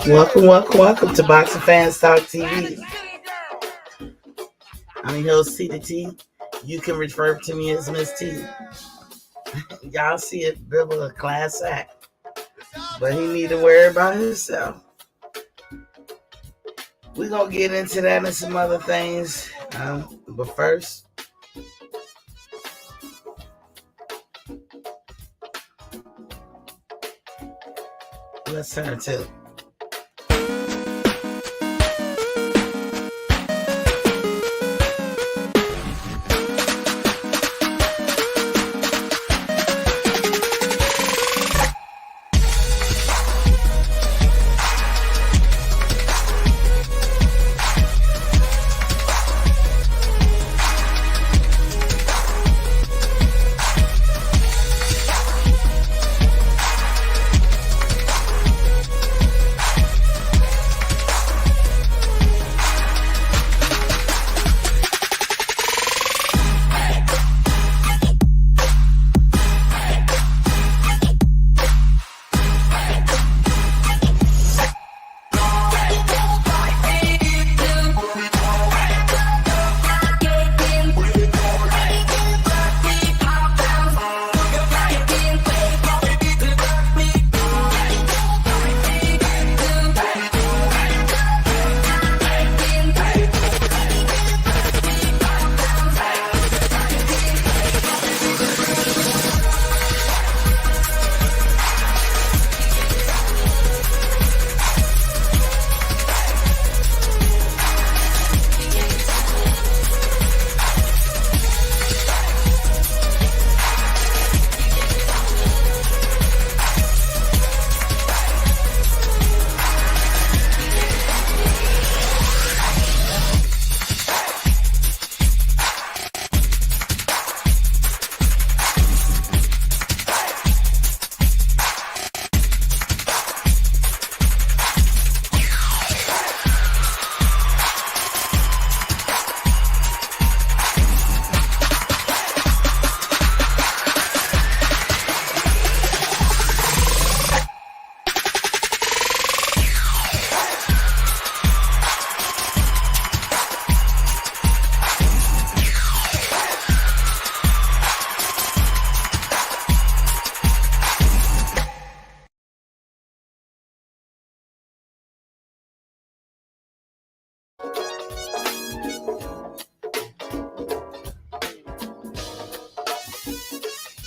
Welcome to Boxing Fans Talk TV. I'm your host, C to T. You can refer to me as Miss T. Y'all see it, Bivol, a class act. But he need to worry about himself. We're going to get into that and some other things. But first, let's turn to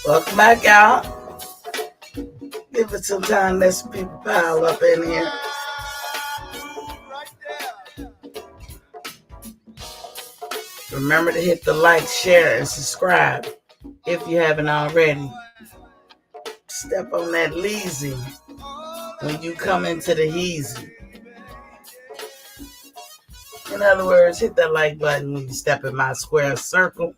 welcome back, y'all. Give it some time, let some people pile up in here. Remember to hit the like, share, and subscribe if you haven't already. Step on that leezy when you come into the heezy. In other words, hit that like button when you step in my square circle.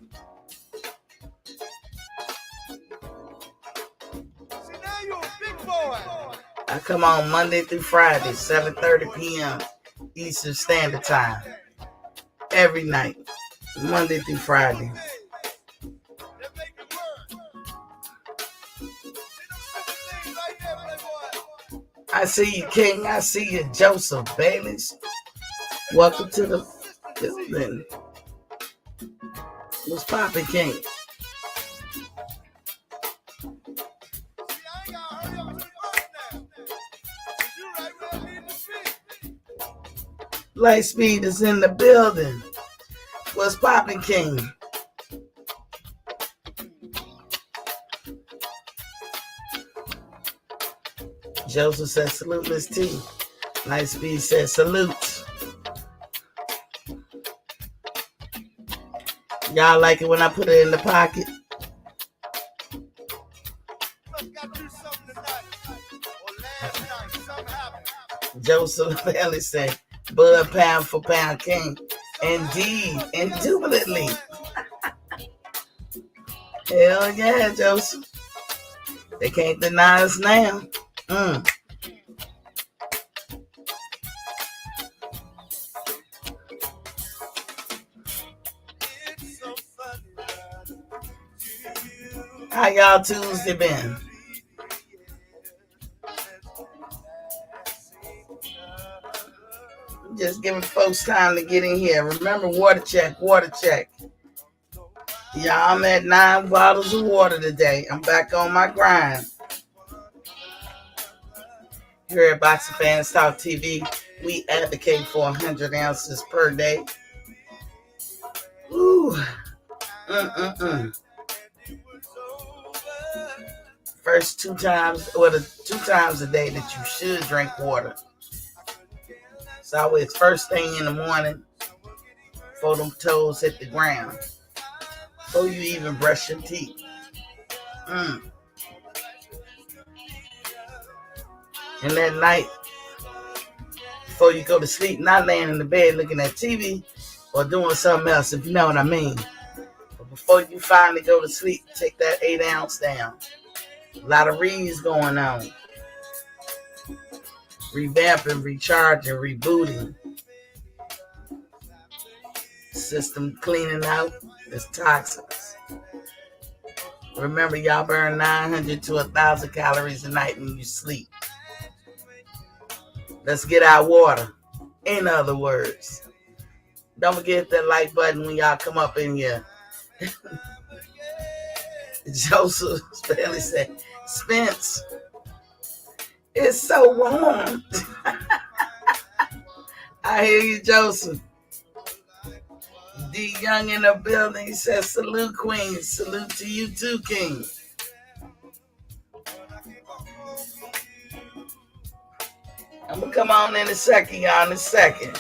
I come on Monday through Friday, 7:30 p.m. Eastern Standard Time. Every night, Monday through Friday. I see you, King. I see you, Joseph Bailey's. Welcome to the building. What's poppin', King? Lightspeed is in the building. What's poppin', King? Joseph says salute, Miss T. Lightspeed says salute. Y'all like it when I put it in the pocket? Joseph Bailey said, Bud pound for pound king. Indeed, indubitably. Hell yeah, Joseph. They can't deny us now. How y'all Tuesday been? Just giving folks time to get in here. Remember, water check, water check. Yeah, I'm at 9 bottles of water today. I'm back on my grind. Here at Boxing Fans Talk TV, we advocate for 100 ounces per day. Ooh. First 2 times, or the 2 times a day that you should drink water. It's always first thing in the morning before them toes hit the ground. Before you even brush your teeth. And that night, before you go to sleep, not laying in the bed looking at TV or doing something else, if you know what I mean. But before you finally go to sleep, take that 8 ounce down. A lot of reads going on. Revamping, recharging, rebooting. System cleaning out its toxins. Remember, y'all burn 900 to 1,000 calories a night when you sleep. Let's get our water. In other words, don't forget that like button when y'all come up in here. Joseph Bailey said, Spence, it's so warm. I hear you, Joseph. D Young in the building. He says, salute, Queen. Salute to you too, King. I'm going to come on in a second, y'all, in a second.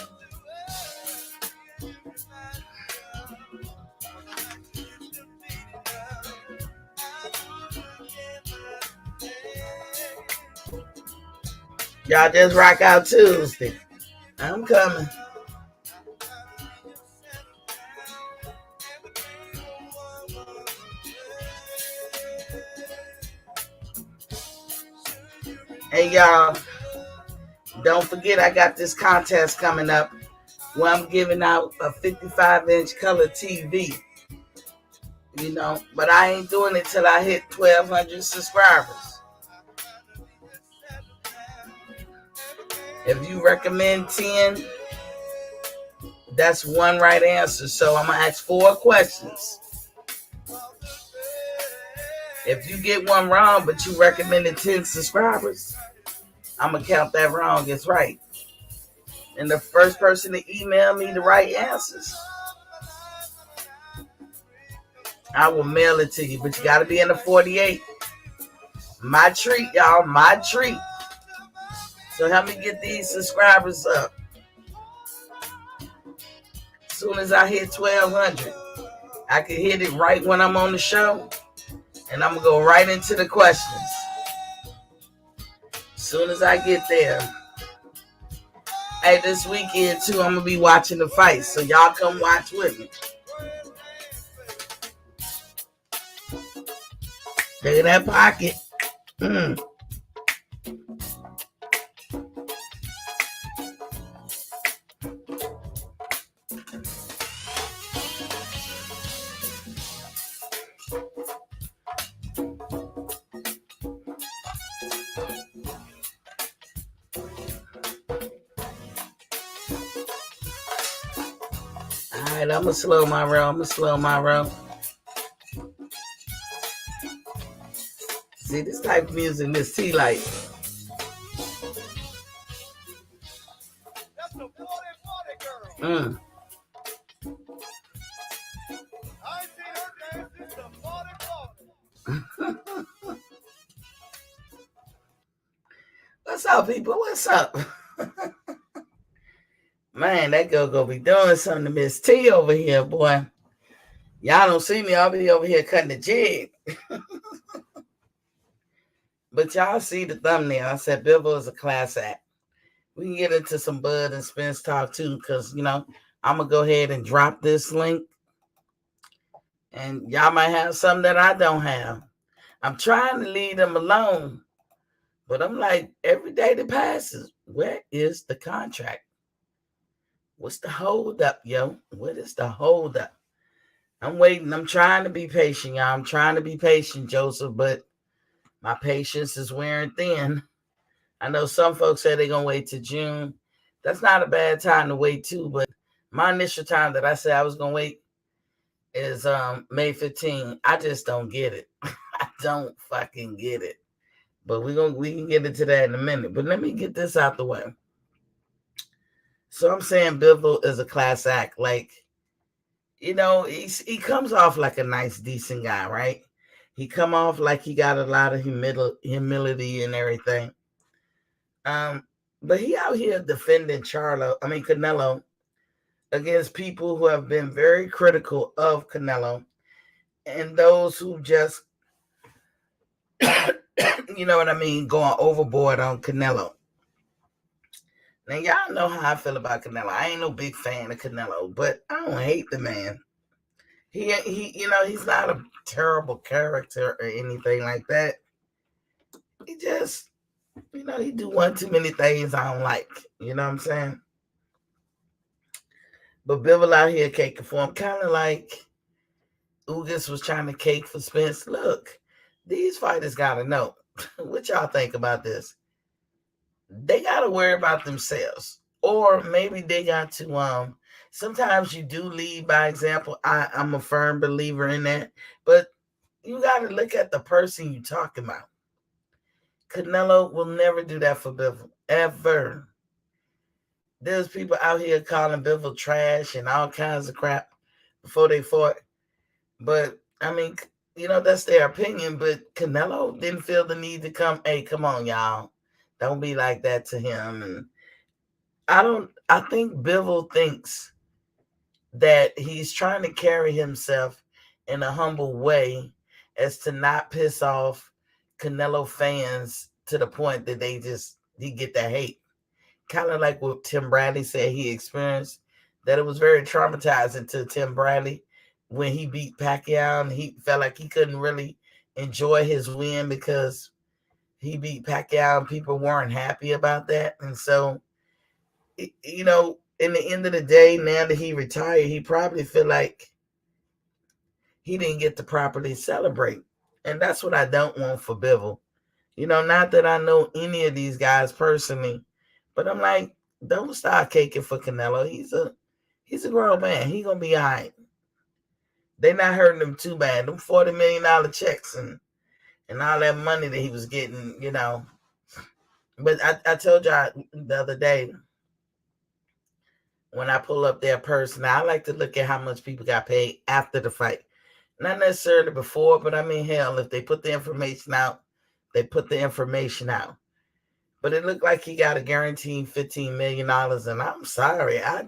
Y'all just rock out Tuesday. I'm coming. Hey, y'all. Don't forget, I got this contest coming up where I'm giving out a 55-inch color TV. You know, but I ain't doing it till I hit 1,200 subscribers. If you recommend 10, that's one right answer. So I'm going to ask 4 questions. If you get one wrong, but you recommended 10 subscribers, I'm going to count that wrong as right. And the first person to email me the right answers, I will mail it to you. But you got to be in the 48. My treat, y'all. My treat. So help me get these subscribers up. As soon as I hit 1,200, I can hit it right when I'm on the show. And I'm going to go right into the questions. As soon as I get there. Hey, this weekend, too, I'm going to be watching the fights. So y'all come watch with me. Look at that pocket. All right, I'm going to slow my roll. See, this type of music, Miss T like. That's the 40 girl. I ain't seen her dance since the 40. What's up, people? What's up? Man, that girl gonna be doing something to Miss T over here, boy. Y'all don't see me. I'll be over here cutting the jig. But y'all see the thumbnail. I said Bivol is a class act. We can get into some Bud and Spence talk too, because, you know, I'm going to go ahead and drop this link. And y'all might have something that I don't have. I'm trying to leave them alone. But I'm like, every day that passes, where is the contract? What's the hold up, yo? What is the hold up? I'm waiting. I'm trying to be patient, y'all. I'm trying to be patient, Joseph, but my patience is wearing thin. I know some folks say they're going to wait till June. That's not a bad time to wait too. But my initial time that I said I was gonna wait is May 15. I just don't get it. I don't fucking get it. But we can get into that in a minute. But let me get this out the way. So I'm saying Bivol is a class act. Like, he comes off like a nice, decent guy, right? He come off like he got a lot of humility and everything. Um, but he out here defending Canelo against people who have been very critical of Canelo and those who just, you know what I mean, going overboard on Canelo. Now y'all know how I feel about Canelo. I ain't no big fan of Canelo, but I don't hate the man. He's not a terrible character or anything like that. He just, he do one too many things I don't like. You know what I'm saying? But Bivol out here caking for him, kind of like Ugas was trying to cake for Spence. Look, these fighters gotta know. What y'all think about this? They gotta worry about themselves, or maybe they got to. Sometimes you do lead by example. I'm a firm believer in that, but you gotta look at the person you're talking about. Canelo will never do that for Bivol, ever. There's people out here calling Bivol trash and all kinds of crap before they fought. But I mean, that's their opinion. But Canelo didn't feel the need to come. Hey, come on, y'all, don't be like that to him. And I think Bivol thinks that he's trying to carry himself in a humble way as to not piss off Canelo fans to the point that he get that hate. Kind of like what Tim Bradley said he experienced, that it was very traumatizing to Tim Bradley when he beat Pacquiao, and he felt like he couldn't really enjoy his win because he beat Pacquiao and people weren't happy about that. And so, in the end of the day, now that he retired, he probably feel like he didn't get to properly celebrate. And that's what I don't want for Bivol. Not that I know any of these guys personally, but I'm like, don't start caking for Canelo. He's a grown man. He gonna be all right. They not hurting him too bad. Them $40 million checks and all that money that he was getting. But I told y'all the other day, when I pull up their purse, now I like to look at how much people got paid after the fight. Not necessarily before, but I mean, hell, if they put the information out, they put the information out. But it looked like he got a guaranteed $15 million, and I'm sorry, I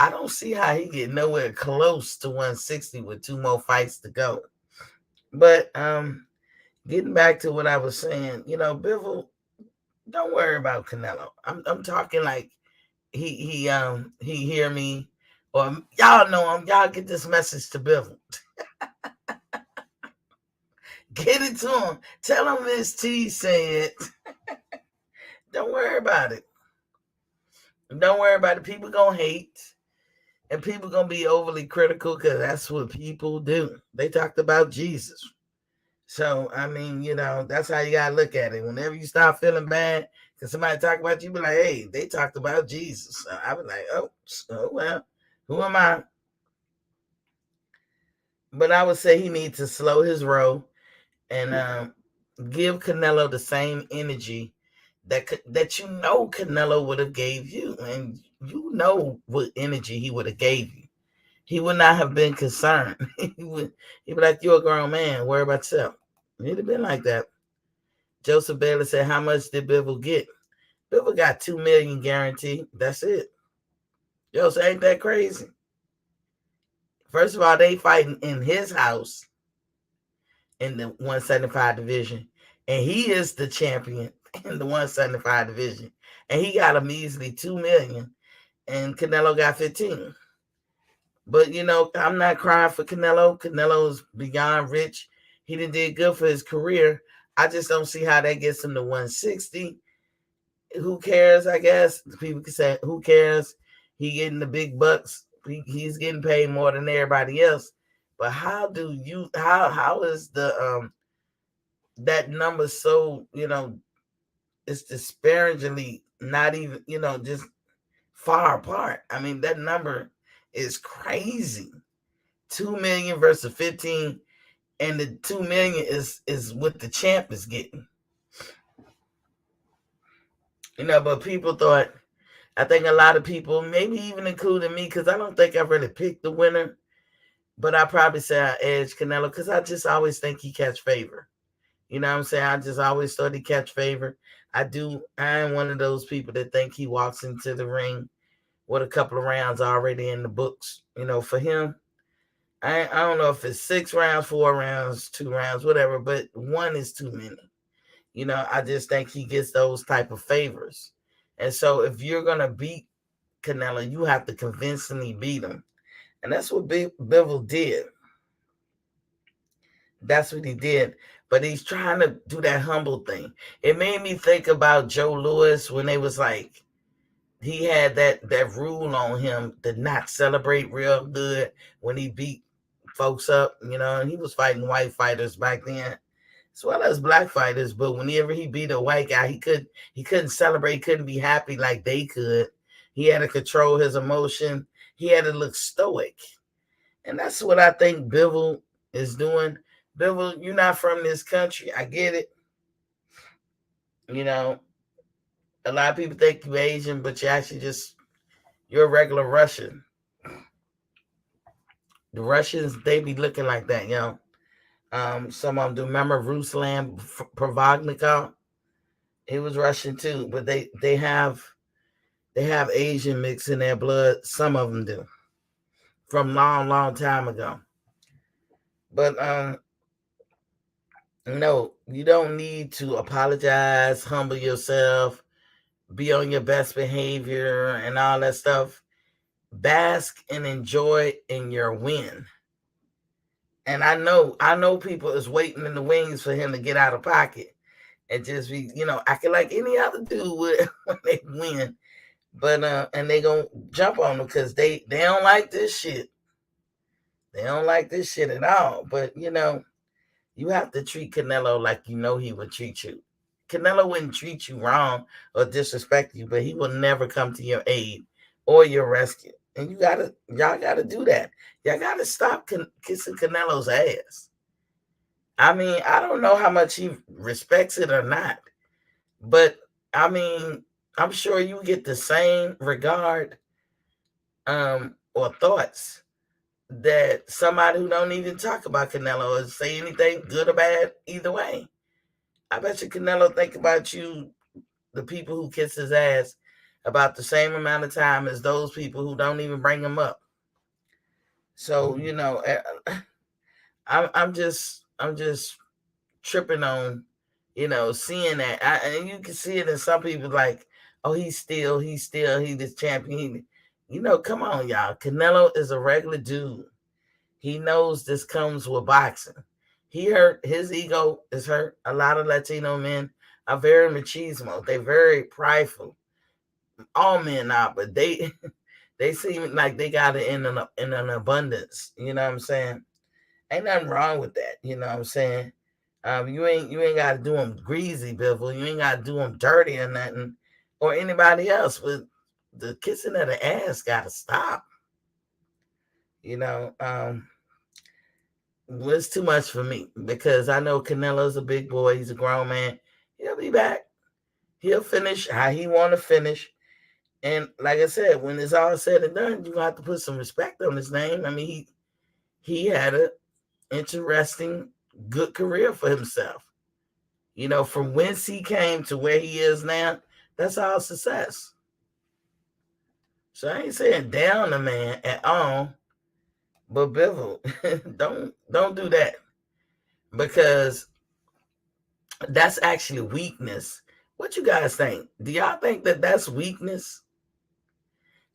don't see how he get nowhere close to 160 with two more fights to go. But getting back to what I was saying, Bivol, don't worry about Canelo. I'm talking like he hear me, or y'all know him. Y'all get this message to Bivol. Get it to him. Tell him Miss T said. Don't worry about it. Don't worry about it. People gonna hate, and people gonna be overly critical because that's what people do. They talked about Jesus. So I mean, that's how you gotta look at it. Whenever you start feeling bad because somebody talk about you, be like, hey, they talked about Jesus. So I was like, oh well, who am I? But I would say he needs to slow his roll and give Canelo the same energy that Canelo would have gave you, and what energy he would have gave you. He would not have been concerned. He'd be like, "You're a grown man. Worry about yourself." He'd have been like that. Joseph Bailey said, "How much did Bivol get?" Bivol got $2 million guaranteed. That's it. Yo, so ain't that crazy? First of all, they fighting in his house in the 175 division, and he is the champion in the 175 division, and he got a measly $2 million, and Canelo got 15. But I'm not crying for Canelo. Canelo's beyond rich. He did good for his career. I just don't see how that gets him to 160. Who cares? I guess people can say, who cares? He getting the big bucks. He's getting paid more than everybody else. But how is the that number so it's disparagingly not even just far apart. I mean, that number is crazy. 2 million versus 15, and the 2 million is what the champ is getting. But people thought, I think a lot of people, maybe even including me, because I don't think I really picked the winner, but I probably say I edge Canelo because I just always think he catch favor. You know what I'm saying? I just always thought he catch favor. I am one of those people that think he walks into the ring with a couple of rounds already in the books. For him, I don't know if it's 6 rounds, 4 rounds, 2 rounds, whatever, but one is too many. I just think he gets those type of favors. And so if you're going to beat Canelo, you have to convincingly beat him. And that's what Bivol did. That's what he did. But he's trying to do that humble thing. It made me think about Joe Louis when they was like, he had that rule on him to not celebrate real good when he beat folks up, and he was fighting white fighters back then as well as black fighters. But whenever he beat a white guy, he couldn't celebrate, couldn't be happy like they could. He had to control his emotion. He had to look stoic. And that's what I think Bivol is doing. Bivol, you're not from this country. I get it. You know, a lot of people think you're Asian, but you're a regular Russian. The Russians, they be looking like that. Some of them do. Remember Ruslan Provodnikov? He was Russian too, but they have Asian mix in their blood. Some of them do, from long, long time ago. But no, you don't need to apologize, humble yourself, be on your best behavior, and all that stuff. Bask and enjoy in your win. And I know people is waiting in the wings for him to get out of pocket and just be, acting like any other dude would when they win. But and they gonna jump on them because they don't like this shit. They don't like this shit at all. But you have to treat Canelo like he would treat you. Canelo wouldn't treat you wrong or disrespect you, but he will never come to your aid or your rescue. And y'all gotta do that. Y'all gotta stop kissing Canelo's ass. I mean, I don't know how much he respects it or not, but I mean, I'm sure you get the same regard or thoughts that somebody who don't even talk about Canelo or say anything good or bad either way. I bet you Canelo think about you, the people who kiss his ass, about the same amount of time as those people who don't even bring him up. So I'm just tripping on seeing that. And you can see it in some people like, oh, he's this champion. Come on, y'all. Canelo is a regular dude. He knows this comes with boxing. His ego is hurt. A lot of Latino men are very machismo. They're very prideful. All men are, but they they seem like they got it in an abundance. You know what I'm saying? Ain't nothing wrong with that. You know what I'm saying? You ain't got to do them greasy, Bivol. You ain't got to do them dirty or nothing, or anybody else. But the kissing of the ass got to stop. You know, it's too much for me because I know Canelo's a big boy. He's a grown man. He'll be back. He'll finish how he want to finish. And like I said, when it's all said and done, you have to put some respect on his name. I mean, he had a interesting, good career for himself. From whence he came to where he is now, that's all success. So I ain't saying down the man at all, but Bivol, don't do that because that's actually weakness. What you guys think? Do y'all think that that's weakness?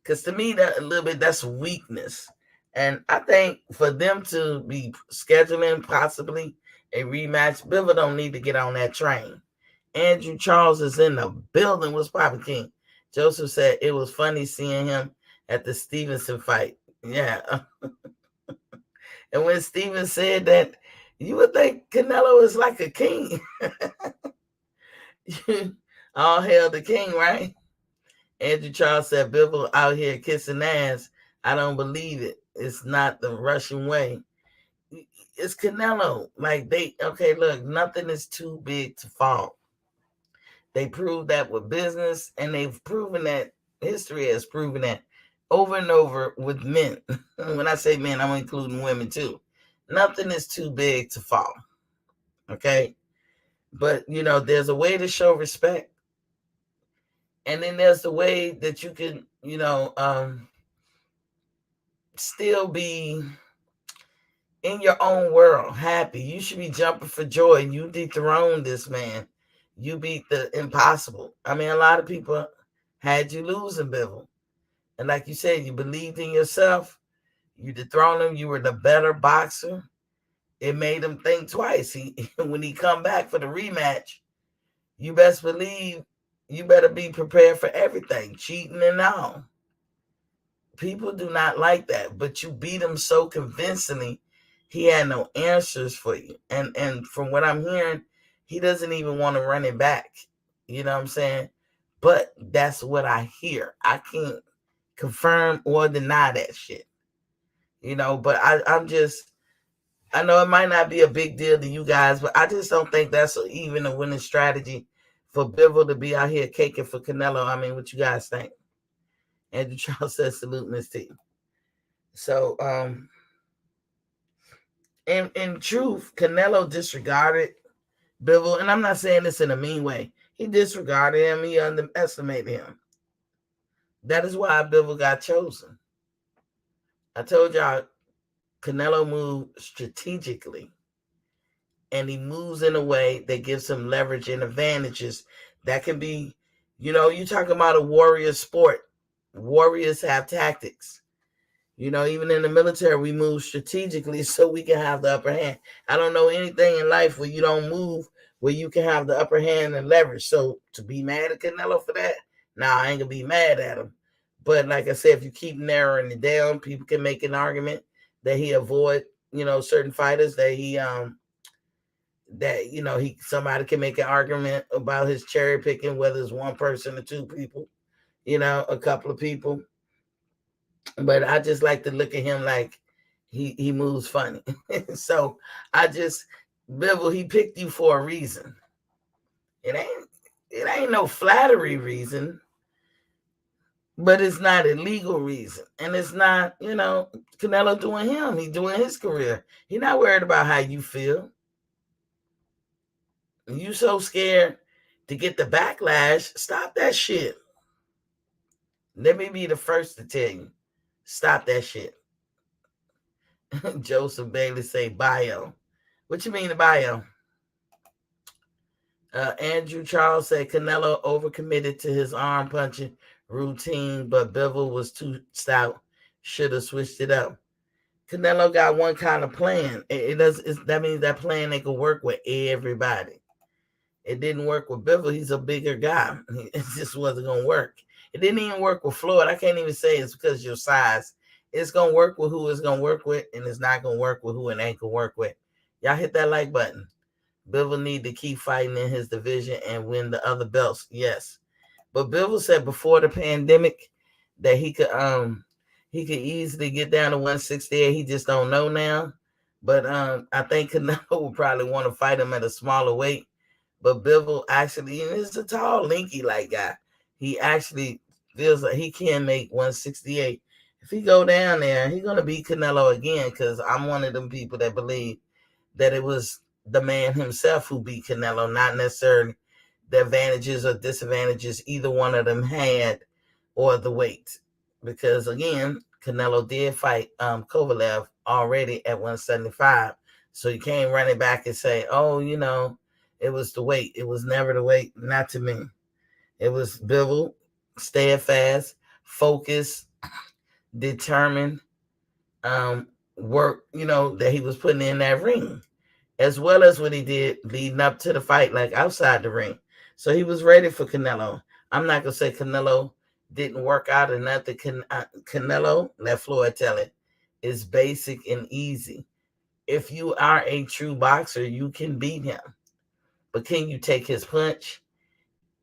Because to me, that a little bit that's weakness. And I think for them to be scheduling possibly a rematch, Bivol don't need to get on that train. Andrew Charles is in the building. Was Papa King? Joseph said it was funny seeing him at the Stevenson fight. Yeah. And when Steven said that, you would think Canelo is like a king. All hail the king, right? Andrew Charles said Bivol out here kissing ass. I don't believe it. It's not the Russian way. It's Canelo. Like okay, look, nothing is too big to fall. They proved that with business, and they've proven that history has proven that over and over with men. When I say men, I'm including women too. Nothing is too big to fall. Okay? But, there's a way to show respect. And then there's the way that you can, still be in your own world, happy. You should be jumping for joy. You dethroned this man. You beat the impossible. I mean, a lot of people had you losing, Bivol. And like you said, you believed in yourself. You dethroned him. You were the better boxer. It made him think twice. When he come back for the rematch, you best believe you better be prepared for everything, cheating and all. People do not like that, but you beat him so convincingly, he had no answers for you. And from what I'm hearing, he doesn't even want to run it back. You know what I'm saying? But that's what I hear. I can't confirm or deny that shit. But I know it might not be a big deal to you guys, but I just don't think that's even a winning strategy for Bivol to be out here caking for Canelo. I mean, what you guys think? Andrew Charles says salute, Miss T. So, in truth, Canelo disregarded Bivol, and I'm not saying this in a mean way. He disregarded him. He underestimated him. That is why Bivol got chosen. I told y'all, Canelo moved strategically, and he moves in a way that gives him leverage and advantages that can be, you talking about a warrior sport. Warriors have tactics. Even in the military, we move strategically so we can have the upper hand. I don't know anything in life where you don't move where you can have the upper hand and leverage. So to be mad at Canelo for that, I ain't gonna be mad at him. But like I said, if you keep narrowing it down, people can make an argument that he avoid, certain fighters that somebody can make an argument about his cherry picking, whether it's one person or two people, a couple of people. But I just like to look at him like he moves funny. So Bivol, he picked you for a reason. It ain't no flattery reason, but it's not a legal reason. And it's not, Canelo doing him. He doing his career. He not worried about how you feel. You so scared to get the backlash, stop that shit. Let me be the first to tell you, stop that shit. Joseph Bailey say bio. What you mean bio? Andrew Charles said Canelo overcommitted to his arm punching routine, but Bivol was too stout. Should have switched it up. Canelo got one kind of plan. That means that plan they could work with everybody. It didn't work with Bivol. He's a bigger guy. It just wasn't gonna work. It didn't even work with Floyd. I can't even say it's because of your size. It's gonna work with who it's gonna work with, and it's not gonna work with who it ain't gonna work with. Y'all hit that like button. Bivol need to keep fighting in his division and win the other belts. Yes. But Bivol said before the pandemic that he could easily get down to 168. He just don't know now. But I think Canelo will probably want to fight him at a smaller weight. But Bivol actually, and he's a tall, linky like guy. He actually feels like he can make 168. If he go down there, he's gonna beat Canelo again, because I'm one of them people that believe that it was the man himself who beat Canelo, not necessarily the advantages or disadvantages either one of them had or the weight. Because again, Canelo did fight Kovalev already at 175. So you can't run it back and say, oh, it was the weight. It was never the weight. Not to me. It was Bivol, steadfast, focused, determined work, that he was putting in that ring, as well as what he did leading up to the fight, like outside the ring. So he was ready for Canelo. I'm not going to say Canelo didn't work out or nothing. Canelo, let Floyd tell it, is basic and easy. If you are a true boxer, you can beat him. But can you take his punch?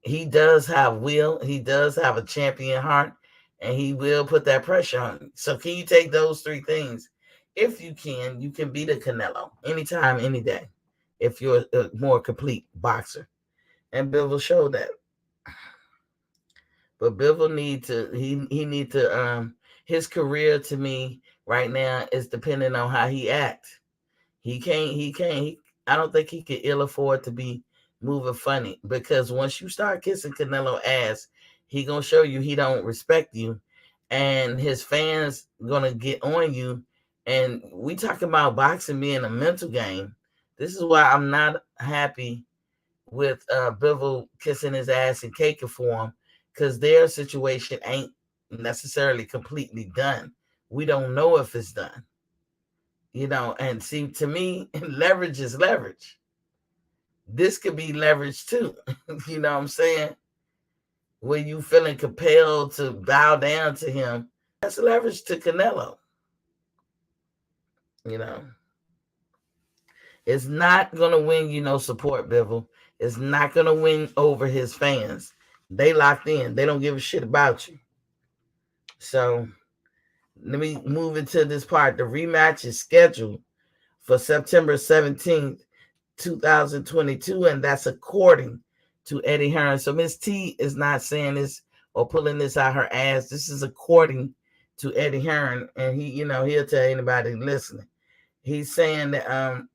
he does have will. He does have a champion heart, and he will put that pressure on you. So can you take those three things? If you can beat a Canelo anytime, any day. If you're a more complete boxer, and Bivol showed that. But Bivol he need to his career to me right now is depending on how he acts. I don't think he can ill afford to be moving funny, because once you start kissing Canelo ass, he gonna show you he don't respect you, and his fans gonna get on you. And we talking about boxing being a mental game. This is why I'm not happy with Bivol kissing his ass and caking for him, because their situation ain't necessarily completely done. We don't know if it's done. And see, to me, leverage is leverage. This could be leverage too. You know what I'm saying? Where you feeling compelled to bow down to him, that's leverage to Canelo. You know, it's not gonna win you no support, Bivol. It's not gonna win over his fans. They locked in. They don't give a shit about you. So let me move into this part. The rematch is scheduled for September 17th, 2022, and that's according to Eddie Hearn. So Miss T is not saying this or pulling this out her ass. This is according to Eddie Hearn, and he'll tell anybody listening. He's saying that,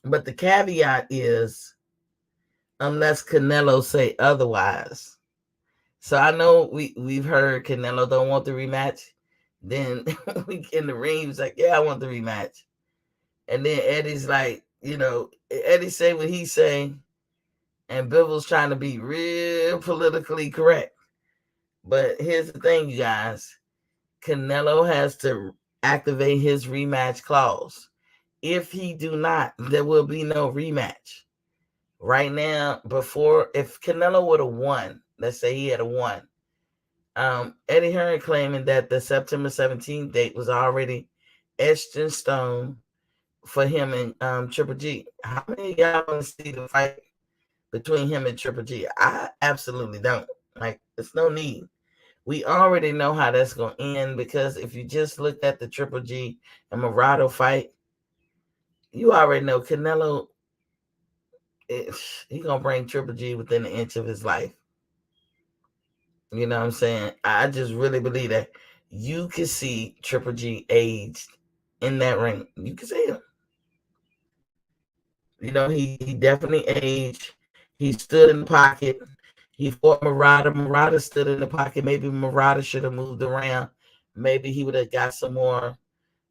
but the caveat is unless Canelo say otherwise. So I know we've heard Canelo don't want the rematch. Then we in the ring, he's like, yeah, I want the rematch. And then Eddie's like, Eddie say what he say, and Bivol's trying to be real politically correct. But here's the thing, you guys. Canelo has to activate his rematch clause. If he do not, there will be no rematch. Right now, if Canelo would have won, let's say he had won, Eddie Hearn claiming that the September 17th date was already etched in stone for him and Triple G. How many of y'all want to see the fight between him and Triple G? I absolutely don't. Like, there's no need. We already know how that's going to end, because if you just looked at the Triple G and Murado fight, you already know Canelo, he going to bring Triple G within an inch of his life. You know what I'm saying? I just really believe that you can see Triple G aged in that ring. You can see him. He definitely aged. He stood in the pocket. He fought Murata. Murata stood in the pocket. Maybe Murata should have moved around. Maybe he would have got some more,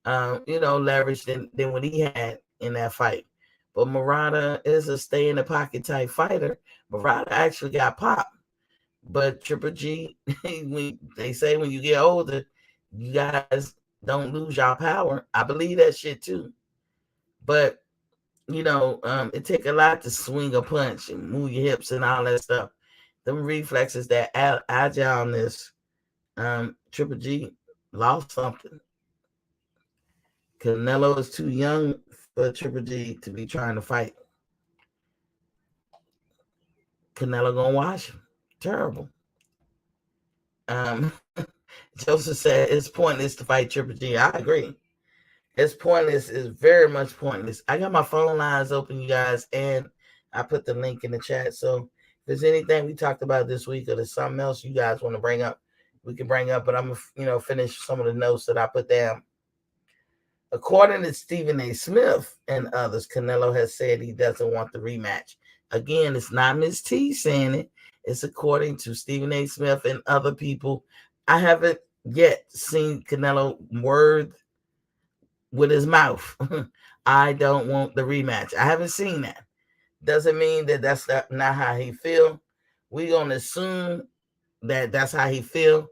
leverage than what he had in that fight. But Murata is a stay in the pocket type fighter. Murata actually got popped. But Triple G, they say when you get older, you guys don't lose your power. I believe that shit too. But it take a lot to swing a punch and move your hips and all that stuff. Them reflexes, that agileness, Triple G lost something. Canelo is too young for Triple G to be trying to fight. Canelo gonna wash him. Terrible. Joseph said it's pointless to fight Triple G. I agree. It's pointless. It's very much pointless. I got my phone lines open, you guys, and I put the link in the chat. So if there's anything we talked about this week, or there's something else you guys want to bring up, we can bring up. But I'm gonna finish some of the notes that I put down. According to Stephen A. Smith and others, Canelo has said he doesn't want the rematch. Again, it's not Ms. T saying it. It's according to Stephen A. Smith and other people. I haven't yet seen Canelo word with his mouth, I don't want the rematch. I haven't seen that. Doesn't mean that that's not how he feel. We're going to assume that that's how he feel.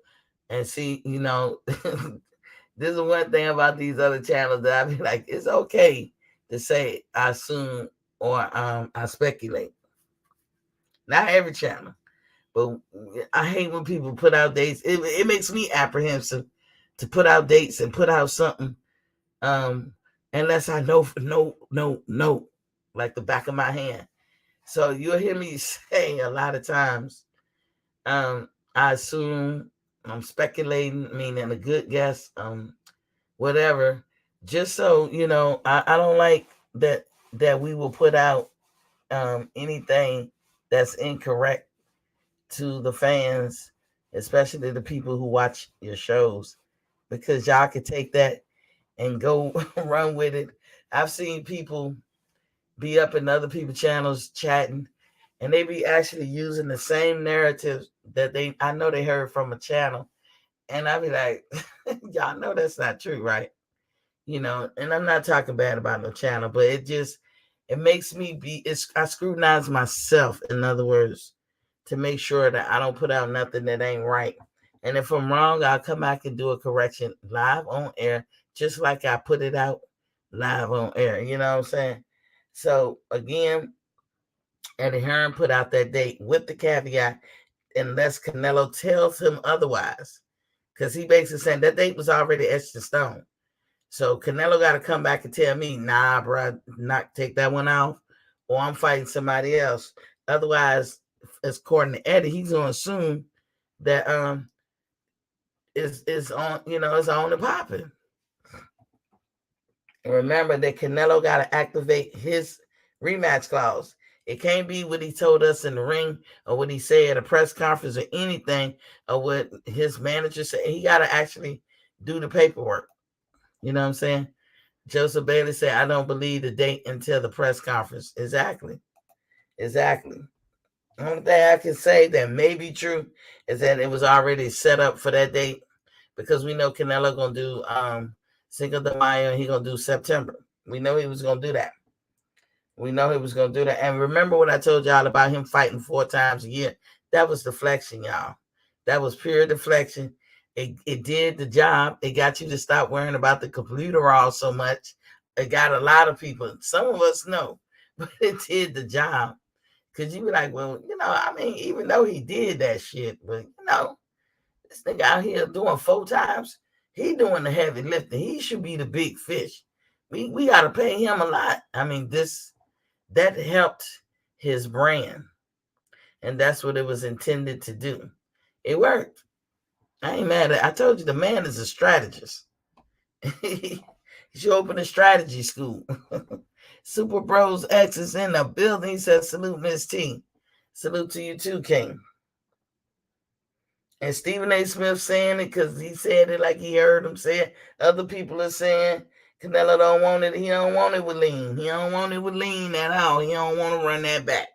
And see, this is one thing about these other channels that I be like, it's okay to say I assume or I speculate. Not every channel, but I hate when people put out dates. It makes me apprehensive to put out dates and put out something unless I know, like the back of my hand. So you'll hear me say a lot of times, I assume, I'm speculating, meaning a good guess, whatever. Just so you know, I don't like that we will put out anything that's incorrect to the fans, especially the people who watch your shows, because y'all can take that and go run with it. I've seen people be up in other people's channels chatting, and they be actually using the same narrative that I know they heard from a channel, and I be like, y'all know that's not true, right? And I'm not talking bad about no channel, but it makes me I scrutinize myself, in other words, to make sure that I don't put out nothing that ain't right. And if I'm wrong, I'll come back and do a correction live on air, just like I put it out live on air. You know what I'm saying? So again, Eddie Hearn put out that date with the caveat, unless Canelo tells him otherwise, because he basically saying that date was already etched in stone. So Canelo got to come back and tell me, nah, bro, not take that one off, or I'm fighting somebody else. Otherwise, as according to Eddie, he's gonna assume that is on, it's on and popping. And remember that Canelo got to activate his rematch clause. It can't be what he told us in the ring, or what he said at a press conference, or anything, or what his manager said. He got to actually do the paperwork. You know what I'm saying? Joseph Bailey said, I don't believe the date until the press conference. Exactly. Exactly. The only thing I can say that may be true is that it was already set up for that date, because we know Canelo gonna do Cinco de Mayo, and he gonna do September. We know he was gonna do that. We know he was gonna do that. And remember what I told y'all about him fighting 4 times a year? That was deflection, y'all. That was pure deflection. It did the job. It got you to stop worrying about the computer all so much. It got a lot of people. Some of us know, but it did the job. Cause you be like, well, I mean, even though he did that shit, but this nigga out here doing 4 times, he doing the heavy lifting. He should be the big fish. We gotta pay him a lot. I mean, that helped his brand, and that's what it was intended to do. It worked. I ain't mad at it. I told you the man is a strategist. He should open a strategy school. Super Bros X is in the building. He says, salute Miss T. Salute to you too, King. And Stephen A. Smith saying it because he said it like he heard him say it. Other people are saying Canelo don't want it. He don't want it with lean. He don't want it with lean at all. He don't want to run that back.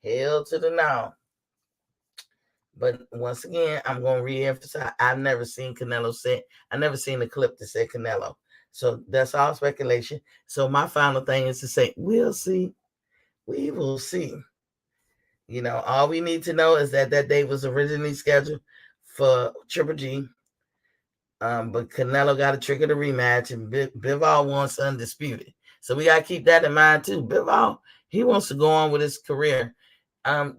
Hell to the no. But once again, I'm going to re-emphasize, I've never seen Canelo say, I never seen a clip that said Canelo. So that's all speculation. So my final thing is to say, we'll see. We will see. All we need to know is that date was originally scheduled for Triple G. But Canelo got to trigger the rematch, and Bivol wants undisputed. So we got to keep that in mind too. Bivol, he wants to go on with his career.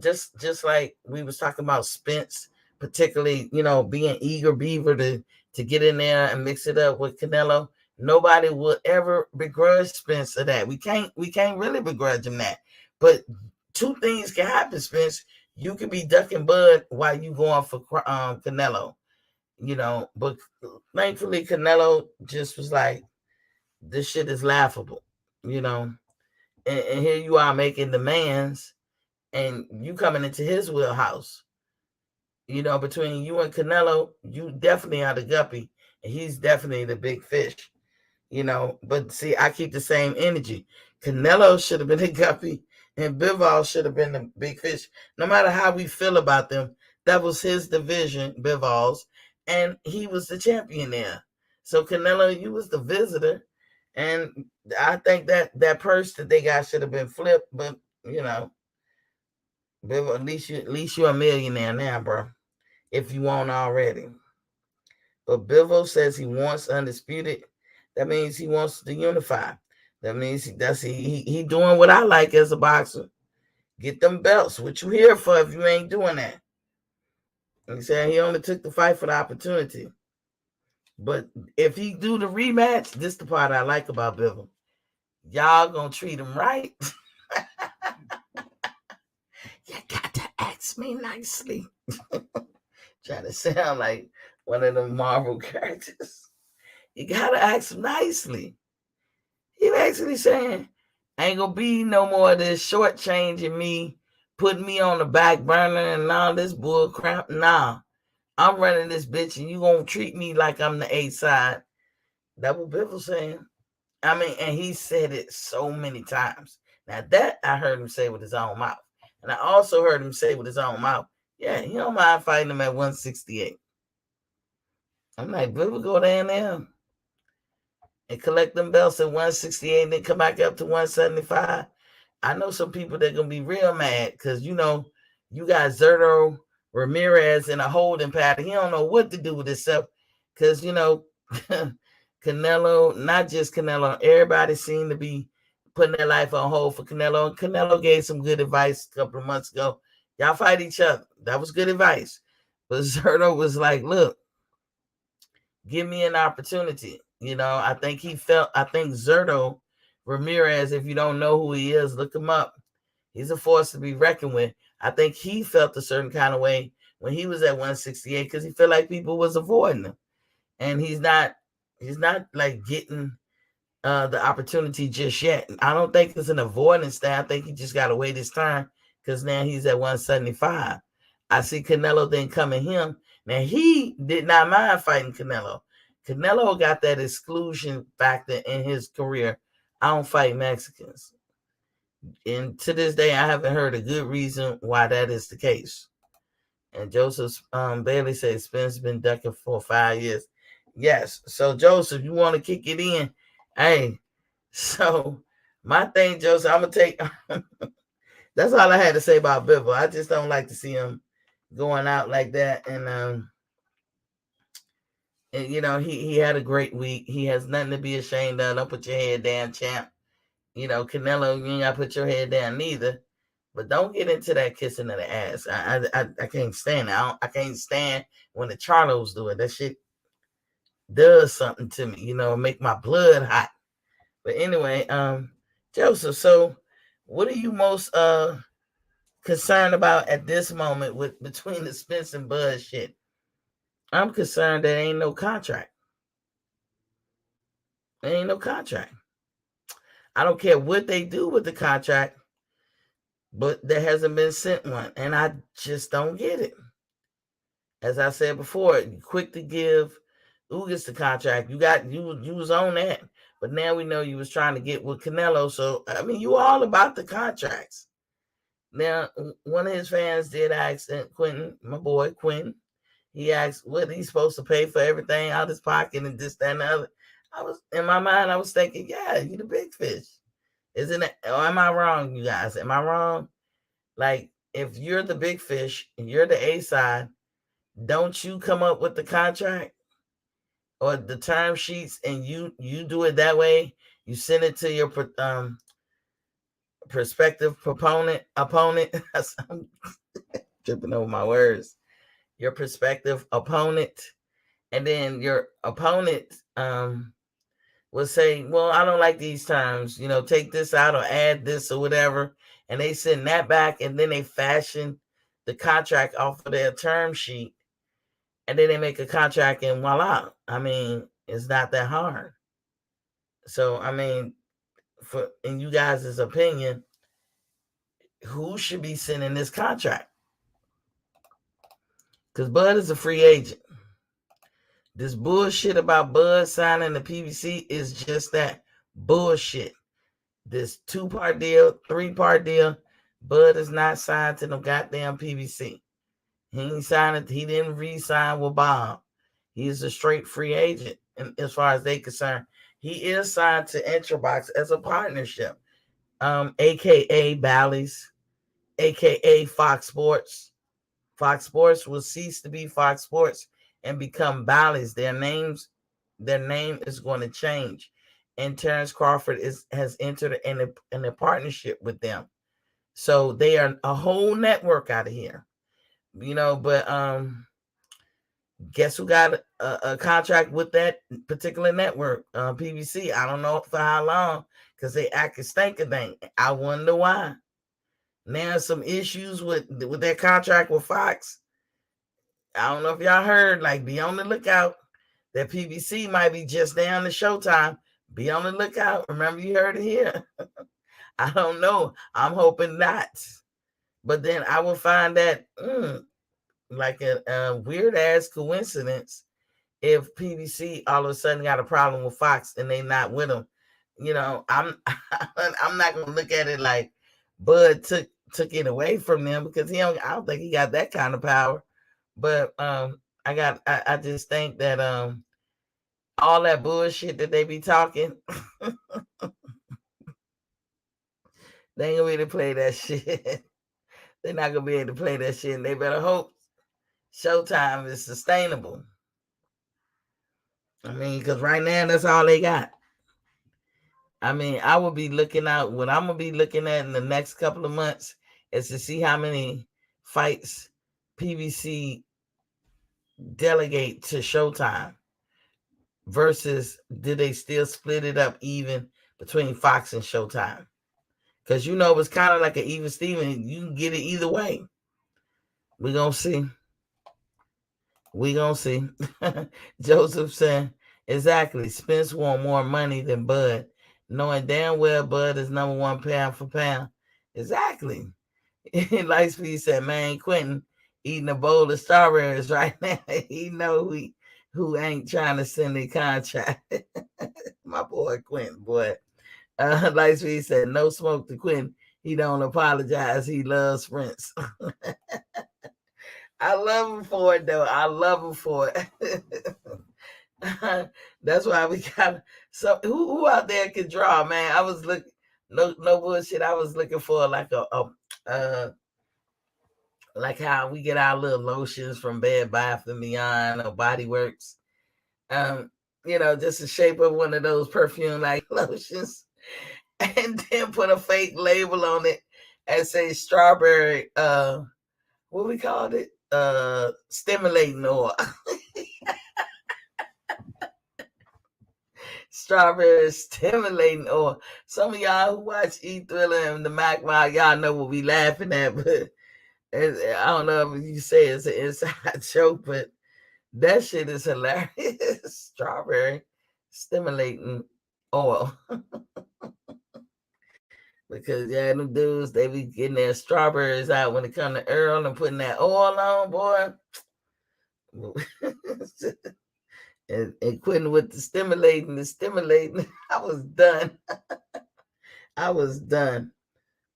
Just like we was talking about Spence, particularly, being eager beaver to get in there and mix it up with Canelo. Nobody will ever begrudge Spence of that. We can't really begrudge him that. But 2 things can happen, Spence. You could be ducking Bud while you going for Canelo. But thankfully Canelo just was like, this shit is laughable, and here you are making demands, and you coming into his wheelhouse. Between you and Canelo, you definitely are the guppy, and he's definitely the big fish. But see, I keep the same energy. Canelo should have been the guppy, and Bivol should have been the big fish. No matter how we feel about them, that was his division, Bivol's, and he was the champion there. So Canelo, you was the visitor, and I think that purse that they got should have been flipped. But Bivol, at least you're a millionaire now, bro, if you won't already. But Bivol says he wants undisputed. That means he wants to unify. That means he doing what I like as a boxer. Get them belts. What you here for if you ain't doing that? He said he only took the fight for the opportunity. But if he do the rematch, this the part I like about Bivol. Y'all gonna treat him right. You got to ask me nicely. Trying to sound like one of the Marvel characters. You gotta ask him nicely. He basically saying, ain't gonna be no more of this shortchanging me, putting me on the back burner and all this bull crap. Nah, I'm running this bitch and you gonna treat me like I'm the A side. That's what Bivol saying. I mean, and he said it so many times. Now that I heard him say with his own mouth. And I also heard him say with his own mouth, yeah, he don't mind fighting him at 168. I'm like, Bivol, go down there and collect them belts at 168 and then come back up to 175. I know some people that gonna be real mad because you got Zerto Ramirez in a holding pattern. He don't know what to do with himself because Canelo, not just Canelo, everybody seemed to be putting their life on hold for Canelo. And Canelo gave some good advice a couple of months ago. Y'all fight each other. That was good advice. But Zerto was like, look, give me an opportunity. I think Zerto Ramirez, if you don't know who he is, look him up. He's a force to be reckoned with. I think he felt a certain kind of way when he was at 168 because he felt like people was avoiding him. And he's not like getting the opportunity just yet. I don't think it's an avoidance thing. I think he just got to wait his turn because now he's at 175. I see Canelo then coming him. Now, he did not mind fighting Canelo. Canelo got that exclusion factor in his career. I don't fight Mexicans. And to this day, I haven't heard a good reason why that is the case. And Joseph Bailey says Spence been ducking for 5 years. Yes. So, Joseph, you want to kick it in? Hey, so my thing, Joseph, I'm going to take... That's all I had to say about Bivol. I just don't like to see him going out like that. And he had a great week. He has nothing to be ashamed of. Don't put your head down, champ. Canelo, you ain't got to put your head down neither. But don't get into that kissing of the ass. I can't stand it. I can't stand when the Charlos do it. That shit does something to me, make my blood hot. But anyway, Joseph, so what are you most concerned about at this moment with between the Spence and Bud shit? I'm concerned there ain't no contract. There ain't no contract. I don't care what they do with the contract, but there hasn't been sent one, and I just don't get it. As I said before, quick to give Ugas the contract. You was on that, but now we know you was trying to get with Canelo. So I mean, you all about the contracts. Now, one of his fans did ask Quentin, my boy Quentin. He asked what he's supposed to pay for everything out of his pocket and this, that, and the other. I was in my mind, I was thinking, yeah, you the big fish. Isn't it? Or am I wrong, you guys? Am I wrong? Like, if you're the big fish and you're the A side, don't you come up with the contract or the term sheets and you do it that way? You send it to your prospective opponent. I'm tripping over my words. Your prospective opponent, and then your opponent will say, well, I don't like these terms, take this out or add this or whatever, and they send that back, and then they fashion the contract off of their term sheet, and then they make a contract, and voila. I mean, it's not that hard. So I mean, in you guys' opinion, who should be sending this contract? Because Bud is a free agent. This bullshit about Bud signing the PBC is just that bullshit. This 2-part deal, 3-part deal, Bud is not signed to no goddamn PBC. He ain't signed it. He didn't re-sign with Bob. He's a straight free agent, and as far as they concerned, he is signed to Introbox as a partnership, aka Bally's, aka Fox Sports. Fox Sports will cease to be Fox Sports and become Bally's. Their name is going to change. And Terrence Crawford has entered in a partnership with them. So they are a whole network out of here. But guess who got a contract with that particular network? PBC. I don't know for how long, because they act a stinker thing. I wonder why. Now some issues with their contract with Fox. I don't know if y'all heard. Like, be on the lookout. That PBC might be just down to Showtime. Be on the lookout. Remember, you heard it here. I don't know. I'm hoping not. But then I will find that like a weird ass coincidence if PBC all of a sudden got a problem with Fox and they not with them. I'm I'm not gonna look at it like Bud took it away from them because I don't think he got that kind of power. But I just think that all that bullshit that they be talking, they ain't gonna be able to play that shit. They're not gonna be able to play that shit, and they better hope Showtime is sustainable. I mean, because right now that's all they got. I mean, I will be looking out. What I'm gonna be looking at in the next couple of months is to see how many fights PBC delegate to Showtime versus did they still split it up even between Fox and Showtime? Because it was kind of like an even Steven. You can get it either way. We gonna see. We gonna see. Joseph saying exactly. Spence want more money than Bud, knowing damn well Bud is number one pound for pound. Exactly. Lightspeed said, "Man, Quentin eating a bowl of strawberries right now. He know who ain't trying to send a contract." My boy Quentin, boy. Lightspeed said, "No smoke to Quentin. He don't apologize. He loves Prince." I love him for it, though. I love him for it. That's why we got so who out there can draw, man. I was looking, no bullshit. I was looking for like like how we get our little lotions from Bed Bath and Beyond or Body Works. Um, just the shape of one of those perfume like lotions, and then put a fake label on it and say strawberry. What we called it? Stimulating oil. Strawberry stimulating oil. Some of y'all who watch E Thriller and the Mac Mile, y'all know what we laughing at, but I don't know if you say it's an inside joke, but that shit is hilarious. Strawberry stimulating oil. Because them dudes, they be getting their strawberries out when it come to Earl and putting that oil on, boy. and quitting with the stimulating. I was done. I was done.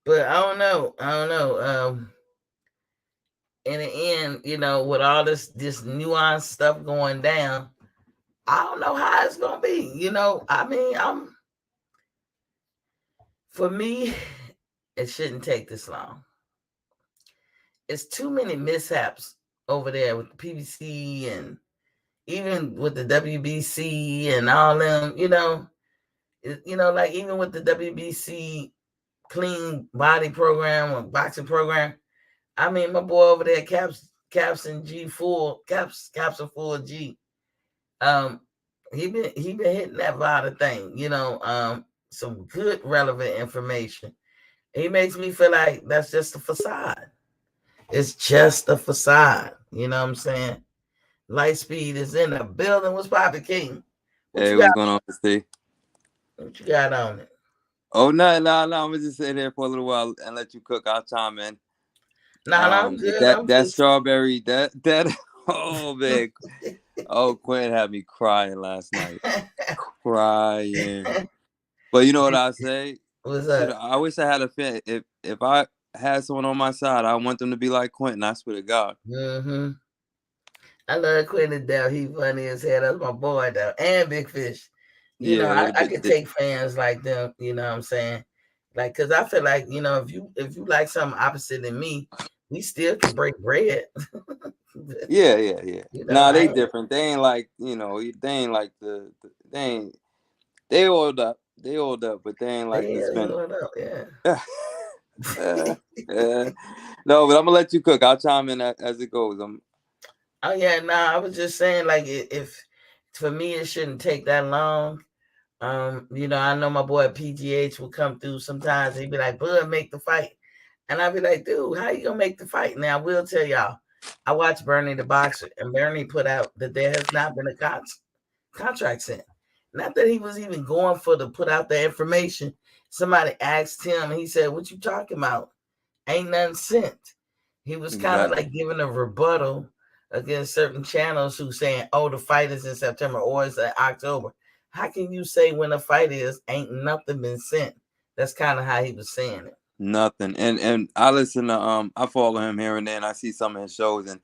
But I don't know. In the end, with all this nuanced stuff going down, I don't know how it's gonna be. I mean, for me, it shouldn't take this long. It's too many mishaps over there with the PBC and even with the WBC and all them. Like even with the WBC clean body program or boxing program. I mean, my boy over there, Capson Full G. Um, he been hitting that Vada thing. Some good relevant information. He makes me feel like that's just a facade. It's just a facade. You know what I'm saying? Lightspeed is in the building. What's poppin', King? What Hey, you what's got? going on, Steve? What you got on it? Oh, no, no, no. I'm gonna just sit here for a little while and let you cook. I'll chime in. Nah, I'm But good. that I'm that just strawberry, that oh man, oh Quinn had me crying last night, crying. But you know what I say? What's Shit, up? I wish I had a fan. If I had someone on my side, I want them to be like Quentin. I swear to God. Mm-hmm. I love Quentin Dell. He funny as hell. That's my boy though. And Big Fish. Yeah, I, they're the I bit. could take fans like them, what I'm saying? Like, cause I feel like, if you like something opposite than me, we still can break bread. Yeah, yeah, yeah. Nah, I they ain't, different. They ain't like they ain't like they ain't they old up. They old up, but they ain't like the yeah, spin. what up, yeah. uh, no, but I'm gonna let you cook. I'll chime in as it goes. Oh yeah, nah, I was just saying like if for me it shouldn't take that long. I know my boy PGH will come through sometimes. He'd be like, "Bud, make the fight." And I'd be like, dude, how you gonna make the fight? Now I will tell y'all, I watched Bernie the boxer, and Bernie put out that there has not been a contract sent. Not that he was even going for to put out the information. Somebody asked him, and he said, "What you talking about? Ain't nothing sent." He was kind of Exactly. like giving a rebuttal against certain channels who saying, "Oh, the fight is in September or it's in October." How can you say when a fight is? Ain't nothing been sent. That's kind of how he was saying it. Nothing. And I listen to I follow him here and then. I see some of his shows, and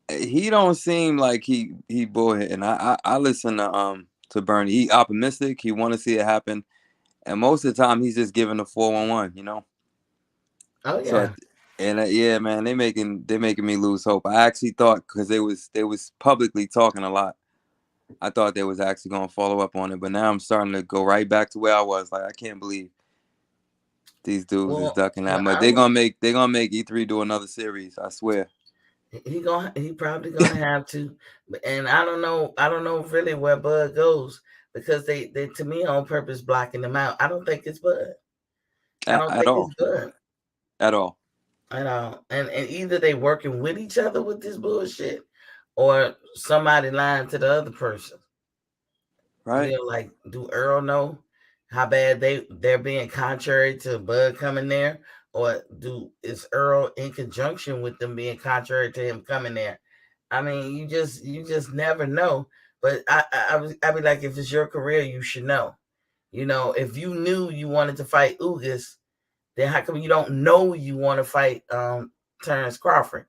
he don't seem like he bullhead. And I listen to Bernie. He optimistic. He want to see it happen, and most of the time he's just giving the 411. Oh So yeah. and yeah, man, they making me lose hope. I actually thought because they was publicly talking a lot. I thought they was actually gonna follow up on it, but now I'm starting to go right back to where I was. Like I can't believe these dudes is Well, ducking that well, much. They're gonna make E3 do another series. I swear. he probably gonna have to, and I don't know really where Bud goes because they to me on purpose blocking him out. I don't think it's Bud. I At, don't at think all. it's Bud At all. at all. And either they working with each other with this bullshit, or somebody lying to the other person. Right? Like, do Earl know how bad they're being contrary to Bud coming there, or is Earl in conjunction with them being contrary to him coming there? I mean, you just never know. But I be like, if it's your career, you should know. If you knew you wanted to fight Ugas, then how come you don't know you want to fight Terrence Crawford?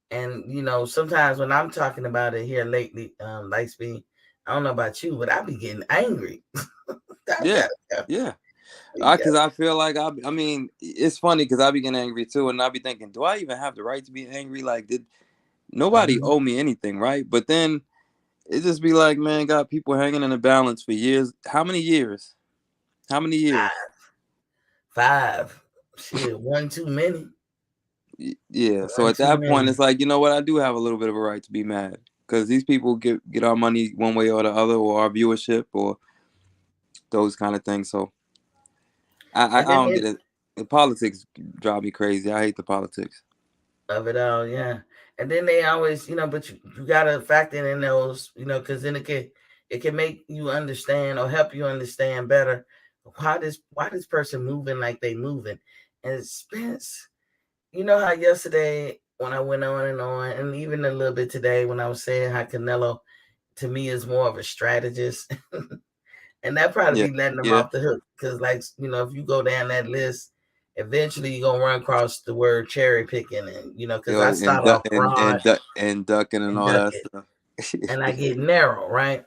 And sometimes when I'm talking about it here lately, Lightspeed, I don't know about you, but I be getting angry. I Yeah. gotta go. Yeah. We Cause got I feel like I mean, it's funny because I be getting angry too, and I be thinking, do I even have the right to be angry? Like, did nobody mhm. owe me anything, right? But then it just be like, man, got people hanging in the balance for years. How many years? How many years? Five. Shit, one too many. Yeah. So One at too that point, many. it's like, you know what? I do have a little bit of a right to be mad because these people get our money one way or the other, or our viewership, or those kind of things. So I And then don't get it. The politics drive me crazy. I hate the politics. of it all, yeah. And then they always, but you gotta factor in those, because then it can make you understand or help you understand better why this person moving like they moving. And Spence, you know how yesterday when I went on, and even a little bit today when I was saying how Canelo to me is more of a strategist, and that Yeah. probably be letting them Yeah. off the hook because, like, if you go down that list, eventually you're gonna run across the word cherry picking, and You because know, I and start off broad and ducking and and all duck that it, stuff. and I get narrow, right?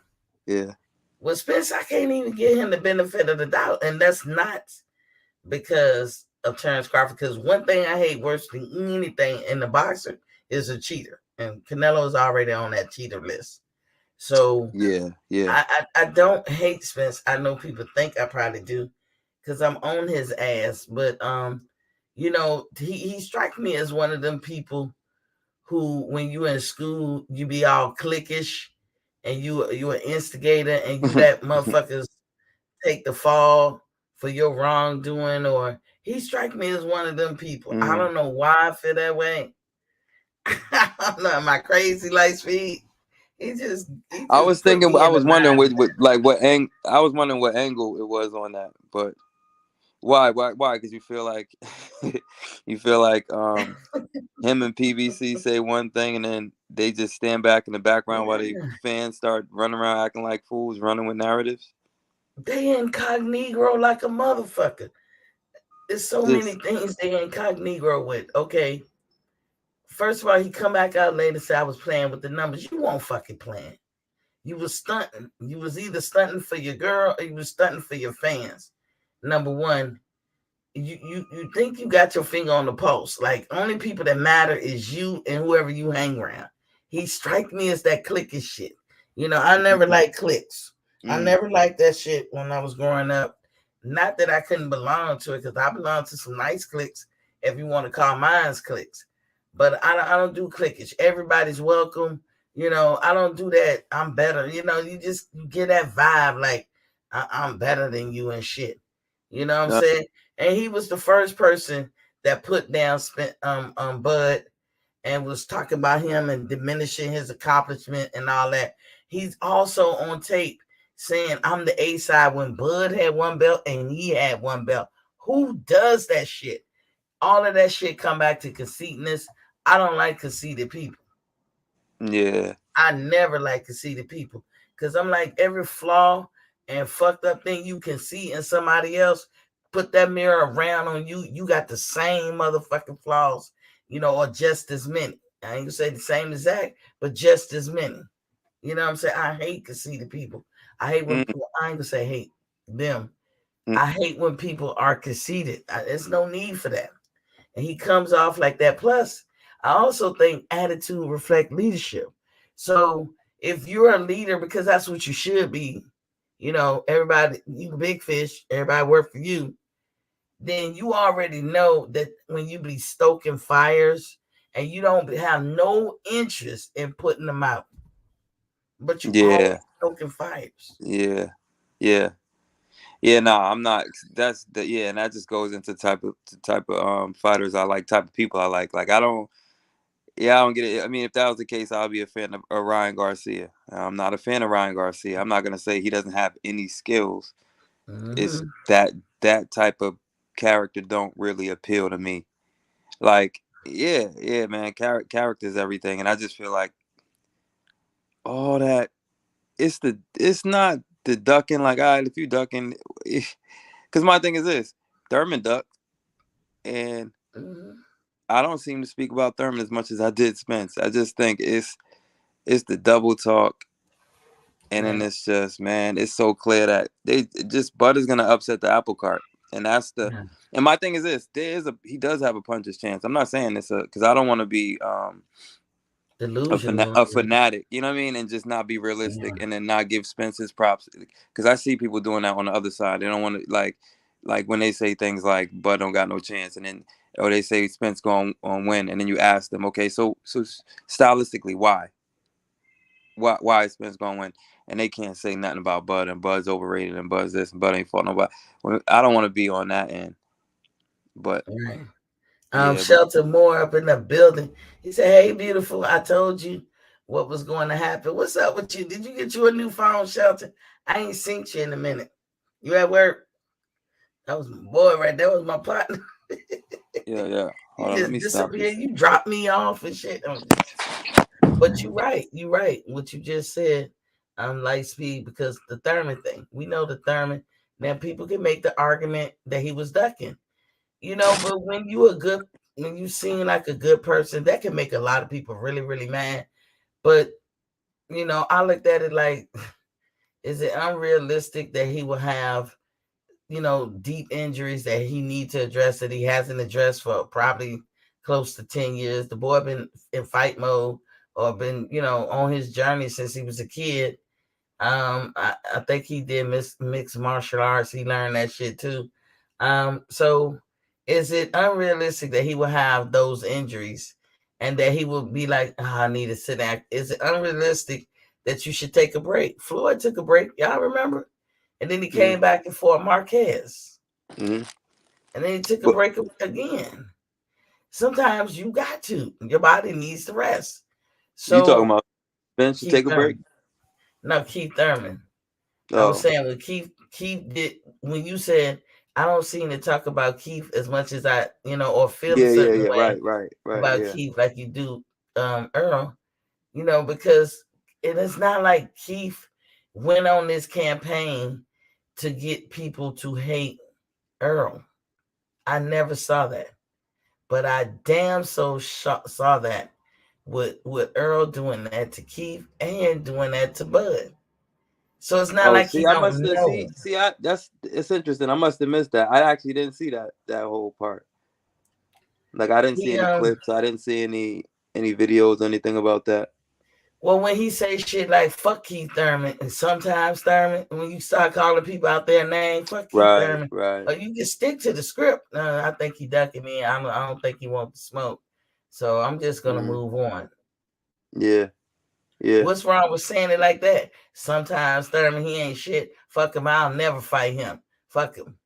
Yeah. Well, Spence, I can't even give him the benefit of the doubt, and that's not because of Terrence Crawford. Because one thing I hate worse than anything in the boxer is a cheater, and Canelo is already on that cheater list. So Yeah. Yeah. I don't hate Spence. I know people think I probably do because I'm on his ass, but he strikes me as one of them people who, when you in school, you be all cliquish, and you an instigator, and you let motherfuckers take the fall for your wrongdoing, or he strike me as one of them people. I Mm. don't know why I feel that way. I don't know. Am I crazy, like Speed? He just put me I in the was wondering mind. I was wondering what angle it was on that, but why? Because you feel like you feel like him and PBC say one thing and then they just stand back in the background while the Yeah. fans start running around acting like fools, running with narratives. They incognito like a motherfucker. There's so many Just things they incognito with. Okay, first of all, he come back out later and say I was playing with the numbers. You won't fucking playing. You was stunting. You was either stunting for your girl or you was stunting for your fans. Number one, you think you got your finger on the pulse. Like, only people that matter is you and whoever you hang around. He strike me as that clicky shit. I never liked clicks. I mm, never liked that shit when I was growing up. Not that I couldn't belong to it, because I belong to some nice cliques, if you want to call mine's cliques. But I don't do clickage. Everybody's welcome. I don't do that. I'm better. You get that vibe like I'm better than you and shit. You know what I'm uh, saying? And he was the first person that put down Bud and was talking about him and diminishing his accomplishment and all that. He's also on tape saying I'm the A side when Bud had one belt and he had one belt. Who does that shit? All of that shit come back to conceitedness. I don't like conceited people. Yeah. I never like conceited people because I'm like every flaw and fucked up thing you can see in somebody else, put that mirror around on you. You got the same motherfucking flaws, or just as many. I ain't gonna say the same exact, but just as many. You know what I'm saying? I hate conceited people. I hate when Mm, people, I ain't gonna say hate them. mm, I hate when people are conceited. There's no need for that. And he comes off like that. Plus, I also think attitude reflect leadership. So if you're a leader, because that's what you should be, everybody, you big fish, everybody work for you, then you already know that when you be stoking fires and you don't have no interest in putting them out, but you yeah. always stoking fires. Yeah. Yeah. Yeah, no, I'm not. That's the yeah, and that just goes into type of fighters I like, type of people I like. Like I don't. Yeah, I don't get it. I mean, if that was the case, I'll be a fan of Ryan Garcia. I'm not a fan of Ryan Garcia. I'm not gonna say he doesn't have any skills. It's Mm-hmm. that type of character don't really appeal to me. Like, yeah, yeah, man, character is everything, and I just feel like all that. It's not the ducking. Like, all right, if you ducking, because my thing is this: Thurman ducked, and Mm-hmm. I don't seem to speak about Thurman as much as I did Spence. I just think it's the double talk. And then Right. it's just, man, it's so clear that they just Bud is gonna upset the apple cart, and that's the. Yeah. And my thing is this: he does have a puncher's chance. I'm not saying this because I don't want to be Delusional. a fanatic, you know what I mean, and just not be realistic, Yeah. and then not give Spence his props because I see people doing that on the other side. They don't want to like when they say things like Bud don't got no chance, and then or they say Spence going on win, and then you ask them, okay, so stylistically, why is Spence going to win? And they can't say nothing about Bud and Bud's overrated and Bud's this and Bud ain't fought nobody. Well, I don't want to be on that end, but Right. yeah, but Shelter Moore up in the building. He said, "Hey, beautiful, I told you what was going to happen. What's up with you? Did you get you a new phone, Shelter? I ain't seen you in a minute. You at work? That was my boy right there. Was my partner. yeah. He Hold on, let just me stop disappeared. this. You dropped me off and shit. But you're right. You're right. What you just said. Light speed because the Thurman thing. We know the Thurman. Now people can make the argument that he was ducking. But when you seem like a good person, that can make a lot of people really, really mad. But I looked at it like, is it unrealistic that he will have, deep injuries that he needs to address that he hasn't addressed for probably close to 10 years? The boy been in fight mode or been, on his journey since he was a kid. I think he did mixed martial arts. He learned that shit too. So is it unrealistic that he will have those injuries and that he will be like, I need to sit down? Is it unrealistic that you should take a break? Floyd took a break, y'all remember? And then he Mm-hmm. came back and fought Marquez. Mm-hmm. And then he took a But break again. Sometimes you got to. Your body needs to rest. you talking So about Spence should Keith take a break? Thurman. No, Keith Thurman. I was Oh, saying when Keith did when you said I don't seem to talk about Keith as much as I or feel a certain yeah. way Right, about yeah. Keith like you do Earl, because it is not like Keith went on this campaign to get people to hate Earl. I never saw that, but I damn so saw that with Earl doing that to Keith and doing that to Bud. So it's not Oh, like he see, I don't must have know. see. I that's it's interesting. I must have missed that. I actually didn't see that whole part. Like I didn't see He any clips. I didn't see any videos or anything about that. Well, when he say shit like "fuck Keith Thurman" and sometimes Thurman, when you start calling people out their name, "fuck Keith Right, Thurman," right. or you can stick to the script. I think he ducking me. I don't think he wants to smoke, so I'm just gonna Mm-hmm. move on. Yeah, yeah. What's wrong with saying it like that? Sometimes Thurman, he ain't shit. Fuck him. I'll never fight him. Fuck him.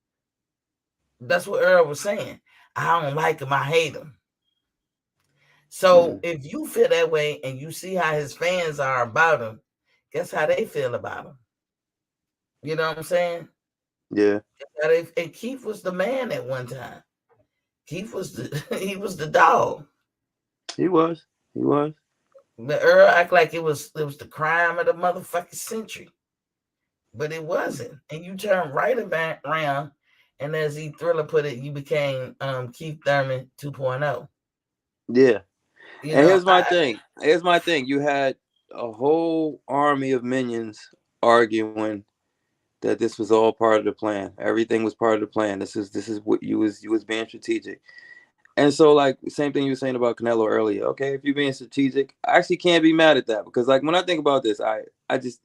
That's what Earl was saying. I don't like him. I hate him. So if you feel that way and you see how his fans are about him, guess how they feel about him. You know what I'm saying? Yeah. And Keith was the man at one time. Keith was the he was the dog. He was. He was. But Earl act like it was the crime of the motherfucking century. But it wasn't. And you turn right around, and as E Thriller put it, you became Keith Thurman 2.0. Yeah. You And know, here's my thing. Here's my thing. You had a whole army of minions arguing that this was all part of the plan. Everything was part of the plan. This is what you was being strategic. And so like same thing you were saying about Canelo earlier. Okay, if you're being strategic, I actually can't be mad at that because like when I think about this, I just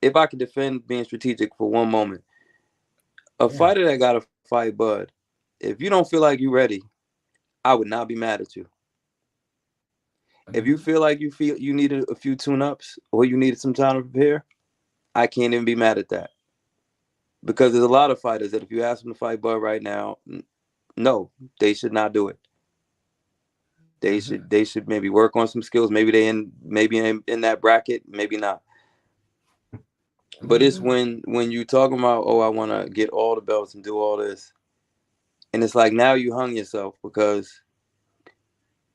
if I could defend being strategic for one moment, a yeah. fighter that got to fight Bud, if you don't feel like you're ready, I would not be mad at you. If you Mm-hmm. feel you needed a few tune-ups or you needed some time to prepare, I can't even be mad at that. Because there's a lot of fighters that if you ask them to fight Bud right now, no, they should not do it. Mm-hmm. They should maybe work on some skills. Maybe in that bracket, maybe not. But it's Mm-hmm. when you talking about, oh, I want to get all the belts and do all this, and it's like now you hung yourself because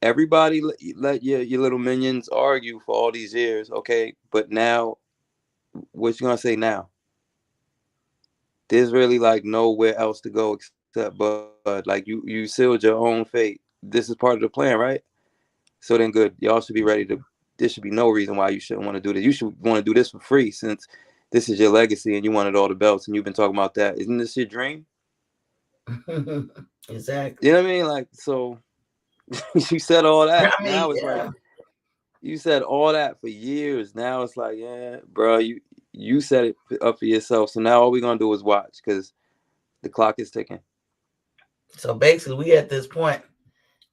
everybody let your little minions argue for all these years, okay? But now, what you gonna say now? There's really like nowhere else to go except Bud. Like you sealed your own fate. This is part of the plan, right? So then good. Y'all should be ready to there should be no reason why you shouldn't want to do this. You should want to do this for free since this is your legacy and you wanted all the belts and you've been talking about that. Isn't this your dream? Exactly. You know what I mean? Like so you said all that. I mean, Now it's like yeah. you said all that for years. Now it's like, yeah, bro, you set it up for yourself. So now all we're gonna do is watch because the clock is ticking. So basically, we at this point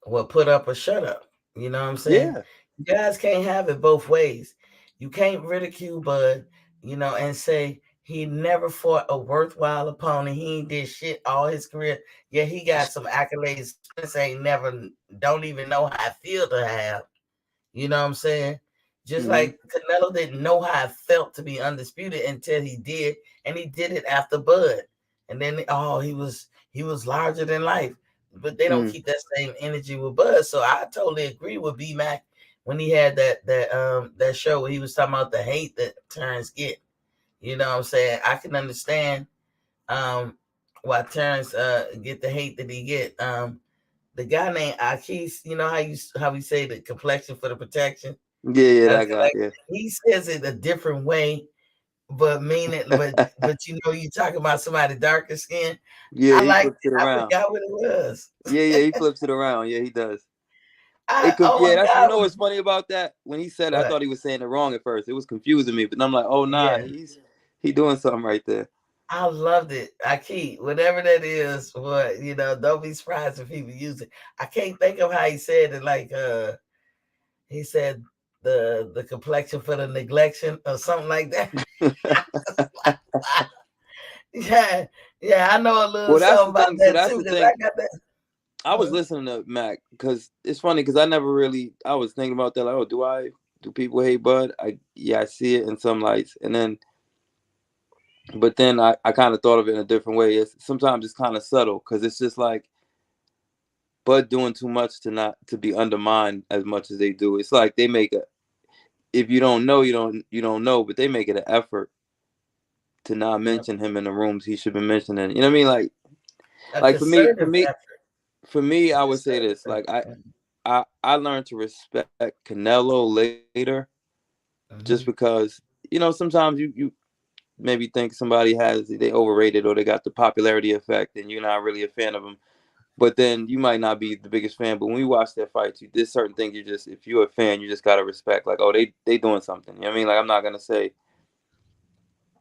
will put up or shut up. You know what I'm saying? Yeah. You guys can't have it both ways. You can't ridicule Bud, and say he never fought a worthwhile opponent. He ain't did shit all his career. Yeah, he got some accolades Spence ain't never don't even know how I feel to have. You know what I'm saying? Just Mm-hmm. like Canelo didn't know how it felt to be undisputed until he did, and he did it after Bud. And then he was larger than life. But they don't Mm. keep that same energy with Bud. So I totally agree with B Mac when he had that show where he was talking about the hate that Terrence get. You know what I'm saying? I can understand um why Terrence get the hate that he get. The guy named Akis, you know how we say the complexion for the protection. Yeah, yeah, that guy. Like Yeah. he says it a different way, but mean it. But you talking about somebody darker skin. Yeah, I he like flips it I around. forgot what it was. Yeah, he flips it around. Yeah, he does. Oh Yeah, my that's God, what's funny about that. When he said it, I what? thought he was saying it wrong at first. It was confusing me, but I'm like, oh nah, Yeah, he doing something right there. I loved it. I keep whatever that is. What don't be surprised if people use it. I can't think of how he said it. Like he said the complexion for the neglection or something like that. Yeah, yeah, I know a little Well, that's something the about thing. So that that's too the because I thing. got that. I was Huh? listening to Mac because it's funny because I never really I was thinking about that like, oh, do people hate Bud? I see it in some lights, and then but then I kind of thought of it in a different way. Sometimes it's kind of subtle because it's just like Bud doing too much to not to be undermined as much as they do. It's like they make a if you don't know you don't know, but they make it an effort to not Yep. mention him in the rooms he should be mentioning. You know what I mean? A Like concerted effort. for me, A I would say concerted this. Like effort. I learned to respect Canelo later, just Mm-hmm. because sometimes you maybe think somebody they overrated or they got the popularity effect and you're not really a fan of them. But then you might not be the biggest fan. But when you watch their fights, there's certain things you just if you're a fan, you just gotta respect. Like oh they doing something. You know what I mean? Like I'm not gonna say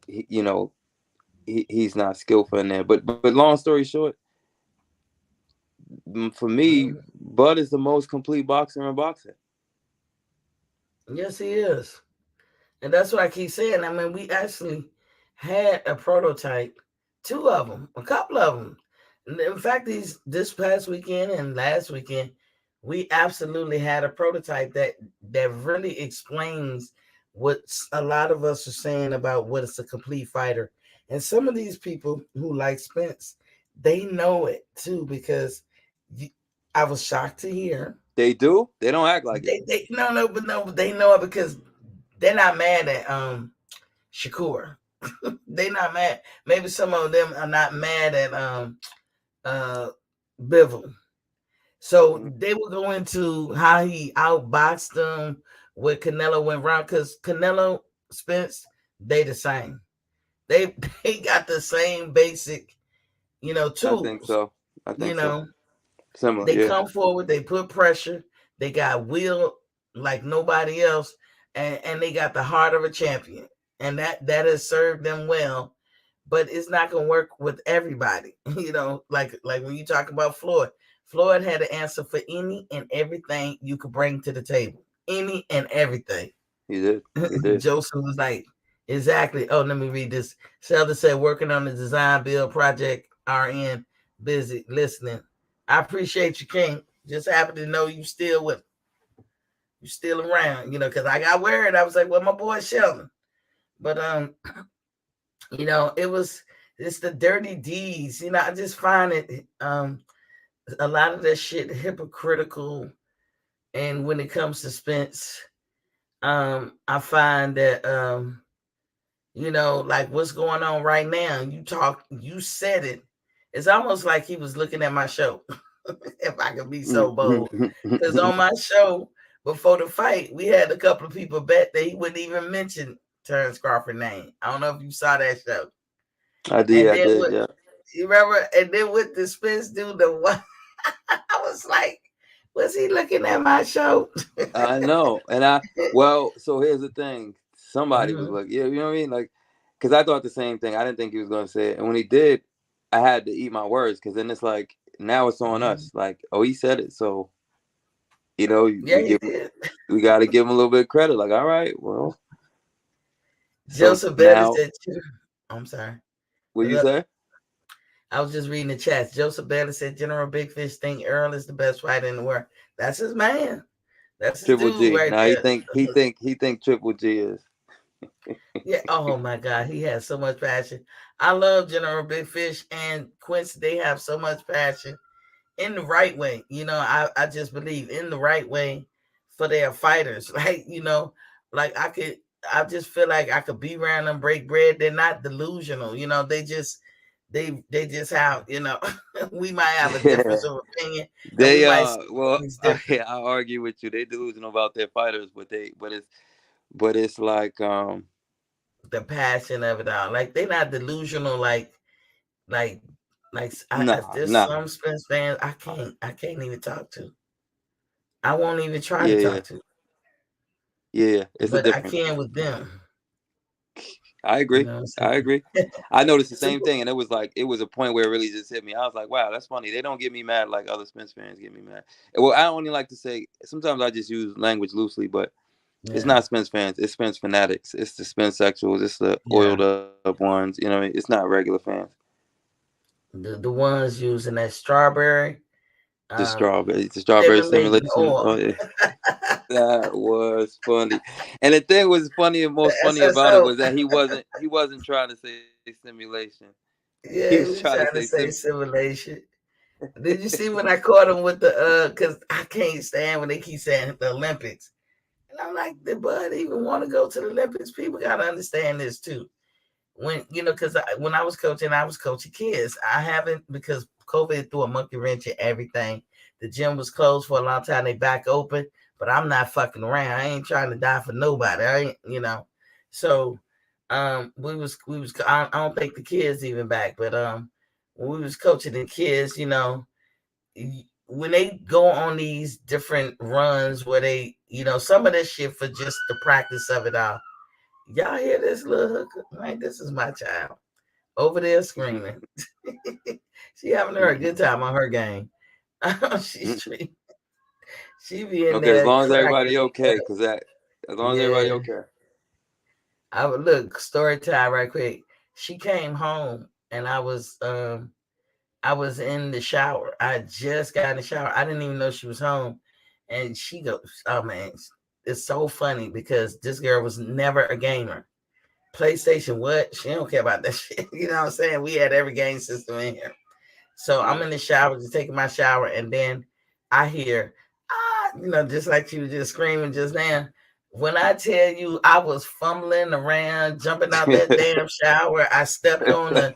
he, you know he's not skillful in there. But long story short, for me, Mm-hmm. Bud is the most complete boxer in boxing. Yes, he is, and that's what I keep saying. I mean, we actually had a prototype, two of them, a couple of them. In fact, this past weekend and last weekend, we absolutely had a prototype that really explains what a lot of us are saying about what is a complete fighter. And some of these people who like Spence, they know it too because you, I was shocked to hear They do. They don't act like it. they no, but they know it because they're not mad at Shakur. They not mad. Maybe some of them are not mad at uh Bivol. So Mhm. they will go into how he outboxed them, what Canelo went wrong, because Canelo, Spence, they the same. They they got the same basic, I think tools. so. I You think so. know, Similar, they yeah. come forward, they put pressure, they got will like nobody else, and they got the heart of a champion. And that has served them well, but it's not gonna work with everybody. Like when you talk about Floyd. Floyd had an answer for any and everything you could bring to the table. Any and everything. He did. He did. Joseph was like, exactly. Oh, let me read this. Zelda said, working on the design build project, RN, busy listening. I appreciate you, King. Just happy to know you still around, because I got worried. I was like, well, my boy Sheldon. But it's the dirty deeds. I just find it a lot of that shit hypocritical. And when it comes to Spence, I find that like what's going on right now. You said it. It's almost like he was looking at my show, if I could be so bold. Because on my show before the fight, we had a couple of people bet that he wouldn't even mention Terrence Crawford's name. I don't know if you saw that show. I did. And I then did. what Yeah. you remember? And then with the Spence dude, the one I was like, was he looking at my show? I know. And well, so here's the thing. Somebody was Mhm. like, yeah, you know what I mean? Like, because I thought the same thing. I didn't think he was going to say it. And when he did, I had to eat my words because then it's like, now it's on Mhm. us. Like, oh, he said it. So, Yeah, we he give, did. we got to give him a little bit of credit. Like, all right, well, so Joseph Bettis now, said, I'm sorry. what you Look, say? I was just reading the chats. Joseph Bettis said, General Big Fish think Earl is the best fighter in the world. That's his man. That's his Triple dude G. right Now there. he think Triple G is. Yeah. Oh my God. He has so much passion. I love General Big Fish and Quincy. They have so much passion in the right way. I just believe in the right way for their fighters. Like I just feel like I could be around them, break bread. They're not delusional. They just have, we might have a difference of opinion and we They might see well, things different. I argue with you. They delusional about their fighters, but it's like The passion of it all. Like they're not delusional like nah, there's nah. some Spence fans I can't even talk to. I won't even try to Yeah, yeah, talk to. yeah. It's a But I difference. can with them. I You agree. know what I'm I saying? agree. I noticed the So, same thing, and it was a point where it really just hit me. I was like, wow, that's funny. They don't get me mad like other Spence fans get me mad. Well, I only like to say sometimes I just use language loosely, but it's yeah, not Spence fans. It's Spence fanatics. It's the Spence sexuals. It's the yeah. oiled up ones. You know what I mean? It's not regular fans. The ones using that strawberry The strawberry stimulating stimulation. oil. Oh yeah. That was funny. And the thing was funny and The most funny about it SSO. was that he wasn't trying to say stimulation. He was Yeah, he trying to was say trying to say simulation. Did you see when I caught him with the cause I can't stand when they keep saying the Olympics. And I'm like, the bud even want to go to the Olympics? People gotta understand this too. Because when I was coaching kids. I haven't because COVID threw a monkey wrench in everything. The gym was closed for a long time. They back open, but I'm not fucking around. I ain't trying to die for nobody. I ain't. So, we was. I don't think the kids even back, but when we was coaching the kids, when they go on these different runs where they, some of this shit for just the practice of it all. Y'all hear this little hooker? Like, this is my child over there screaming. She having her a good time on her game. She's she be in Okay, as there long as cracking everybody me okay, up. as long as everybody Yeah. okay. I would look story time right quick. She came home and I was in the shower. I just got in the shower. I didn't even know she was home. And she goes, oh man, it's so funny because this girl was never a gamer. PlayStation, what? She don't care about that shit. You know what I'm saying? We had every game system in here. So I'm in the shower, just taking my shower, and then I hear, just like she was just screaming just now. When I tell you I was fumbling around, jumping out that damn shower, I stepped on the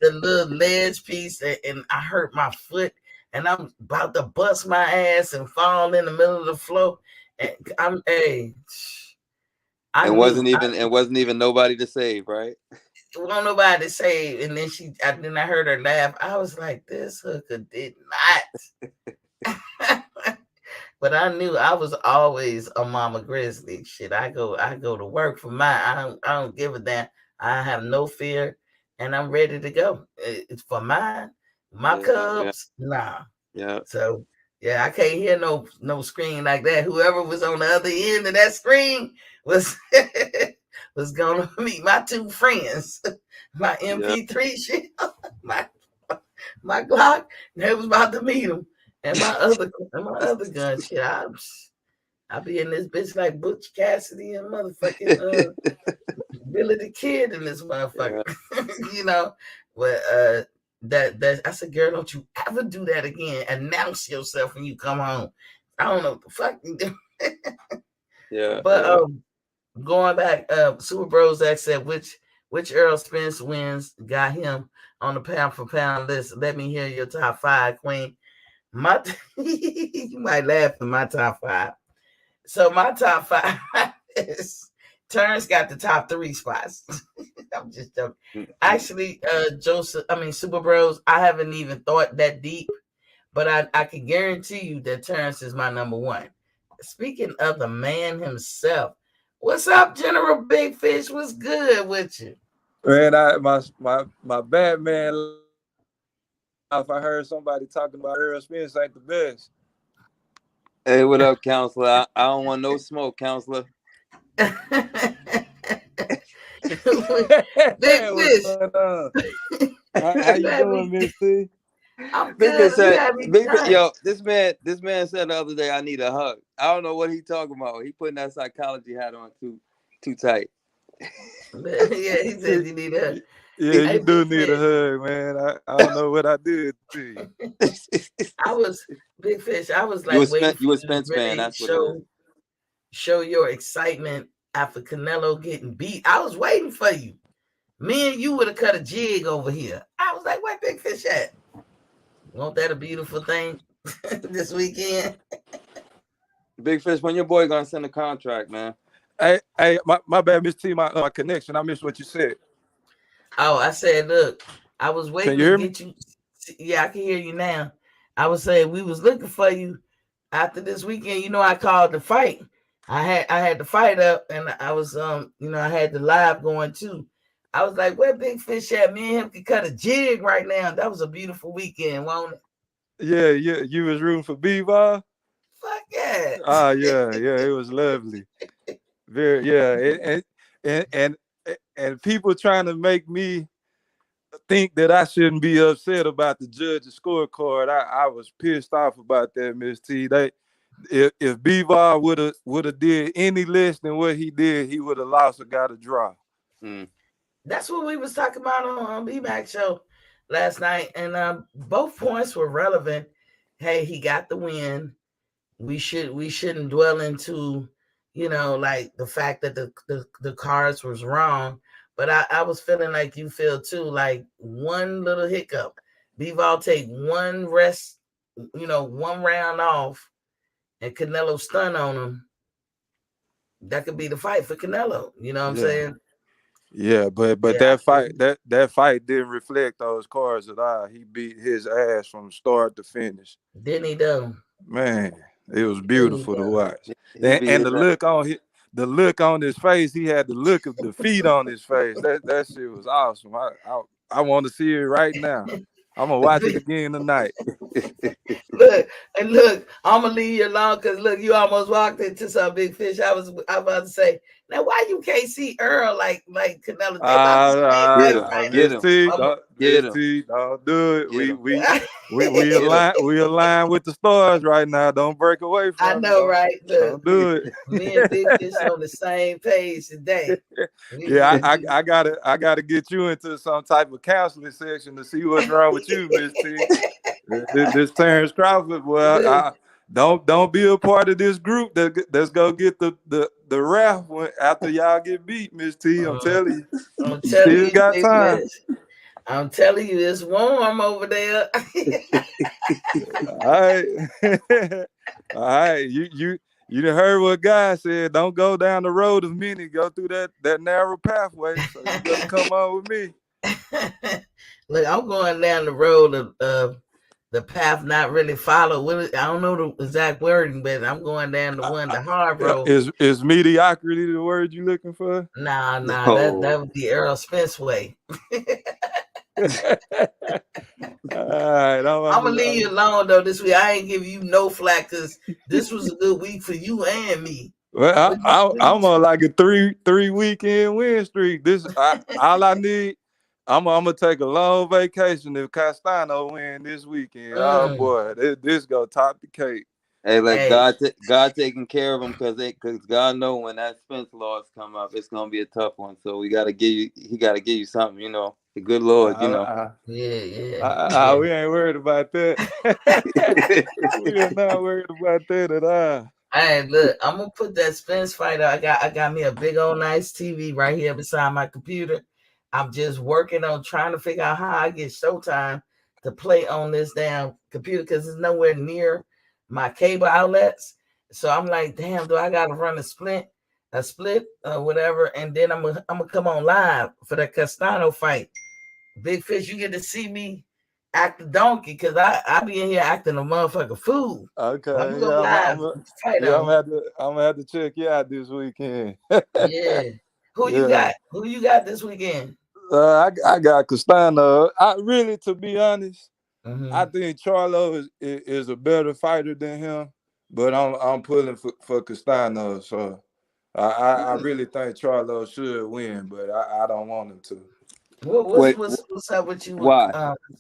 little ledge piece and I hurt my foot, and I'm about to bust my ass and fall in the middle of the floor. And I and knew wasn't even nobody to save, right? won't nobody say. And then then I heard her laugh. I was like, this hooker did not. But I knew I was always a mama grizzly. Shit, I go to work for mine. I don't give a damn. I have no fear, and I'm ready to go. It's for mine. My Yeah, cubs, nah. yeah, So yeah, I can't hear no scream like that. Whoever was on the other end of that scream was was gonna meet my two friends, my yeah, MP3 shit, my my Glock. They was about to meet him, and my other gun shit. I be in this bitch like Butch Cassidy and motherfucking Billy the Kid in this motherfucker, yeah, you know. But that I said, girl, don't you ever do that again. Announce yourself when you come home. I don't know what the fuck you do. yeah, But yeah. going back, Super Bros X said which Earl Spence wins got him on the pound for pound list. Let me hear your top five, Queen. My you might laugh at my top five. So my top five is Terrence got the top three spots. I'm just joking. Mm-mm. Actually, Super Bros, I haven't even thought that deep, but I can guarantee you that Terrence is my number one. Speaking of the man himself, what's up, General Big Fish? What's good with you? Man, my Batman laugh. I heard somebody talking about Earl Spence ain't the best. Hey, what up, counselor? I don't want no smoke, counselor. Big What's Fish. going on? How you doing, Miss T? I'm Big good. Fish You said, had me Big Fish, tight. yo, this man said the other day, I need a hug. I don't know what he talking about. He putting that psychology hat on too tight. Yeah, he said you need a. Yeah, you Hey, do Big need a Fish. hug, man. I don't know what I did to you. I was Big Fish. I was You like a waiting Spence, for you a you to Spence fan. really That's what it is. show your excitement after Canelo getting beat. I was waiting for you. Me and you would have cut a jig over here. I was like, where Big Fish at? Won't that a beautiful thing this weekend? Big Fish, when your boy gonna send a contract, man? Hey, my bad, Miss T. My connection. I missed what you said. Oh, I said, look, I was Can waiting you to hear me? get you. Yeah, I can hear you now. I was saying we was looking for you after this weekend. You know, I called the fight. I had the fight up, and I was I had the live going too. I was like, where Big Fish at? Me and him could cut a jig right now. That was a beautiful weekend, wasn't it? Yeah, you was rooting for Bivol? Fuck yeah. Ah, yeah, it was lovely. Very, yeah, and and people trying to make me think that I shouldn't be upset about the judge's scorecard. I was pissed off about that, Miss T. If Bivol would have did any less than what he did, he would have lost or got a draw. Mm. That's what we was talking about on BMAC show last night, and both points were relevant. Hey, he got the win. We shouldn't dwell into like the fact that the cards was wrong. But I was feeling like you feel too, like one little hiccup. Bivol take one rest, one round off, and Canelo stun on him. That could be the fight for Canelo. You know what I'm Yeah, saying? yeah, but Yeah, I that feel fight that fight didn't reflect those cards at all. He beat his ass from start to finish. didn't he though? Man, it was Didn't he beautiful to though? watch. He beat And his ass. the look on his face, he had the look of defeat on his face. That shit was awesome. I want to see it right now. I'm gonna watch it again tonight. Look, I'm gonna leave you alone because look, you almost walked into some Big Fish. I was about to say, now why you can't see Earl like Canelo? They about the same Get height him, right get Miss him. T, now. Get Miss him. T, don't do it. Get him. We Get him. align with the stars right now. Don't break away I from it. know, right? Look, Don't do it. me and Big Fish on the same page today. Yeah, We I gotta get you into some type of counseling section to see what's wrong with you, Miss T. This Terrence Crawford, well, look, don't be a part of this group that's gonna get the wrath after y'all get beat, Miss T. I'm uh, telling you, I'm you telling still you, got Big time. Fish. I'm telling you, it's warm over there. All right, all right. You done heard what God said. Don't go down the road of many. Go through that narrow pathway. So you better come on with me. Look, I'm going down the road of the path not really followed. I don't know the exact wording, but I'm going down the hard road. Is mediocrity the word you looking for? Nah, that Oh. would be Earl Spence way. All right, I'm gonna leave you alone though this week. I ain't giving you no flack because this was a good week for you and me. well, What you I'm on like a three weekend win streak. All I need. I'm gonna take a long vacation if Castano win this weekend. Oh mm, boy, this go top the cake. Hey, let hey, God taking care of them because God know when that Spence loss come up, it's gonna be a tough one. So we gotta give you, he gotta give you something, the good Lord, yeah. We ain't worried about that. We are not worried about that at all. Hey, look, I'm gonna put that Spence fighter. I got me a big old nice TV right here beside my computer. I'm just working on trying to figure out how I get Showtime to play on this damn computer because it's nowhere near my cable outlets. So I'm like, damn, do I gotta run a split, whatever, and then I'm gonna come on live for the Castano fight. Big Fish, you get to see me act the donkey because I be in here acting a motherfucker fool. I'm gonna Okay, go yeah, live fight yeah, on. I'm gonna have to check you out this weekend. Yeah. Who you Yeah. got? Who you got this weekend? I got Castano. I really, to be honest, I Mm-hmm. think Charlo is a better fighter than him, but I'm pulling for Castano. So I really think Charlo should win, but I don't want him to. What, what's Wait, what's what's up with you? With why?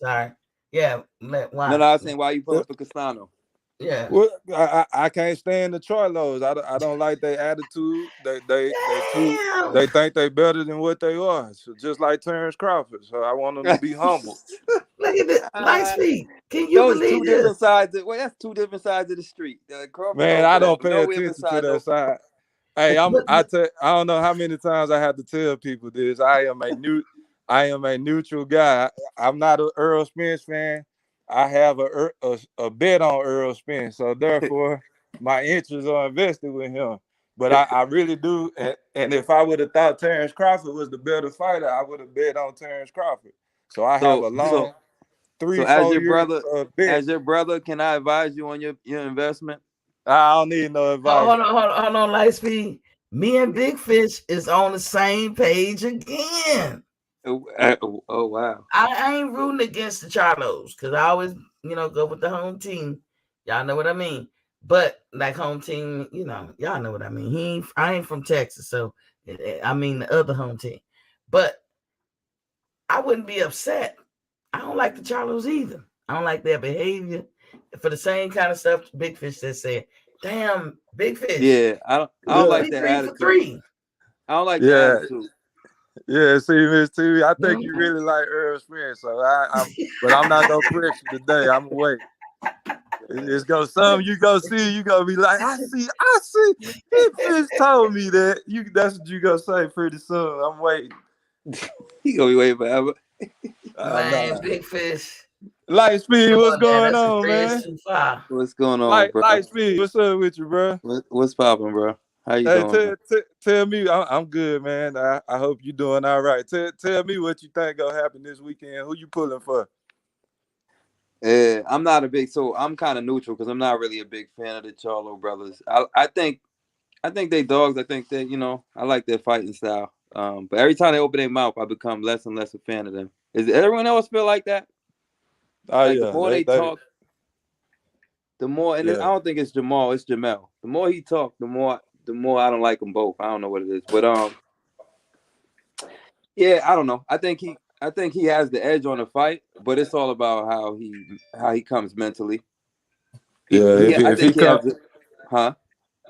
sorry. Yeah. No, Why? I was saying why you pulling for Castano? Yeah. Well, I can't stand the Charlos. I don't like their attitude. Damn. They think they better than what they are. So just like Terrence Crawford. So I want them to be humble. Look at this. uh, Lightspeed. Can you those believe two this? different sides. Wait, that's two different sides of the street. Crawford Man, I over that, don't but pay nowhere attention to beside that those. side. Hey, But I don't know how many times I have to tell people this. I am a neutral guy. I'm not an Earl Spence fan. I have a bet on Earl Spence, so therefore my interests are invested with him. But I really do, and if I would have thought Terrence Crawford was the better fighter, I would have bet on Terrence Crawford. So I have a So, long so three, as 4 your year brother, bet. can I advise you on your investment? I don't need no advice. hold on, Lightspeed. Me and Big Fish is on the same page again. Oh wow. I ain't rooting against the Charlos because I always, go with the home team. Y'all know what I mean. But like home team, y'all know what I mean. I ain't from Texas, so I mean the other home team. But I wouldn't be upset. I don't like the Charlos either. I don't like their behavior for the same kind of stuff Big Fish just said. Damn, Big Fish. Yeah, I don't Yeah, like We that three for attitude. three. I don't like the yeah. attitude. Yeah, see, Miss T, I think you Mhm. really like Earl Spence, so but I'm not gonna press you today. I'm gonna wait. It's gonna some you gonna see, you gonna be like, I see. Big Fish told me that. That's what you gonna say pretty soon. I'm waiting. He gonna be waiting forever. Man, Nah. Big Fish. Lightspeed, Come what's on, man. going That's a on, bridge man? too far. What's going on, bro? Lightspeed, what's up with you, bro? What's popping, bro? How you Hey, doing, man? tell me, I'm good, man. I hope you doing all right. Tell me what you think gonna happen this weekend. Who you pulling for? I'm not a big, so I'm kind of neutral because I'm not really a big fan of the Charlo brothers. I think they dogs. I think that I like their fighting style. But every time they open their mouth, I become less and less a fan of them. Is everyone else feel like that? Oh Like the yeah, more they they talk, the more, and I yeah. don't think it's Jamal, it's Jamel. The more he talk, the more I don't like them both. I don't know what it is, but yeah, I don't know. I think he has the edge on the fight, but it's all about how he comes mentally. Yeah, I if he think he has come, the, huh?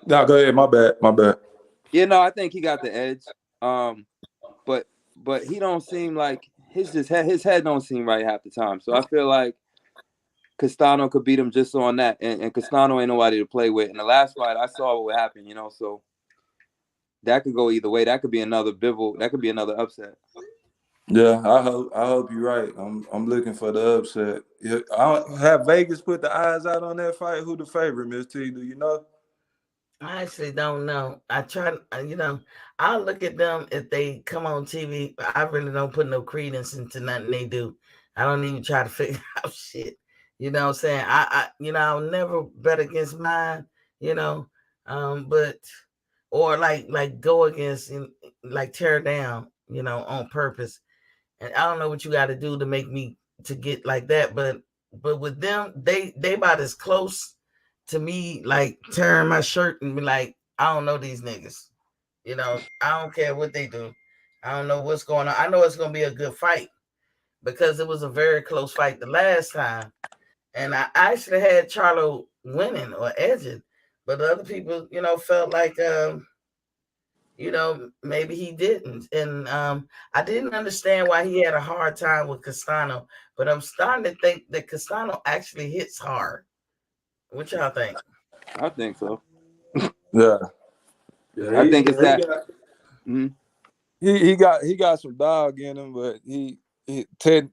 no, go ahead. My bad. My bad. Yeah, no, I think he got the edge. But he don't seem like his head don't seem right half the time. So I feel like Castano could beat him just on that, and Castano ain't nobody to play with. In the last fight, I saw what happened, so that could go either way. That could be another Bivol. That could be another upset. Yeah, I hope you're right. I'm looking for the upset. Yeah, have Vegas put the eyes out on that fight. Who the favorite, Miss T? Do you know? I actually don't know. I try, I'll look at them if they come on TV. But I really don't put no credence into nothing they do. I don't even try to figure out shit. You know what I'm saying? I'll never bet against mine. You know, but or like go against like tear down. On purpose. And I don't know what you got to do to make me to get like that. But with them, they about as close to me like tearing my shirt and be like, I don't know these niggas. I don't care what they do. I don't know what's going on. I know it's gonna be a good fight because it was a very close fight the last time. And I actually had Charlo winning or edging, but the other people, felt like maybe he didn't. And I didn't understand why he had a hard time with Castano, but I'm starting to think that Castano actually hits hard. What y'all think? I think so. Yeah, yeah. I He think it's he that. got Mhm. he got some dog in him, but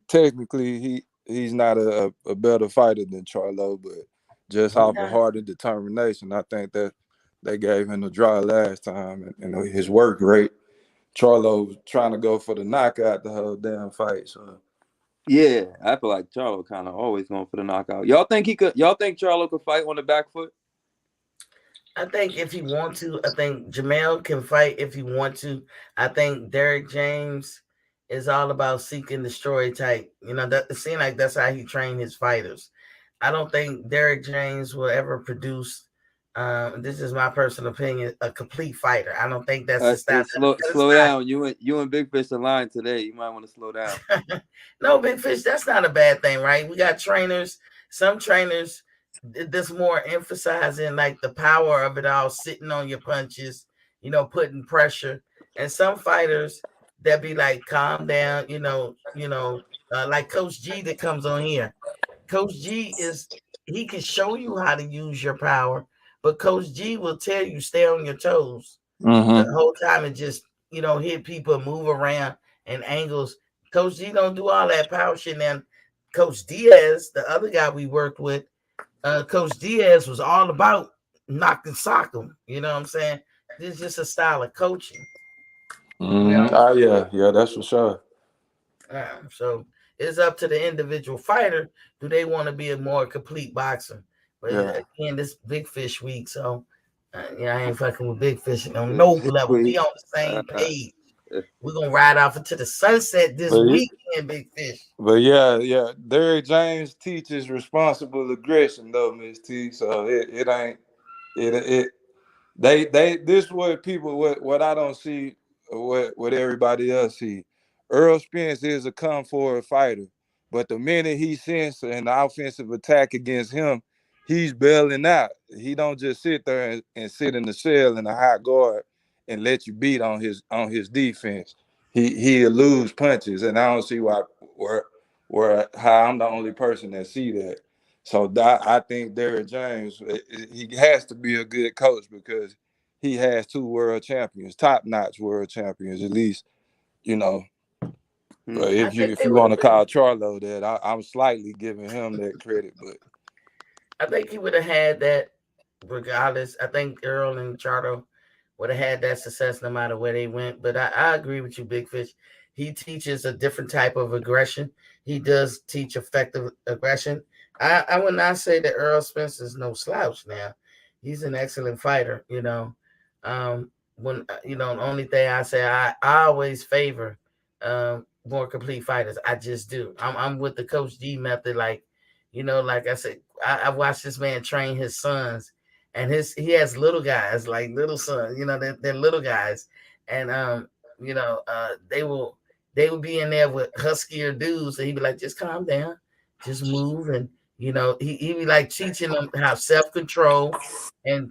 technically he's not a better fighter than Charlo, but just He off of not. heart and determination, I think that they gave him the draw last time, and his work rate. Charlo was trying to go for the knockout the whole damn fight. So Yeah, I feel like Charlo kind of always going for the knockout. Y'all think he could? Y'all think Charlo could fight on the back foot? I think if he want to, I think Jamel can fight if he want to. I think Derek James is all about seek and destroy type. That it seems like that's how he trained his fighters. I don't think Derek James will ever produce. This is my personal opinion. A complete fighter. I don't think that's the style. That's Slow down. You and Big Fish aligned today. You might want to slow down. No, Big Fish, that's not a bad thing, right? We got trainers, some trainers that's more emphasizing like the power of it all, sitting on your punches, putting pressure. And some fighters that be like, calm down, like Coach G that comes on here. Coach G he can show you how to use your power, but Coach G will tell you stay on your toes the mm-hmm. whole time and just hit people, move around and angles. Coach G don't do all that power shit. Now, Coach Diaz, the other guy we worked with, Coach Diaz was all about knock and sock him. You know what I'm saying? This is just a style of coaching. You Mm-hmm. know, Ah, yeah, that's for sure. so it's up to the individual fighter. Do they want to be a more complete boxer? But Yeah. again, this big fish week, so I ain't fucking with big fish on no level. We Wait, on the same uh, page. We're gonna ride off into the sunset this But weekend, big fish. yeah. Derrick James teaches responsible aggression though, Miss T. So it ain't it they this what people what I don't see what everybody else see. Earl Spence is a come forward fighter, but the minute he senses an offensive attack against him, he's bailing out. He don't just sit there and sit in the shell in a high guard and let you beat on his defense. He'll lose punches, and I don't see where how I'm the only person that see that. So I think Derrick James, he has to be a good coach because he has two world champions, top notch world champions at least. You know, but I think if they you would want have to been. call Charlo that, I'm slightly giving him that credit. But I think he would have had that regardless. I think Earl and Charlo would have had that success no matter where they went. But I agree with you, Big Fish. He teaches a different type of aggression. He does teach effective aggression. I would not say that Earl Spence is no slouch now. He's an excellent fighter, when the only thing I say I always favor more complete fighters. I just do. I'm with the Coach D method, like I said, I watched this man train his sons, and he has little guys, like little sons. They're little guys, and they will. they would be in there with huskier dudes, and he'd be like, "Just calm down, just move," and he'd be like teaching them how self control and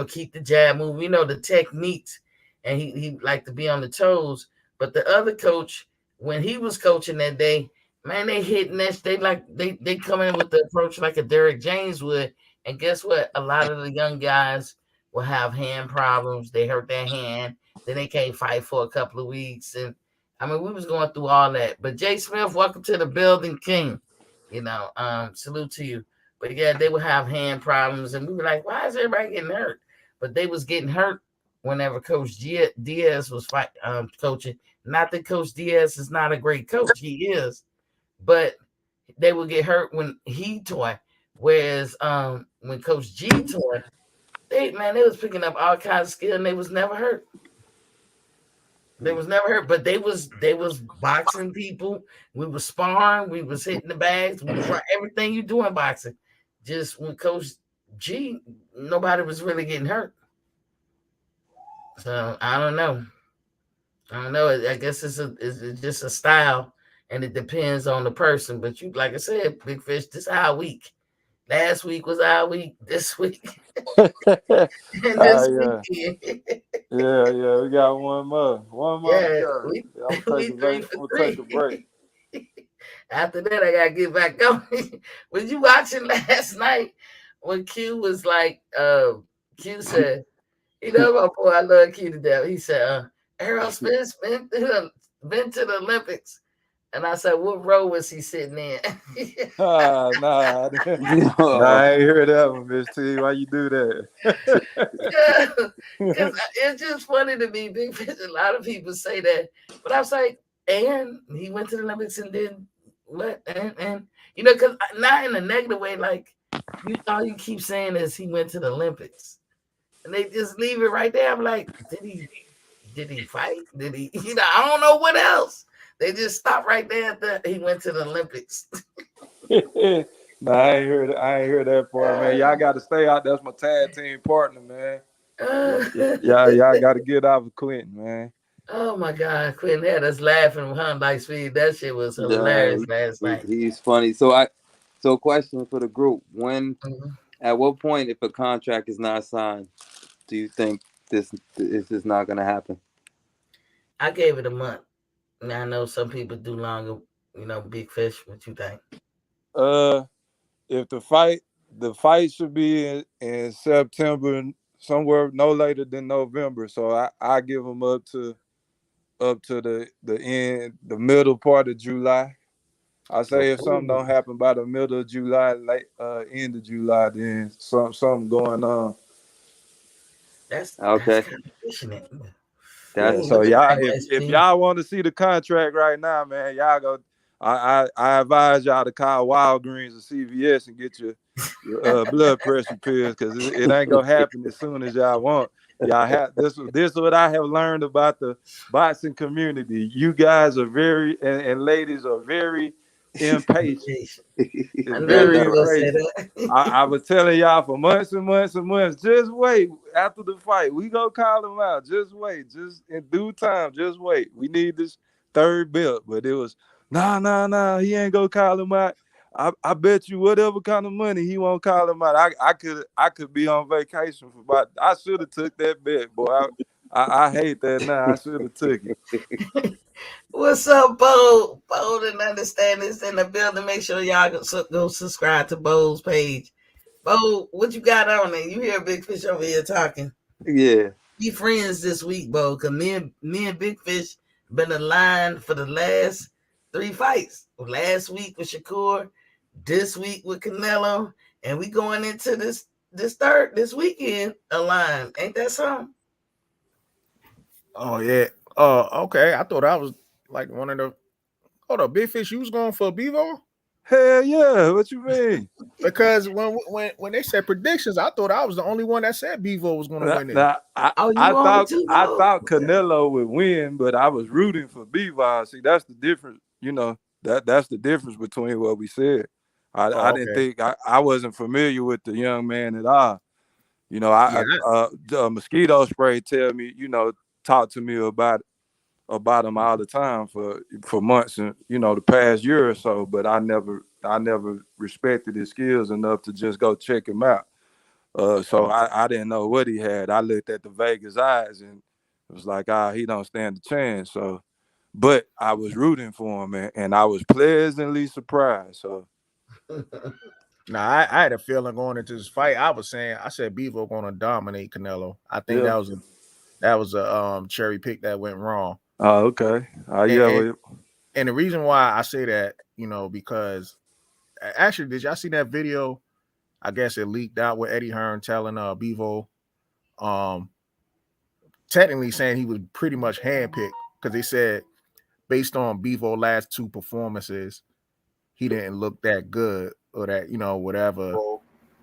keep the jab moving, the techniques, and he liked to be on the toes. But the other coach, when he was coaching that day, man, they hitting that. They come in with the approach like a Derek James would, and guess what? A lot of the young guys will have hand problems. They hurt their hand, then they can't fight for a couple of weeks, and I mean, we was going through all that. But Jay Smith, welcome to the building, King. Salute to you. But yeah, they would have hand problems, and we were like, why is everybody getting hurt? But they was getting hurt whenever Coach Diaz was coaching. Not that Coach Diaz is not a great coach, he is, but they would get hurt when he taught. Whereas when Coach G taught, they was picking up all kinds of skill and they was never hurt. They was never hurt, but they was boxing people. We was sparring, we was hitting the bags, we was everything you do in boxing. Just when Coach G, nobody was really getting hurt. So I don't know. I don't know. I guess it's just a style, and it depends on the person. But you, like I said, Big Fish, this our week. Last week was our week. This week and this Yeah. weekend. Yeah. We got one more. One more to Yeah, go. we Yeah, I'm gonna we take a three break. for I'm gonna take a break. three. After that, I gotta get back on. Was you watching last night when Q was like, Q said, my boy, I love Q to death. He said, Errol Spence been to the Olympics. And I said, what row was he sitting in? Nah, nah, I ain't heard that one, Miss T. Why you do that? Yeah, because it's just funny to me, Big Fish. A lot of people say that, but I was like, and he went to the Olympics and did what? And because not in a negative way, like all you keep saying is he went to the Olympics, and they just leave it right there. I'm like, did he fight? Did he? I don't know what else. They just stop right there at the he went to the Olympics. Nah, I ain't heard that part, man. Y'all got to stay out. That's my tag team partner, man. Y'all got to get out of Quentin, man. Oh my God, Quentin had us laughing behind Light Speed. That shit was Yeah, hilarious last night. he's funny. So question for the group: Mhm. at what point, if a contract is not signed, do you think this is not going to happen? I gave it a month. Now I know some people do longer. Big Fish. What you think? Uh, if the fight should be in September, somewhere no later than November. So I give them up to the end, the middle part of July. I say if something Ooh, don't happen by the middle of July, late end of July, then something going on. that's Okay, kind of pushing it. Yeah, that's Ooh, so what you y'all, think, if SP? y'all want to see the contract right now, man, y'all go. I advise y'all to call Walgreens or CVS and get your blood pressure pills because it ain't gonna happen as soon as y'all want. Y'all have this is what I have learned about the boxing community. You guys are and ladies are very impatient. I It's knew you very was gonna say impatient. that. I was telling y'all for months and months and months, just wait. After the fight, we gonna call him out. Just wait. Just in due time, just wait. We need this third belt. But it was, nah. He ain't gonna call him out. I bet you whatever kind of money he won't call him out. I could be on vacation for about. I should have took that bet, boy. I hate that now. I should have took it. What's up, Bo? Bold and understand this in the building. Make sure y'all go subscribe to Bo's page. Bo, what you got on there? You hear Big Fish over here talking. yeah. Be friends this week, Bo, because me and Big Fish been aligned for the last 3 fights. Last week with Shakur, this week with Canelo, and we going into this weekend aligned. Ain't that something? Oh yeah. Okay. I thought I was like one of the. Hold up, Big Fish. You was going for Bivol? Hell yeah. What you mean? Because when they said predictions, I thought I was the only one that said Bivol was going to win it. Now, I, Oh, I you on it thought too, I Bo? thought Canelo would win, but I was rooting for Bivol. See, that's the difference. That's the difference between what we said. I Oh, didn't okay. think I wasn't familiar with the young man at all. Yeah. The mosquito spray talk to me about it. about him all the time for months and the past year or so, but I never respected his skills enough to just go check him out. So I didn't know what he had. I looked at the Vegas odds and it was like, he don't stand a chance. So, but I was rooting for him, and I was pleasantly surprised. So Now I had a feeling going into this fight. I said Bivol going to dominate Canelo. I think yeah. that was a cherry pick that went wrong. Oh, okay. And, Yeah. and Well, and the reason why I say that, because actually, did y'all see that video? I guess it leaked out with Eddie Hearn telling Bivol, um, technically saying he was pretty much handpicked because they said based on Bivol last two performances, he didn't look that good or that whatever,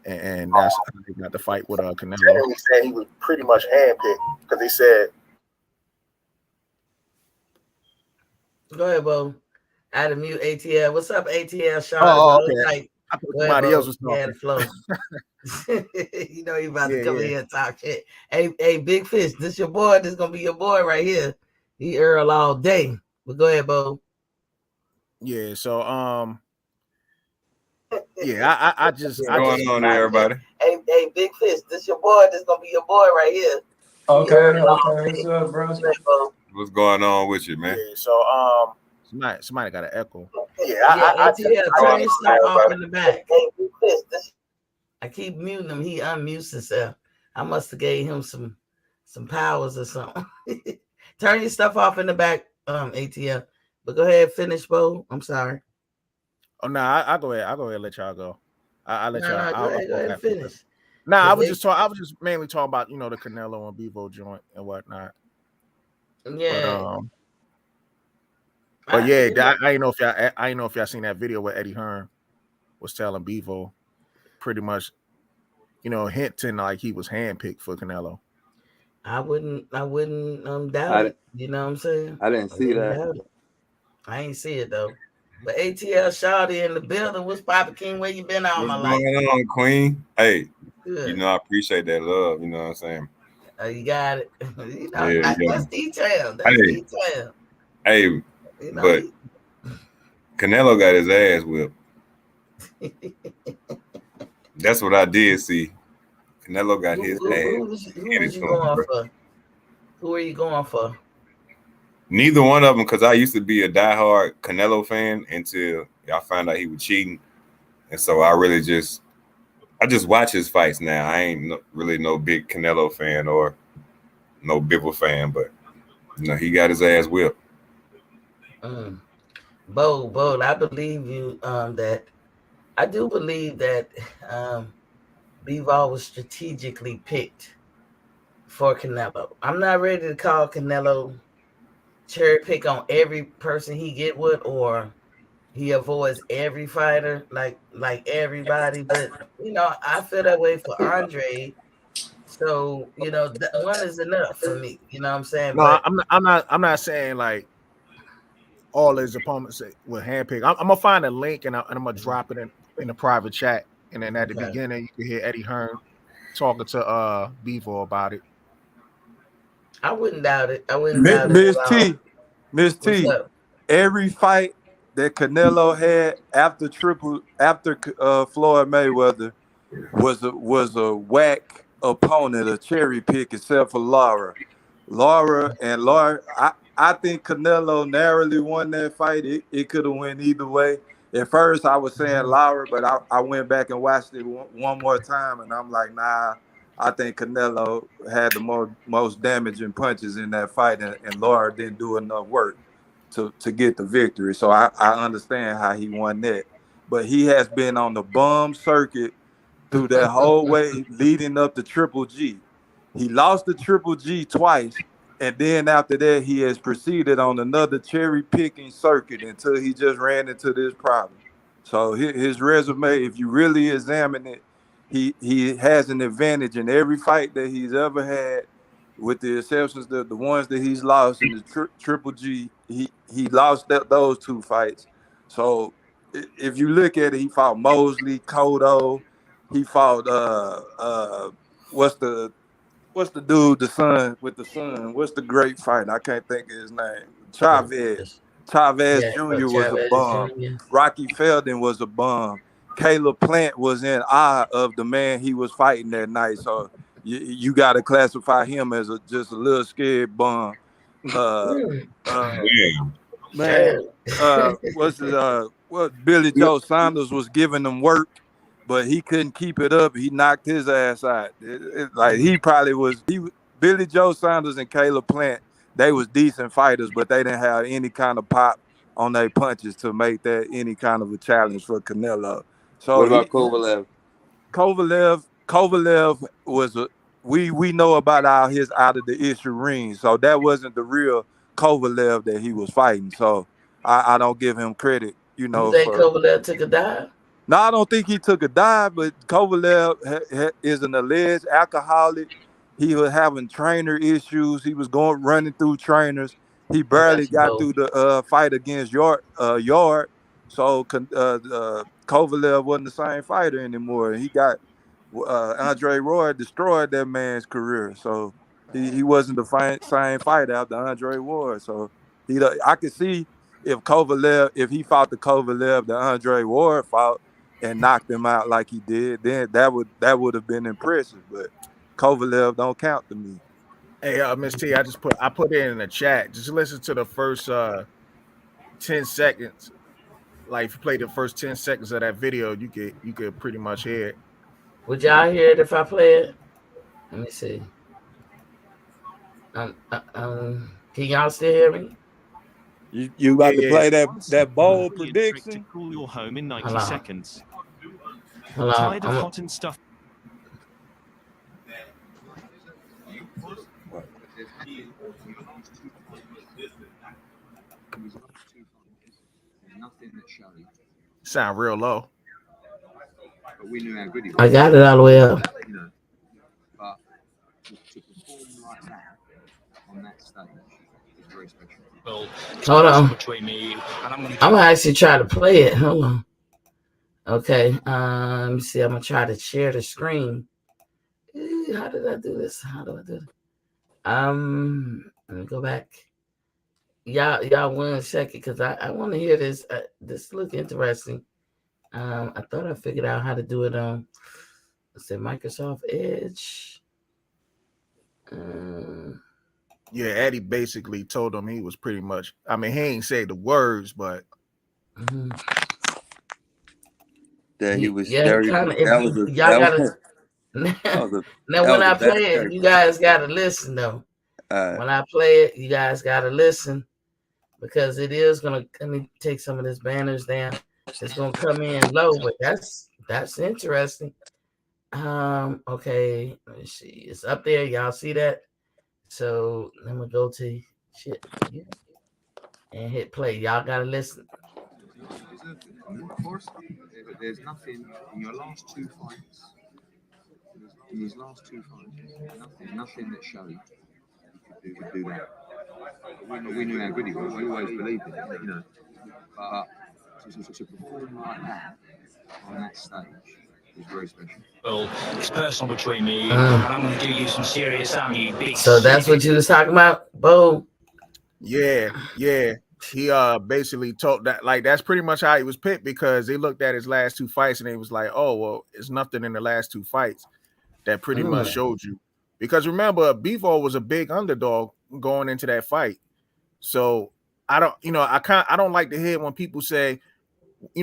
and that's how they got the fight with Canelo. Technically saying he was pretty much handpicked because they said. Go ahead, Bo. Out of mute ATL. What's up, ATL? Sean? Oh, okay. Like, I thought somebody else was talking. Yeah, the flow. You know he about to come Yeah. in here and talk shit. Hey, Big Fish, this your boy. This gonna be your boy right here. He Earl all day. But go ahead, Bo. Yeah. So yeah, I just What's going on there, everybody? Hey, Big Fish, this your boy. This gonna be your boy right here. Okay. What's up, bro? What's going on with you, man? Yeah. So somebody got an echo. Yeah, I turn your stuff off in the back. Hey, Big Fish, I keep muting him. He unmutes himself. I must have gave him some powers or something. Turn your stuff off in the back, ATL. But go ahead, finish, Bo. I'm sorry. Oh no, I'll go ahead. I'll go ahead and let y'all go. I'll let y'all. Go ahead and finish. Nah, I was just mainly talking about the Canelo and Bivol joint and whatnot. Yeah. But yeah, I know if y'all seen that video where Eddie Hearn was telling Bivol pretty much, hinting like he was handpicked for Canelo. I wouldn't doubt it. You know what I'm saying? I didn't see that. I ain't see it though. But ATL Shawty in the building. What's Papa King? Where you been all my life? What's going on, Queen? Hey, good. I appreciate that love. You know what I'm saying? You got it. That's detail. Detail. Hey, but Canelo got his ass whipped. That's what I did see. Canelo got his ass. Who was you going for? Who are you going for? Neither one of them, because I used to be a diehard Canelo fan until I found out he was cheating, and so I just watch his fights now. I ain't really no big Canelo fan or no Bivol fan, but he got his ass whipped. Bo, I believe you. That I do believe that Bivol was strategically picked for Canelo. I'm not ready to call Canelo cherry pick on every person he get with, or he avoids every fighter like everybody. But I feel that way for Andre. So one is enough for me. You know what I'm saying? No, but I'm not saying like all his opponents will handpick. I'm gonna find a link and I'm gonna drop it in the private chat. And then at the beginning, you can hear Eddie Hearn talking to Bivol about it. I wouldn't doubt it. Miss T. Every fight that Canelo had after Floyd Mayweather was a whack opponent, a cherry pick, except for Lara. I think Canelo narrowly won that fight. It could have went either way. At first, I was saying Lara, but I went back and watched it one more time, and I'm like, nah. I think Canelo had the most damaging punches in that fight, and Lara didn't do enough work to get the victory. So I understand how he won that. But he has been on the bum circuit through that whole way leading up to Triple G. He lost the Triple G twice, and then after that, he has proceeded on another cherry-picking circuit until he just ran into this problem. So his resume, if you really examine it, he has an advantage in every fight that he's ever had, with the exceptions the ones that he's lost in the Triple G. He lost those two fights. So if you look at it, he fought Mosley, Cotto. He fought what's the what's the dude, the son with the son? What's the great fighter? I can't think of his name. Chavez. Chavez Yeah, Jr. was a Chavez bum. Jr. Rocky Feldon was a bum. Caleb Plant was in awe of the man he was fighting that night. So you got to classify him as just a little scared bum. Uh, uh, Damn. man, Damn. what Billy Joe Saunders was giving them work, but he couldn't keep it up. He knocked his ass out. Like he probably was. Billy Joe Saunders and Caleb Plant. They was decent fighters, but they didn't have any kind of pop on their punches to make that any kind of a challenge for Canelo. What So about Kovalev? Kovalev was a we know about his out of the issue ring, so that wasn't the real Kovalev that he was fighting. So I don't give him credit, You think for. Kovalev took a dive? No, I don't think he took a dive, but Kovalev is an alleged alcoholic. He was having trainer issues. He was running through trainers. He I got barely you, got Bo. through the fight against Yard. So Kovalev wasn't the same fighter anymore. He got Andre Roy destroyed that man's career. So he wasn't the same fighter after Andre Ward. So I could see if he fought the Kovalev that Andre Ward fought and knocked him out like he did, then that would have been impressive. But Kovalev don't count to me. Hey, Miss T, I put it in the chat. Just listen to the first 10 seconds. Like if you play the first 10 seconds of that video, you could pretty much hear it. Would y'all hear it if I play it? Let me see. Can y'all still hear me? You about to play that bold prediction? To cool your home in 90 Hold on. seconds. Hold on. Tired of hot and stuff. Sound real low. But we knew how good he was. I got it all the way up. You know, but to perform like that on that stage is very special. Hold on. I'm gonna actually try to play it. Hold on. Okay. Let me see. I'm gonna try to share the screen. How did I do this? How do I do it? Let me go back. Y'all 1 second, because I want to hear this. This look interesting. I thought I figured out how to do it on, let's say, Microsoft Edge. Yeah, Eddie basically told him he was pretty much. I mean, he ain't say the words, but That he was yeah, dirty. kind of. That Y'all gotta. was Now, when I play it, you guys gotta listen though. When I play it, you guys gotta listen, because it is gonna. Let me take some of this banners down. It's gonna come in low, but that's interesting. Okay, let me see. It's up there. Y'all see that? So let me go to shit and hit play. Y'all gotta listen. Of course, there's nothing in your last two fights. In his last two fights, nothing that showed he could do that. We knew how good he was. We always believed in him, you know. But to perform like that on that stage is very special. Well, it's personal between me, and I'm going to do you some serious harm, you big. So that's what you was talking about, Bo? Yeah. He basically told that, like, that's pretty much how he was picked, because they looked at his last two fights and they was like, oh well, it's nothing in the last two fights that pretty much showed you. Because remember, Bivol was a big underdog going into that fight. So I don't like to hear when people say,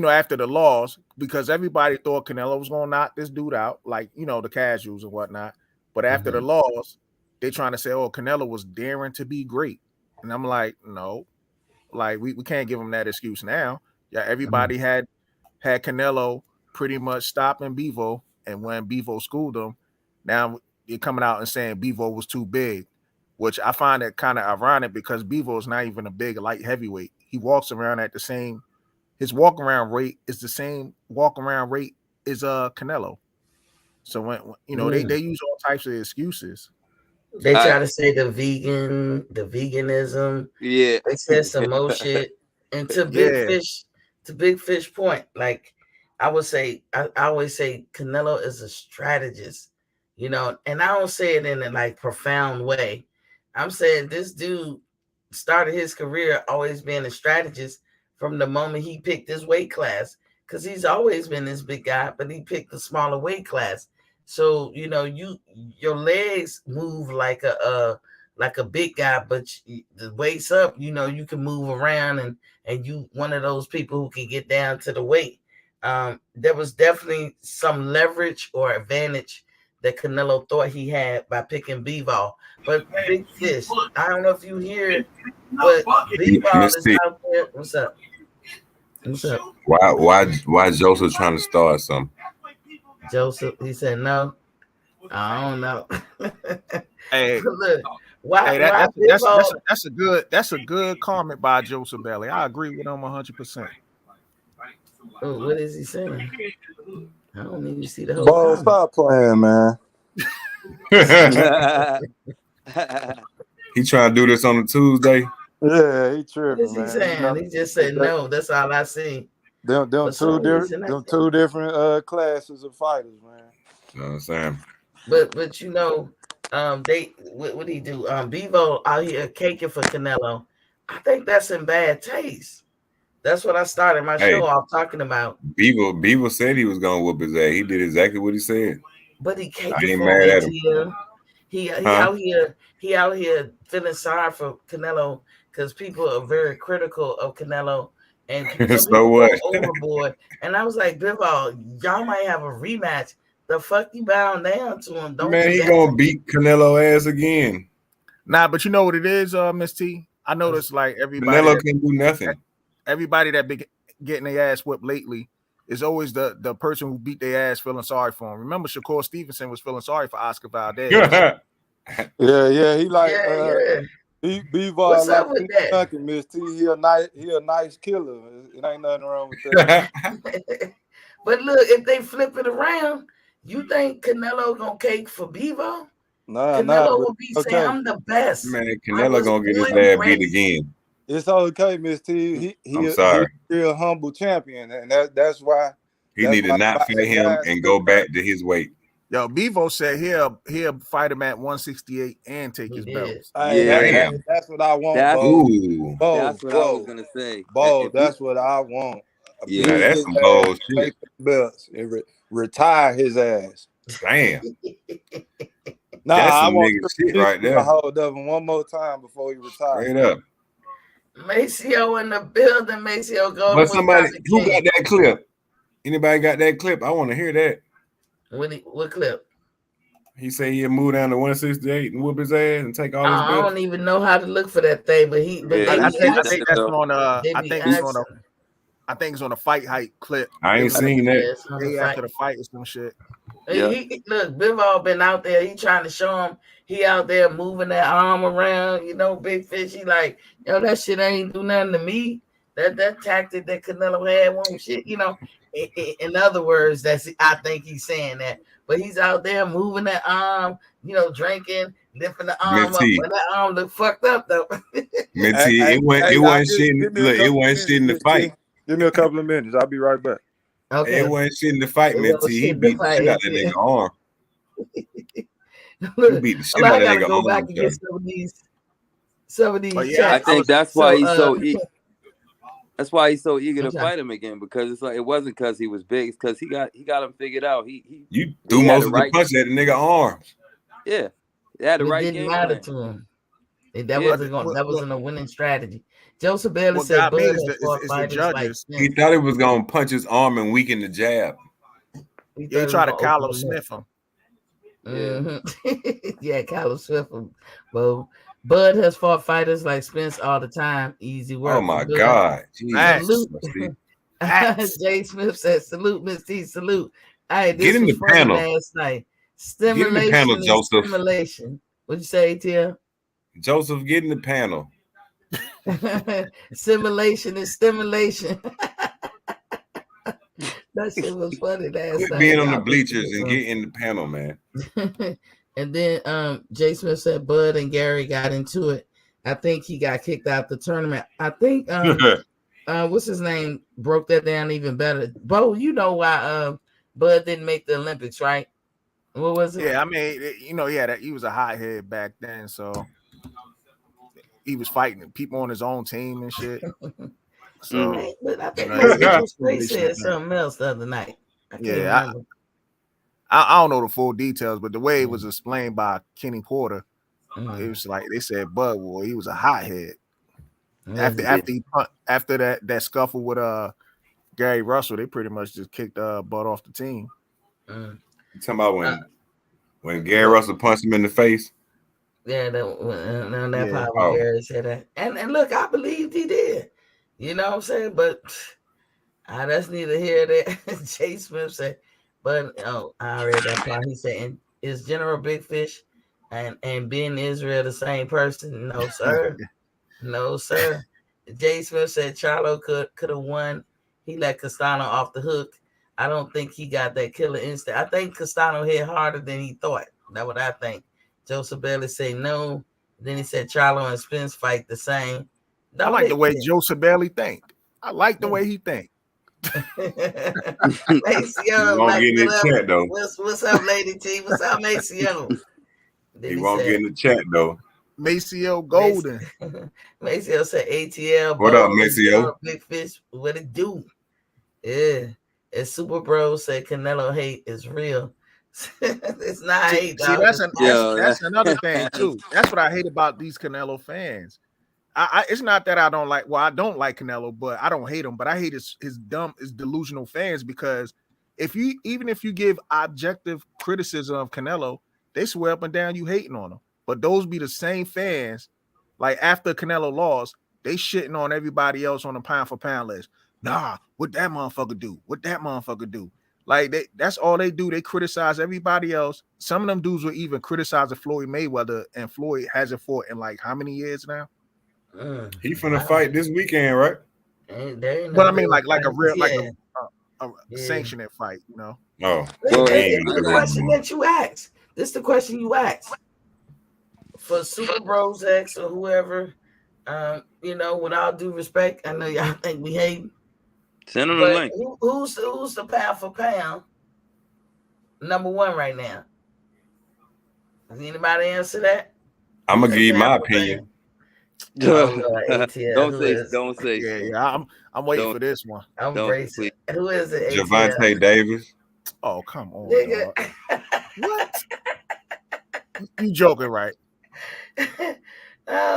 after the loss, because everybody thought Canelo was gonna knock this dude out, like, the casuals and whatnot. But after the loss, they trying to say, oh, Canelo was daring to be great. And I'm like, no, like we can't give him that excuse now. Yeah, everybody had Canelo pretty much stopping Bivol, and when Bivol schooled him, now you're coming out and saying Bivol was too big, which I find it kind of ironic, because Bivol is not even a big light heavyweight. He walks around at the same. His walk around rate is the same walk around rate as Canelo. So when they use all types of excuses. They try to say the veganism. Yeah. They said some more shit. And to Big Fish point, like I would say, I always say Canelo is a strategist. you know, and I don't say it in a like profound way. I'm saying this dude started his career always being a strategist from the moment he picked his weight class, because he's always been this big guy, but he picked the smaller weight class. So you know, your legs move like a big guy, but the waist up, you know, you can move around, and you one of those people who can get down to the weight. There was definitely some leverage or advantage that Canelo thought he had by picking Bivol. But Big Fish, I don't know if you hear, but Bivol Miss is T, out there. What's up? What's up? why Joseph trying to start something? Joseph, he said no. I don't know. Hey, Look, why hey, why Bivol? that's a good comment by Joseph Belly. I agree with him 100%. Oh, what is he saying? I don't even see the whole Bo, comment. stop playing, man. He trying to do this on a Tuesday. Yeah, he What tripping, is he man. saying? He just said no. That's all I see. Them For two some reason, I them think. two different classes of fighters, man. You know what I'm saying? But you know, they what he do? Bivol out here caking for Canelo. I think that's in bad taste. That's what I started my Hey, show off talking about. Beaver said he was gonna whoop his ass. He did exactly what he said. But he I caking ain't for him, mad at him. ATL. He Huh? out here feeling sorry for Canelo because people are very critical of Canelo, and some So people what? go overboard. And I was like, Bivol, y'all might have a rematch. The fuck you bound down to him? Don't Man, do he that to gonna me. beat Canelo ass again. Nah, but you know what it is, Miss T? I noticed like Canelo can do nothing. everybody that been getting their ass whipped lately is always the person who beat their ass feeling sorry for him. Remember, Shakur Stevenson was feeling sorry for Oscar Valdez. Yeah, he like Yeah. Bivol What's like up with Pete that? Duncan, Miss T. He a nice killer. It ain't nothing wrong with that. But look, if they flip it around, you think Canelo gonna cake for Bivol? Nah, Canelo but will be saying, okay. "I'm the best. Man, I Canelo was gonna get his born and ass beat raised." again. It's okay, Miss T. He I'm a sorry. real humble champion, and that's why He need to not fight his him guys and still go back to his weight. Yo, Bevo said he'll fight him at 168 and take He his did. belts. Hey, Yeah, he Damn. did. that's what I want, That's Bo. Ooh. that's what I was gonna say. Bo, If he, that's what I want. yeah, Now Beat that's his some ass, bold shit. take the belts, and retire his ass. Damn. Nah, That's I some want nigga Triple shit G to right get a there. hold of him one more time before he retires. Straight up. Maceo in the building. Maceo Golden But was somebody popping who king. got that clip? Anybody got that clip? I want to hear that. What clip? He said he'll move down to 168 and whoop his ass and take all his I belts. don't even know how to look for that thing, but yeah, they I he be think said I that think asking. that's though. on They I be think it's on asking. I think it's on a fight hype clip. I It ain't was like seen the that. Yes, on the day fight. after the fight or some shit. Yeah, Look, Bivol been out there. He trying to show him he out there moving that arm around. You know, Big Fish. He like, yo, that shit ain't do nothing to me. That tactic that Canelo had won't shit. You know, in other words, I think he's saying that. But he's out there moving that arm. You know, drinking, lifting the arm up. Minty. But that arm look fucked up though. Minty, it Hey, wasn't shit. give me a Look, it couple of wasn't shit minutes, in the Miss fight. T. Give me a couple of minutes. I'll be right back. Okay, It wasn't shit in the fight, it was Minty. He shit to beat the fight. shit out that nigga arm. He Look, beat the shit look, out I that gotta nigga go back arm. and get some of But these yeah, I chats. I think was that's why So he's that's why he's so eager to okay. fight him again, because it's like it wasn't because he was big, it's because he got him figured out. You threw he had most the of the right, punch at the nigga arm. yeah, he had the It right didn't game matter plan. to him. That Yeah, wasn't a winning strategy. Joseph Bailey what said got me Bud is has fought the fighters like judges. He Spence. thought he was gonna punch his arm and weaken the jab. He Yeah, he thought he was tried to gonna open Carlos him up. Smith him. Mm-hmm. Yeah, Carlos Swift. Well, Bud has fought fighters like Spence all the time. Easy Oh work for my Bud. God. Jesus. Salute. Minty. Facts. Jay Smith said, salute, Miss T, salute. Hey, Get this in was the funny panel. last night. Get in the panel, Stimulation is Joseph. stimulation. What'd you say, Tia? Joseph, get in the panel. Simulation is stimulation. That shit was funny last Quit night. being on the Y'all bleachers and get in the panel, man. And then Jay Smith said Bud and Gary got into it. I think he got kicked out the tournament. I think what's his name broke that down even better. Bo, you know why Bud didn't make the Olympics, right? What was it? Yeah, I mean, he was a hothead back then, so he was fighting people on his own team and shit. So, Hey, but I think it was Maceo said something else the other night. I can't remember. I don't know the full details, but the way it was explained by Kenny Porter, it was like they said, Bud, well, he was a hothead. After that scuffle with Gary Russell, they pretty much just kicked Bud off the team. You talking about when Gary Russell punched him in the face? Yeah, that part when Gary said that. And look, I believed he did. You know what I'm saying? But I just need to hear that. Jay Smith said, but I read that part. He said, is General Big Fish and Ben Israel the same person? No, sir. No, sir. Jay Smith said Charlo could have won. He let Castano off the hook. I don't think he got that killer instinct. I think Castano hit harder than he thought. That's what I think. Joseph Bailey said no. Then he said Charlo and Spence fight the same. I like the way Joseph Bailey think. I like the way he think. Maceo, won't get in the chat though. What's up, Lady T? What's up, Maceo? He won't get in the chat though. Maceo Golden. Maceo said ATL. What up, Maceo? Big Fish. What it do? Yeah. And Super Bro said Canelo hate is real. It's not hate. See, that's another thing too. That's what I hate about these Canelo fans. It's not that I don't like. Well, I don't like Canelo, but I don't hate him. But I hate his delusional fans, because even if you give objective criticism of Canelo, they swear up and down you hating on him. But those be the same fans, like after Canelo lost, they shitting on everybody else on the pound for pound list. Nah, what that motherfucker do? What that motherfucker do? Like that's all they do. They criticize everybody else. Some of them dudes will even criticize Floyd Mayweather, and Floyd hasn't fought in like how many years now? He finna fight this weekend, right? But I mean, like a real, a sanctioned fight, you know? Oh, this the question that you asked. This is the question you asked for Super Bros X or whoever. With all due respect, I know y'all think we hate. Send them the link. Who's the pound for pound number one right now? Does anybody answer that? I'm gonna give you my opinion. Don't say. Yeah. I'm waiting for this one. I'm bracing. Who is it? Javante Davis. Oh, come on, nigga. What? You joking, right?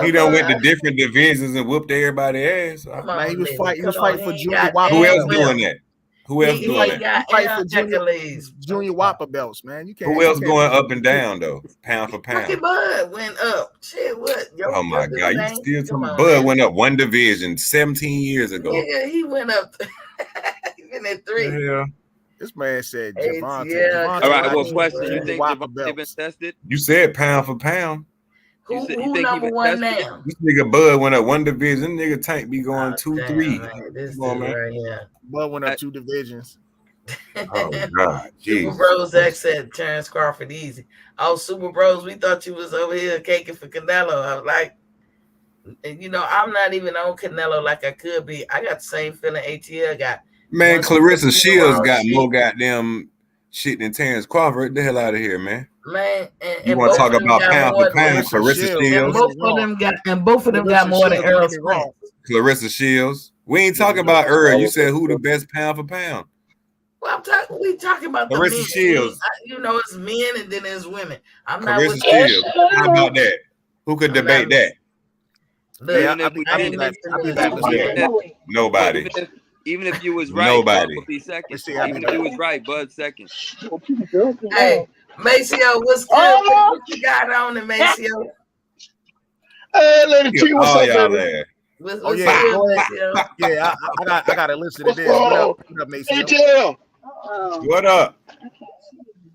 He done went to different divisions and whooped everybody's ass. He was fighting for Junior Whopper. Who else doing that? Who else doing that? He fight for Junior Whopper belts, man. You can't. Who else going up and down though? Pound for pound. Fucking Bud went up. Shit, what? Oh my God, you still talking? Bud went up one division 17 years ago. Yeah, he went up. He been at 3. Yeah. This man said Javante. Yeah. All right, what question? You think Javante been tested? You said pound for pound. Who number one now? This nigga Bud went up one division. This nigga Tank be going 2-3. This dude right here. Bud went up 2 divisions. Oh God, Super Bros X said Terrence Crawford easy. Oh, Super Bros, we thought you was over here caking for Canelo. I was like, I'm not even on Canelo like I could be. I got the same feeling ATL got. Man, Clarissa Shields got more goddamn shit than Terrence Crawford. Get the hell out of here, man. Man, you want to talk about pound for pound? Clarissa Shields. And both of them got more than Earl Spence. Clarissa Shields. We ain't talking about Earl. You said who the best pound for pound? Well, we talking about Clarissa the men. Shields. It's men and then there's women. I'm not Clarissa Shields. How about that? Who could debate that? Nobody. Even if you was right, nobody would be second. Even if you was right, Bud second. Hey, Maceo, what's good? What you got on the Maceo? Hey, Lady T, what's up, baby? Yeah, I got to listen to this. What up, Maceo? ATL. What up?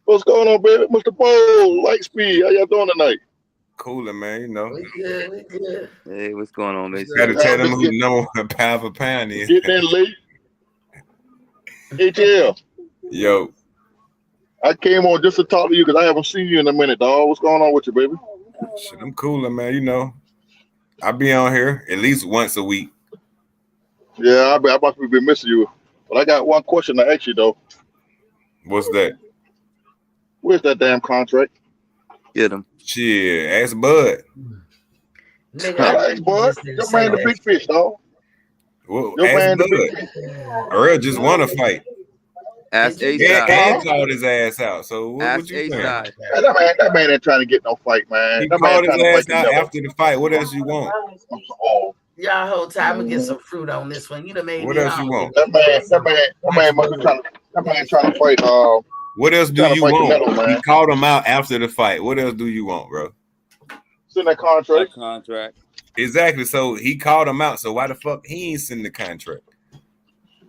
What's going on, baby? Mr. Paul, Lightspeed, how y'all doing tonight? Cooling, man. We good. Hey, what's going on, Mason? Got to tell them who the number one pound for pound is. Getting in late. ATL. Yo. I came on just to talk to you because I haven't seen you in a minute, dog. What's going on with you, baby? Shit, I'm cooling, man. I be on here at least once a week. Yeah, I must be missing you. But I got one question to ask you, though. What's that? Where's that damn contract? Get him. Shit, ask Bud. Nigga, All I right, think you bud. just didn't Your say man the that. big fish, dog. Well, Your ask man the big Bud. fish. Earl just won a fight. Ask Did A you And, just side. and called his ass out. So what Ask you A saying? side. Man, that man ain't trying to get no fight, man. He That man called his trying to ass fight out Canelo. after the fight. What else you want? Oh, Y'all whole time and get some fruit on this one. You done made What me else you hungry. want? that man must be trying to. That man trying to fight. What else do Trying to you fight want? Canelo, man. He called him out after the fight. What else do you want, bro? Send that That contract. contract. Exactly. So he called him out. So why the fuck he ain't send the contract?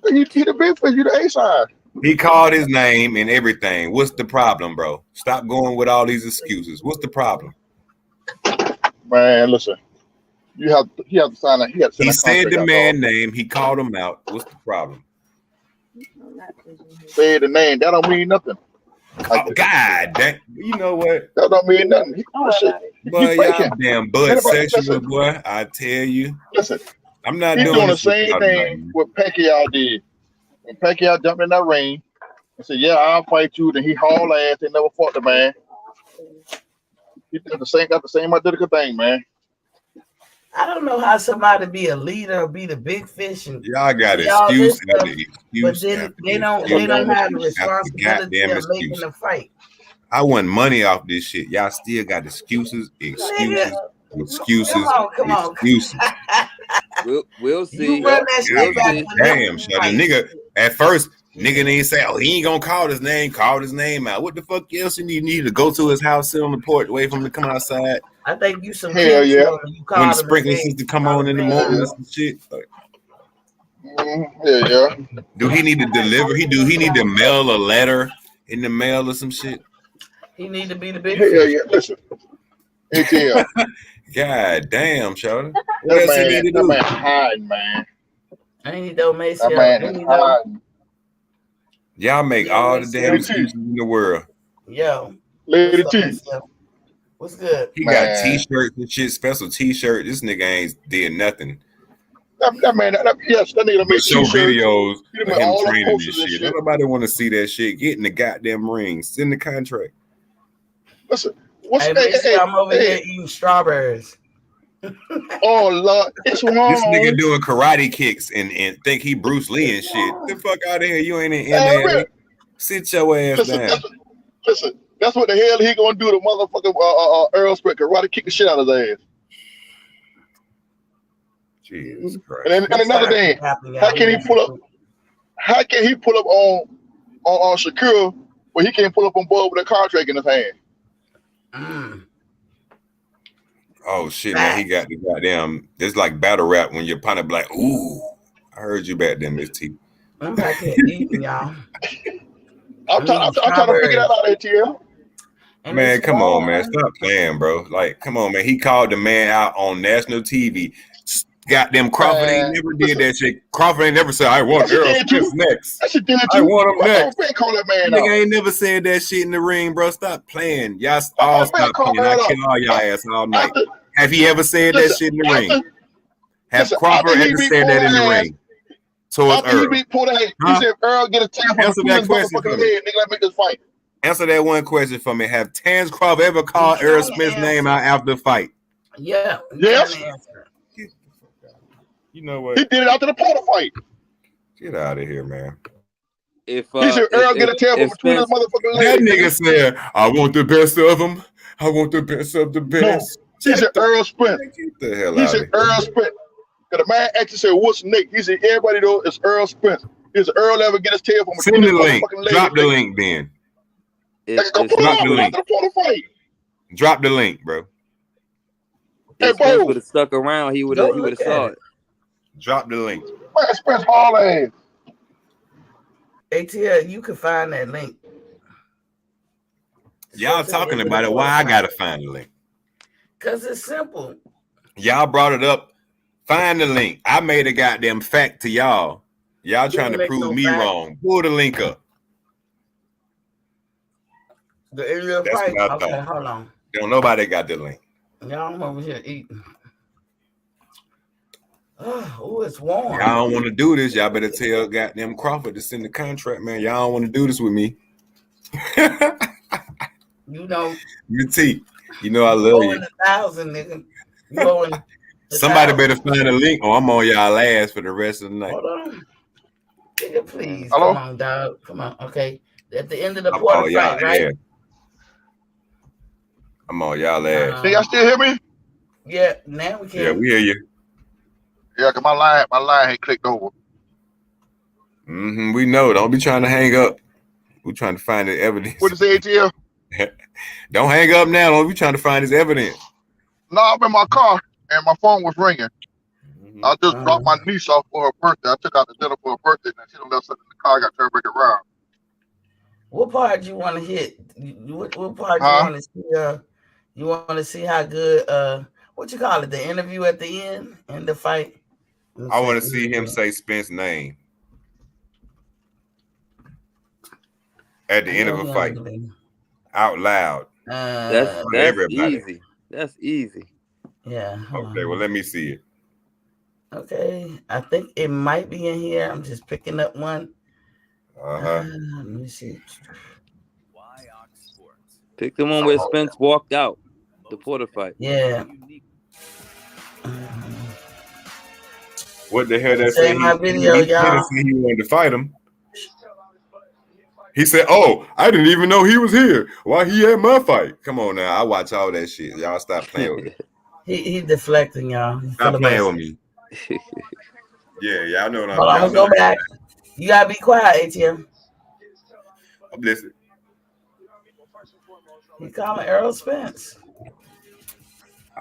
He the big fish. You the A side. He called his name and everything. What's the problem, bro? Stop going with all these excuses. What's the problem? Man, listen. He have to sign that. He got to send He that said contract the out, man dog. name. He called him out. What's the problem? Say the name. That don't mean nothing. Oh, God, that you know what? That don't mean nothing. He Boy, y'all faking. damn bud Anybody, sexual, boy. I tell you. listen. I'm not He doing doing the this with same y'all tonight, thing man. what Pacquiao did. When Pacquiao jumped in that ring and said, "Yeah, I'll fight you," then he hauled ass and never fought the man. He did got the same identical thing, man. I don't know how somebody be a leader or be the big fish and Y'all got see all this excuse stuff, after but excuse then after they don't excuse have the after responsibility goddamn of making excuse. a fight. I want money off this shit. Y'all still got excuses, Nigga, excuses, excuses, come on. excuses. We'll see. You run that We'll shit back see. when them Damn, shut the fight. nigga. At first, nigga didn't say, "Oh, he ain't gonna call his name." Called his name out. What the fuck else you need? You need to go to his house, sit on the porch, wait for him to come outside. I think you some Hell kid yeah. when you When called the him sprinkler and system come on in the morning and some shit. Like, Yeah. do he need to deliver? He need to mail a letter in the mail or some shit? he need to be the big Hell fish. yeah. Listen. ATL. God damn, Shawty. What else he need to That do? man hiding, man. Ain't he though, Macy? That man is hiding. Y'all make Yeah, all the Macy. damn excuses in the world. Yo, Lady what's up, T. Macy? What's good? He got Man. t-shirts and shit, special t-shirt. This nigga ain't did nothing. That man, yes, that nigga But made show t-shirts. videos He of made him all the training posters this and shit. shit. Nobody want to see that shit. Get in the goddamn ring. Send the contract. Listen, what's Hey, Macy, I'm over here eating strawberries. Oh Lord, it's wrong. This nigga doing karate kicks and think he Bruce Lee and shit. Get the fuck out of here. You ain't in MMA. Sit your ass down. Listen, that's what the hell he gonna do to motherfucking Earl Spence, karate kick the shit out of his ass. Jesus Christ. And another thing, how can he pull up? How can he pull up on Shakur, but he can't pull up on Bud with a contract in his hand? Oh shit! Now he got the goddamn. It's like battle rap when your partner be like, "Ooh, I heard you back then, Miss T." I'm back here eating, y'all. I'm trying to figure that out, ATL. Man, come on, man. Stop playing, bro. Like, come on, man. He called the man out on national TV. Goddamn Crawford ain't never did that shit. Crawford ain't never said, "I want Errol Spence next. I want him next." Nigga ain't never said that shit in the ring, bro. Stop playing. Y'all all stop playing. I kill all y'all ass all night. Have he ever said that shit in the ring? Have Crawford ever said that in the ring? Towards Earl. He said Earl get a tap on the question for me. Nigga, let's make this fight. Answer that one question for me. Have Terrence Crawford ever called Errol Smith's name out after the fight? Yeah. Yes. You know what? He did it after the Porter fight. Get out of here, man. He said Earl get a tailbone between his motherfucking legs. That nigga said, "I want the best of them. I want the best of the best." No, he said Earl Spence. Get the hell he out said of here. Earl Spence. Because the man actually said, "What's Nick?" He said, "Everybody knows it's Earl Spence." He said, "Earl ever get his tailbone between his motherfucking legs." Drop the link, then. Drop the link. Drop the link, bro. If Spence would have stuck around, he would have saw it. Drop the link. Man, Spence all ass. ATL, you can find that link. Y'all talking about it. Why I gotta find the link? Because it's simple. Y'all brought it up. Find the link. I made a goddamn fact to y'all. Y'all trying to prove me wrong. Pull the link up. The area That's fight. what I Okay, thought. hold on. Don't nobody got the link. Y'all, I'm over here eating. Oh, it's warm. Y'all don't want to do this. Y'all better tell goddamn Crawford to send the contract, man. Y'all don't want to do this with me. You know, T, you know I you love owing you. 1,000, nigga. You owing the Somebody better 1,000. find a link, or I'm on y'all ass for the rest of the night. Hold on. Nigga, please. Hello? Come on, dog. Come on. Okay. At the end of the I'm Porter on y'all fight, right? ass. I'm on y'all ass. Can y'all still hear me? Yeah, now we can. Yeah, we hear you. Yeah, cause my line had clicked over. We know. Don't be trying to hang up. We're trying to find the evidence. What did you say, ATL? Don't hang up now. Don't be trying to find this evidence. No, I'm in my car and my phone was ringing. I just dropped my niece off for her birthday. I took out the dinner for her birthday, and she left something in the car. I got turned back around. What part you want to hit? What part you want to see? You want to see how good? What you call it? The interview at the end and the fight. I want to see him say Spence's name at the end of a fight out loud. That's everybody. easy. That's easy. Yeah. Okay, well, let me see it. Okay, I think it might be in here. I'm just picking up one. Let me see. Pick the one where Spence walked out. The Porter fight. Yeah. What the hell that say? My video, he y'all. Say he wanted to fight him. He said, "Oh, I didn't even know he was here. Why he had my fight? Come on now, I watch all that shit. Y'all stop playing with me. He deflecting, y'all. Stop playing with me. Yeah, y'all know what I'm. Hold on, I'm gonna go back. You gotta be quiet, ATM. I'm listening. He calling Errol Spence.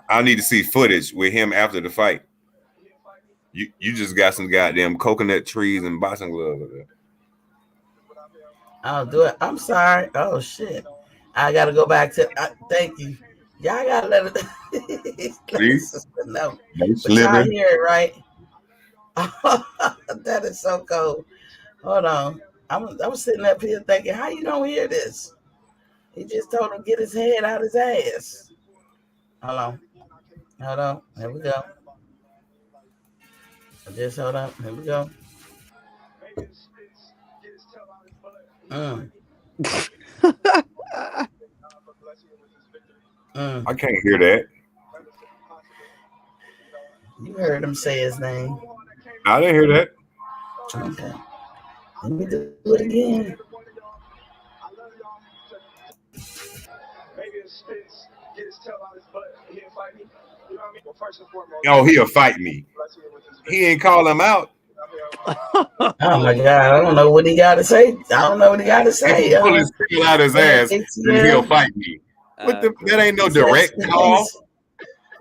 I need to see footage with him after the fight. You just got some goddamn coconut trees and boxing gloves over there. I'll do it. I'm sorry. Oh shit. I gotta go back to thank you. Y'all gotta let it Please. no. But y'all hear it, right? That is so cold. Hold on. I'm sitting up here thinking, how you don't hear this? He just told him get his head out his ass. Hold on. Here we go. Just hold on. Here we go. I can't hear that. You heard him say his name. I didn't hear that. Okay. Let me do it again. Oh, he'll fight me. He ain't call him out. Oh my God, I don't know what he got to say. If he pull his tail out his ass, then he'll fight me. That ain't no direct call.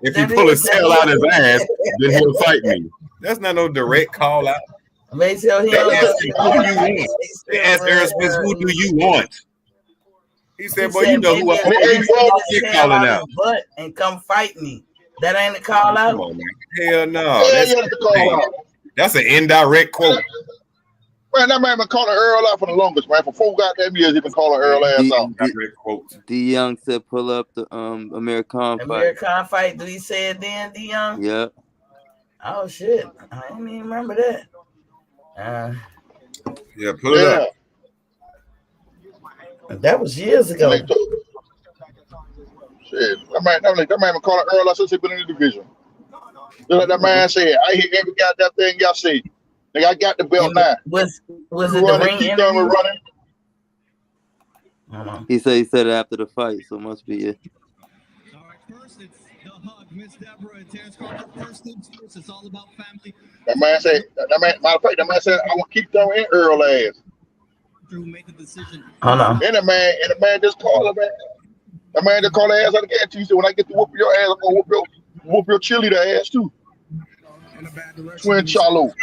If he pull his tail out his ass, then he'll fight me. That's not no direct call out. They asked him, who do you want? They asked Errol Spence, who do you want? He said, boy, you know who I want. You're calling out. Butt and come fight me. That ain't a call out? Come on, man. Hell no. That's an indirect quote. Man, that man been calling Earl out for the longest, man. For 4 goddamn years, he been calling Earl ass out. D Young said, "Pull up the American fight." American fight. Do he say it then, D Young? Yeah. Oh shit! I didn't even remember that. Yeah, pull it up. That was years ago. Shit, that man been calling Earl out since he been in the division. Just like that man said, I hear every goddamn thing y'all say. Nigga, I got the belt now. Was it the ring interview? He said it after the fight, so it must be it. All right, first it's the hug, Miss Deborah and Terrence Carter. First things first, it's all about family. That man said, matter of fact, that man said, I want to keep throwing in Earl ass. Make the decision. Oh no. And the man just called him, man. That man just called the ass out of the gas. He said, when I get to whoop your ass, I'm gonna whoop your cheerleader ass too. Twin Charlo.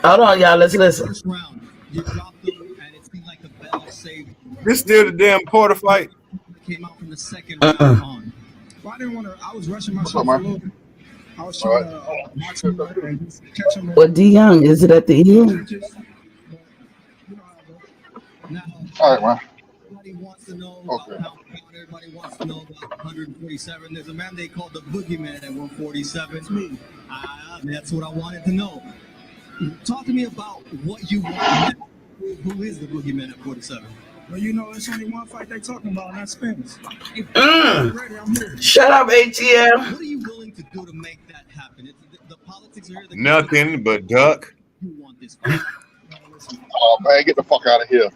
Hold on, y'all. Let's listen. This still the damn Porter fight. Came out from the second round on. Well, I didn't want to. I was rushing myself a little bit. I was trying to watch him and catch him. What D Young? Is it at the end? All right, man. Everybody wants to know about everybody wants to know about 147. There's a man they call the boogeyman at 147. It's me. That's what I wanted to know. Talk to me about what you want. Who is the boogeyman at 47? Well, you know, it's only one fight they talking about, and that's Spence. Shut up, ATL. What are you willing to do to make that happen? The politics are here. Nothing but duck. You want this fight. Oh man, get the fuck out of here.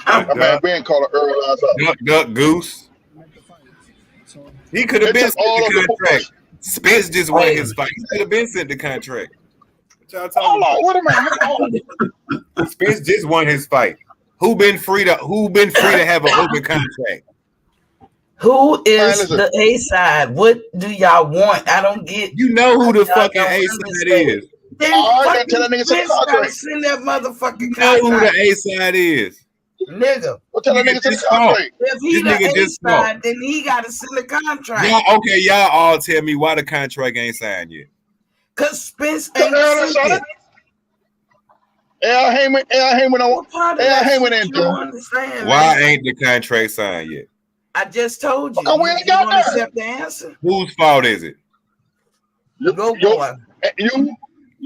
That man Ben called an early last up. Duck, goose. He could have They been took all sent of the the contract. Spence just won his fight. He could have been sent the contract. What y'all talking about? Hold on, wait a minute. Spence just won his fight. Who been free to have an open contract? Who is listen. the A side? What do y'all want? I don't get. You know who the Y'all fucking don't A side understand. is. Then All right, fucking tell that nigga to Spence the gotta contract. send that motherfucking You know who contract. the A side is. Nigga. Well, tell that nigga to the contract. If he This the nigga A just side, then he gotta send the contract. Y'all all tell me why the contract ain't signed yet. Cause Spence The ain't early sent it. Al Heyman on What part of Al that Heyman shit ain't you don't done. understand, Why man? ain't the contract signed yet? I just told you. Because we You ain't got don't that. accept the answer. Whose fault is it? Go boy. You,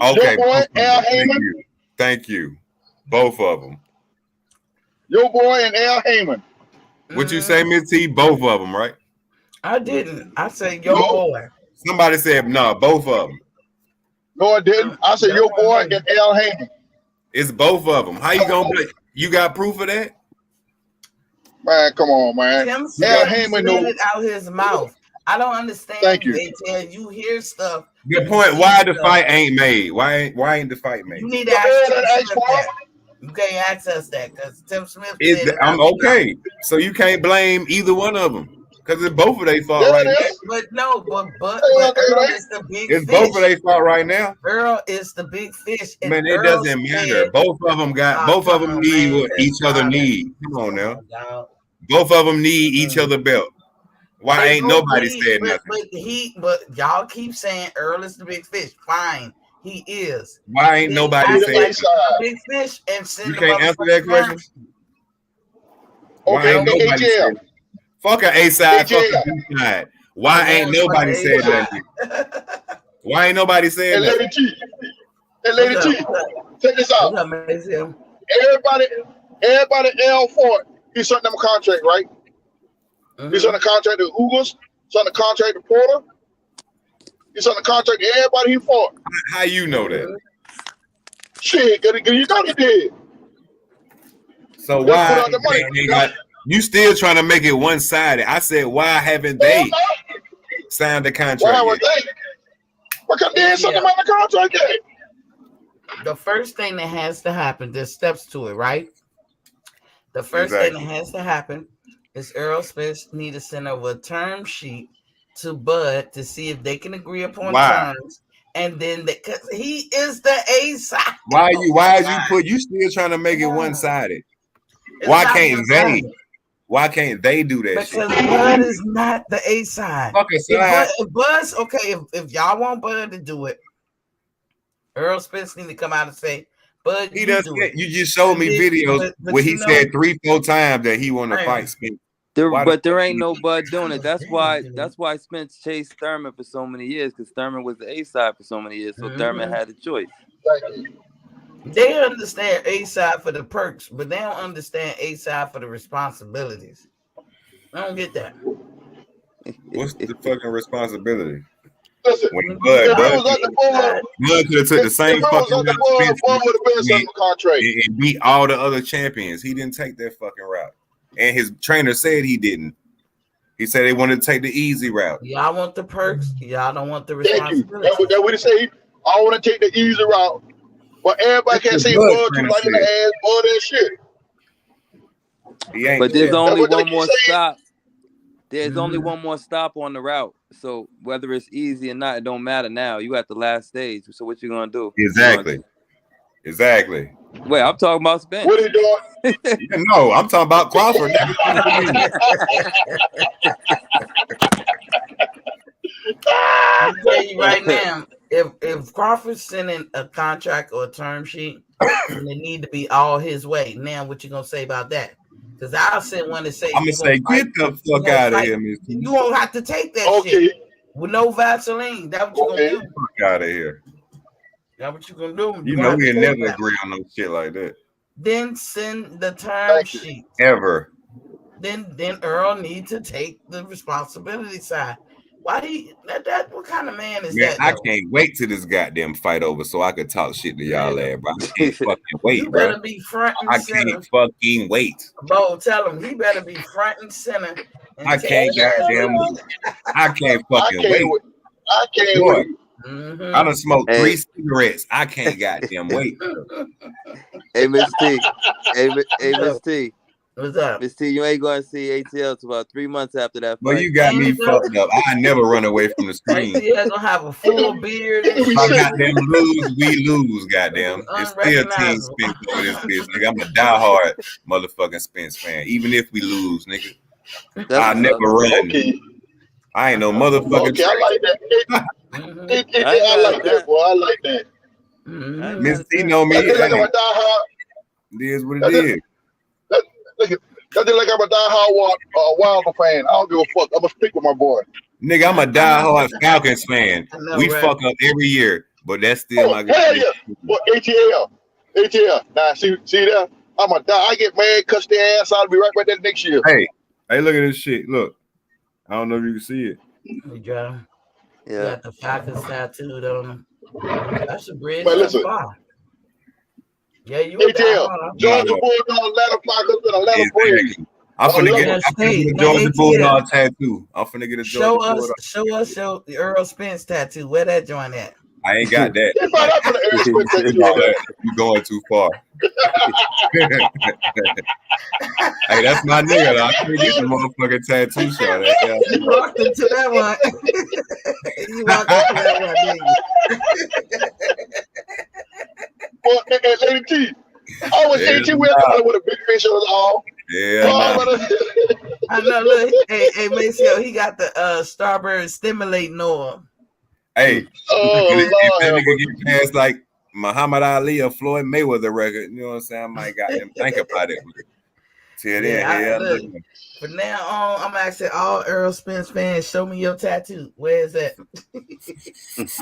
Okay, your boy both of Al them. Thank Heyman, you. Thank you. Both of them. your boy and Al Heyman. What you say, Miss T? Both of them, right? I didn't. I said your No. boy. Somebody said no, both of them. No, I didn't. I said That your boy wasn't me. and Al Heyman. It's both of them. How you gonna play? You got proof of that? Man, come on, man. Tim Al Smith Heyman said knew. it out his mouth. I don't understand Thank you, you. ATL. You hear stuff. The you point see why the stuff. fight ain't made. Why ain't the fight made? You need to Go ask ahead Tim and ask Smith for that. it. You can't access that because Tim Smith said it I'm out his mouth. okay. So you can't blame either one of them. Because it's both of their fault There right it now. is. But no, but Hey, okay, Earl that- is the big It's fish. both of their fault right now. Earl is the big fish. And Man, it Earl doesn't matter. said, Both of them come on, need man. what each other need. Come on Come now. on, dog. Both of them need each other belt. Why They ain't both nobody need- said nothing? But y'all keep saying Earl is the big fish. Fine, he is. Why ain't Then nobody act said like nothing? a big fish and send You the can't answer that motherfucking question? Why Okay, ain't nobody ATL. said nothing? Fuck an A side, fuck ATL. a B side. Why ain't nobody said nothing? Why ain't nobody said And nothing? Lady T. And Lady What's T. Check this out. What's up, man? Everybody L Ford, he signed them a contract, right? He signed a contract to Ugos, signed a contract to Porter. He signed a contract to everybody he fought. How you know that? Shit, you know he did. So They put why out the money. you still trying to make it one sided? I said, why haven't they signed the contract Why yet? would they? Because they ain't signed them on the contract yet. The first thing that has to happen, there's steps to it, right? The first thing that has to happen is Earl Spence need to send over a term sheet to Bud to see if they can agree upon terms. And then because he is the A side. Why you still trying to make it one sided? Why can't they do that shit? Because Bud is not the A side. If y'all want Bud to do it, Earl Spence need to come out and say, Bud, he does it. You just showed me videos where he said 3-4 times that he want to fight Spence. But there ain't no Bud doing it. That's why Spence chased Thurman for so many years, because Thurman was the A side for so many years. So Thurman had a choice. They understand A side for the perks, but they don't understand A side for the responsibilities. I don't get that. What's the fucking responsibility? Listen, when Bud could have took the same fucking route and beat all the other champions. He didn't take that fucking route. And his trainer said he didn't. He said they wanted to take the easy route. Y'all want the perks. Y'all don't want the responsibility. That's what he say. I want to take the easy route. But everybody can't say Bud too light in the ass, Bud and shit. But there's only one more stop. There's only one more stop on the route. So whether it's easy or not, it don't matter now. You at the last stage. So what you gonna do? Exactly. Wait, I'm talking about Spence. What are you doing? No, I'm talking about Crawford. I'll tell you right now, if Crawford's sending a contract or a term sheet, then it need to be all his way. Now, what you gonna say about that? Because I'll send one to say, I'm gonna say, get the fuck out of here, Miss. You won't have to take that shit with no Vaseline. That's what you gonna do. Fuck out of here. That's what you gonna do. You know we'll never agree on no shit like that. then send the term Thank you. sheet. Ever. Then Earl need to take the responsibility side. Why he that what kind of man is Man, that? I Though? can't wait till this goddamn fight over so I could talk shit to y'all Yeah. ass, bro. I can't fucking wait, You bro. better be front and I center. can't fucking wait. Bo, tell him he better be front and center. And I can't goddamn wait. I can't I fucking can't wait. wait. I can't Boy, wait. Mm-hmm. I done smoked Hey. 3 cigarettes. I can't goddamn wait. Hey, Miss T. Hey, Miss T. What's up? Miss T, you ain't going to see ATL till about 3 months after that fight. Well, you got me fucked up. I never run away from the screen. ATL gonna have a full beard and If I shit. goddamn lose, we lose, goddamn. It's still Team Spence over this bitch, nigga. I'm a diehard motherfucking Spence fan. Even if we lose, nigga, I never run. Okay. I ain't no motherfucking. Okay, I like that. I like that, boy. I like that. Miss T know me. That's like I'm a diehard. It is what it is. That's like I'm a diehard Wilder fan. I don't give a fuck. I'm gonna stick with my boy. Nigga, I'm a diehard Falcons fan. know, We right? fuck up every year, but that's still my guy. Hell yeah. Well, ATL. Now, see there? I'm a die. I get mad, cuss their ass. I'll be right back there next year. Hey, look at this shit. Look. I don't know if you can see it. You got him. Yeah. You got the Falcons tattooed on him. That's a bridge. Man, listen. Far. Yeah, you ATL. Georgia Bulldog, Atlanta Falcons, and Atlanta Braves. I'm finna get a Georgia Bulldog tattoo. I'm finna get a Georgia Bulldog. Show us your Earl Spence tattoo. Where that joint at? I ain't got that. You going too far. Hey, that's my nigga. Though. I couldn't get the motherfucking tattoo shot. You walked into that one. You walked into that one, didn't you? Well, Lady T. I always say T, we're with a big fish on his arm. Yeah. I know. Look, hey, Maceo, he got the Starburst stimulating oil. Hey, if that nigga get past like Muhammad Ali or Floyd Mayweather record, you know what I'm saying? I might got him think about it. Till then, From now on, I'm asking all Earl Spence fans, show me your tattoo. Where is that?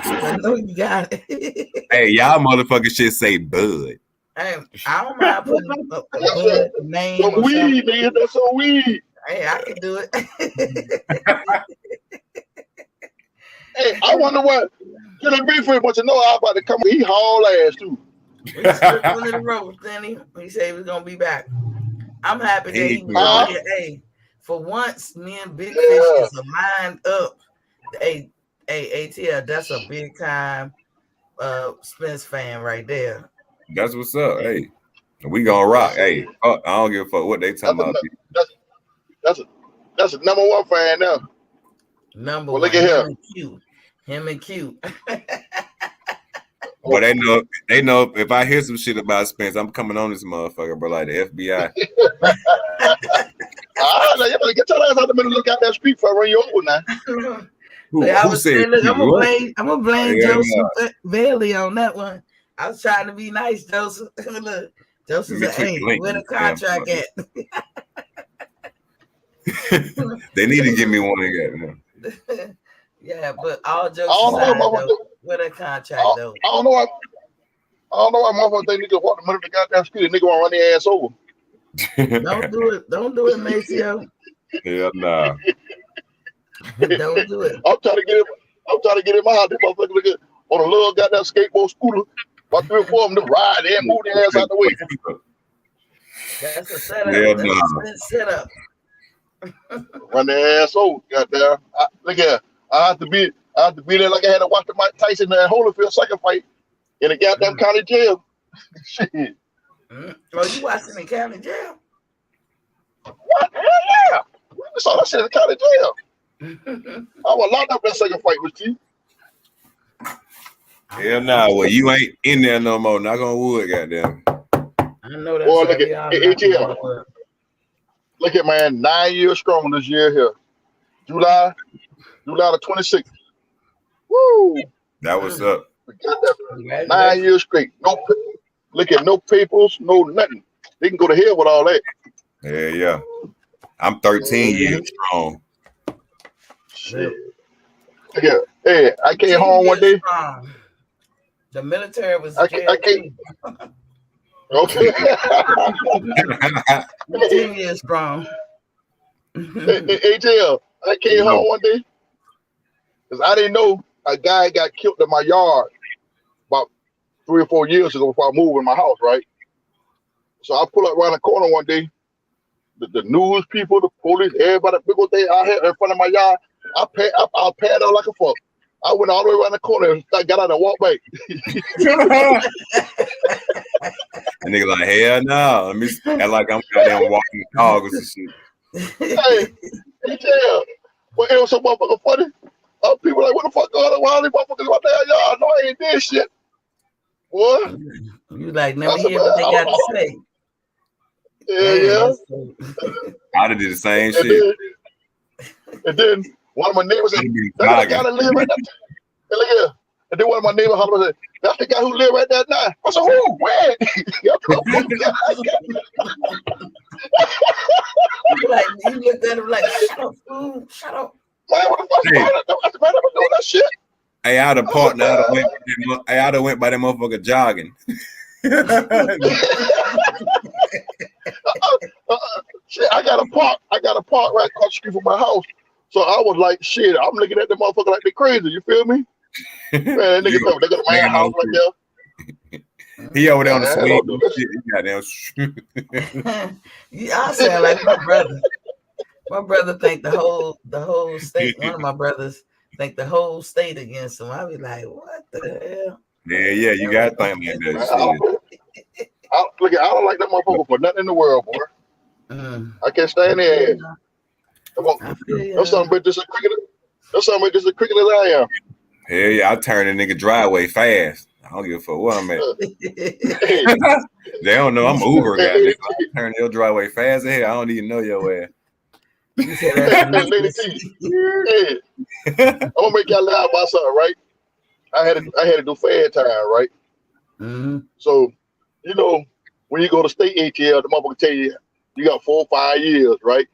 I know you got it. Hey, y'all motherfuckers should say Bud. Hey, I don't mind putting a Bud name. Some weed, nigga. That's some weed. Hey, I can do it. Hey, I wonder what. Can it be for him? But you know, I'm about to come. He haul ass too. We slipped one of the ropes, didn't he? He said he was gonna be back. I'm happy that he was. Hey, for once, me and Big Fish is aligned up. Hey, ATL, that's a big time Spence fan right there. That's what's up. Hey, we gonna rock. Hey, I don't give a fuck what they talking about. That's a number one fan now. Number one. Look at him and Q. Well, they know if I hear some shit about Spence, I'm coming on this motherfucker, bro, like the FBI. Now you better get your ass out the middle, look out that street for run you over now. Who said? I'm gonna blame Joseph Bailey on that one. I was trying to be nice, Joseph. Look, Joseph's an ain't. Where the contract at? They need to give me one again. Yeah, but all jokes aside, though, where that contract though? I don't know why motherfuckers think niggas walk the middle of the goddamn street and nigga want to run their ass over. Don't do it, Maceo. Hell nah. Don't do it. I'm trying to get him out. This motherfucker look at on a little goddamn skateboard scooter. About 3 or 4 of them to ride there and move their ass out the way. That's a setup. That's a setup. Run their ass over, goddamn. Look at I have to be there like I had to watch the Mike Tyson and Holyfield second fight in the goddamn county jail. Shit. Oh, you watching in county jail? What? Hell yeah. We saw that shit in the county jail. I was locked up that second fight with you. Hell nah. Well, you ain't in there no more. Knock on wood, goddamn. I know that. Boy, look at ATL. Look at man, 9 years strong this year here. July the 26th. Woo! That was up. 9 years straight. No papers, no nothing. They can go to hell with all that. Yeah. I'm 13 years strong. Shit. Yeah. Hey, I came home one day. The military was. Okay. 10 years strong. ATL, I came home one day because I didn't know a guy got killed in my yard about 3 or 4 years ago before I moved in my house, right? So I pull up around the corner one day. The news people, the police, everybody, big old thing out here in front of my yard. I pad out like a fuck. I went all the way around the corner and I got out and walked back. And nigga like, hell no. Let me act like I'm goddamn walking dogs and shit. Hey, ATL, but it was so motherfucking funny. People like, what the fuck going on? Why are these motherfuckers out there? Y'all, I know I ain't did shit. Boy. You like never hear what they got to say. Yeah. I'd have did the same shit. And then one of my neighbors said, that's the guy that live right there. And look here. And then one of my neighbors hollered and said, that's the guy who live right there now. I said, who? Where? You looked at him like, shut up, fool. Shut up. Man, what the fuck? I said, man, I'm doing that shit. Hey, I'd have parked. I'd have went by that motherfucker jogging. Shit, I got a park right across the street from my house. So I was like, shit, I'm looking at the motherfucker like they crazy. You feel me? Man, niggas, they got a man house right there. He over there on the swing. I sound like my brother. My brother think the whole state. One of my brothers think the whole state against him. I be like, what the hell? Yeah, you gotta think like that. I don't like that motherfucker for nothing in the world, boy. I can't stand their ass. There's something but just a cricket. There's something but just a cricket as I am. Hell yeah, I turn a nigga driveway fast. I don't give a fuck what I'm at. They don't know I'm Uber guy. I turn your driveway fast as hell. I don't even know your ass. I'm gonna make y'all laugh about something, right? I had to do fair time, right? So, you know, when you go to state ATL, the motherfucker tell you got 4 or 5 years, right?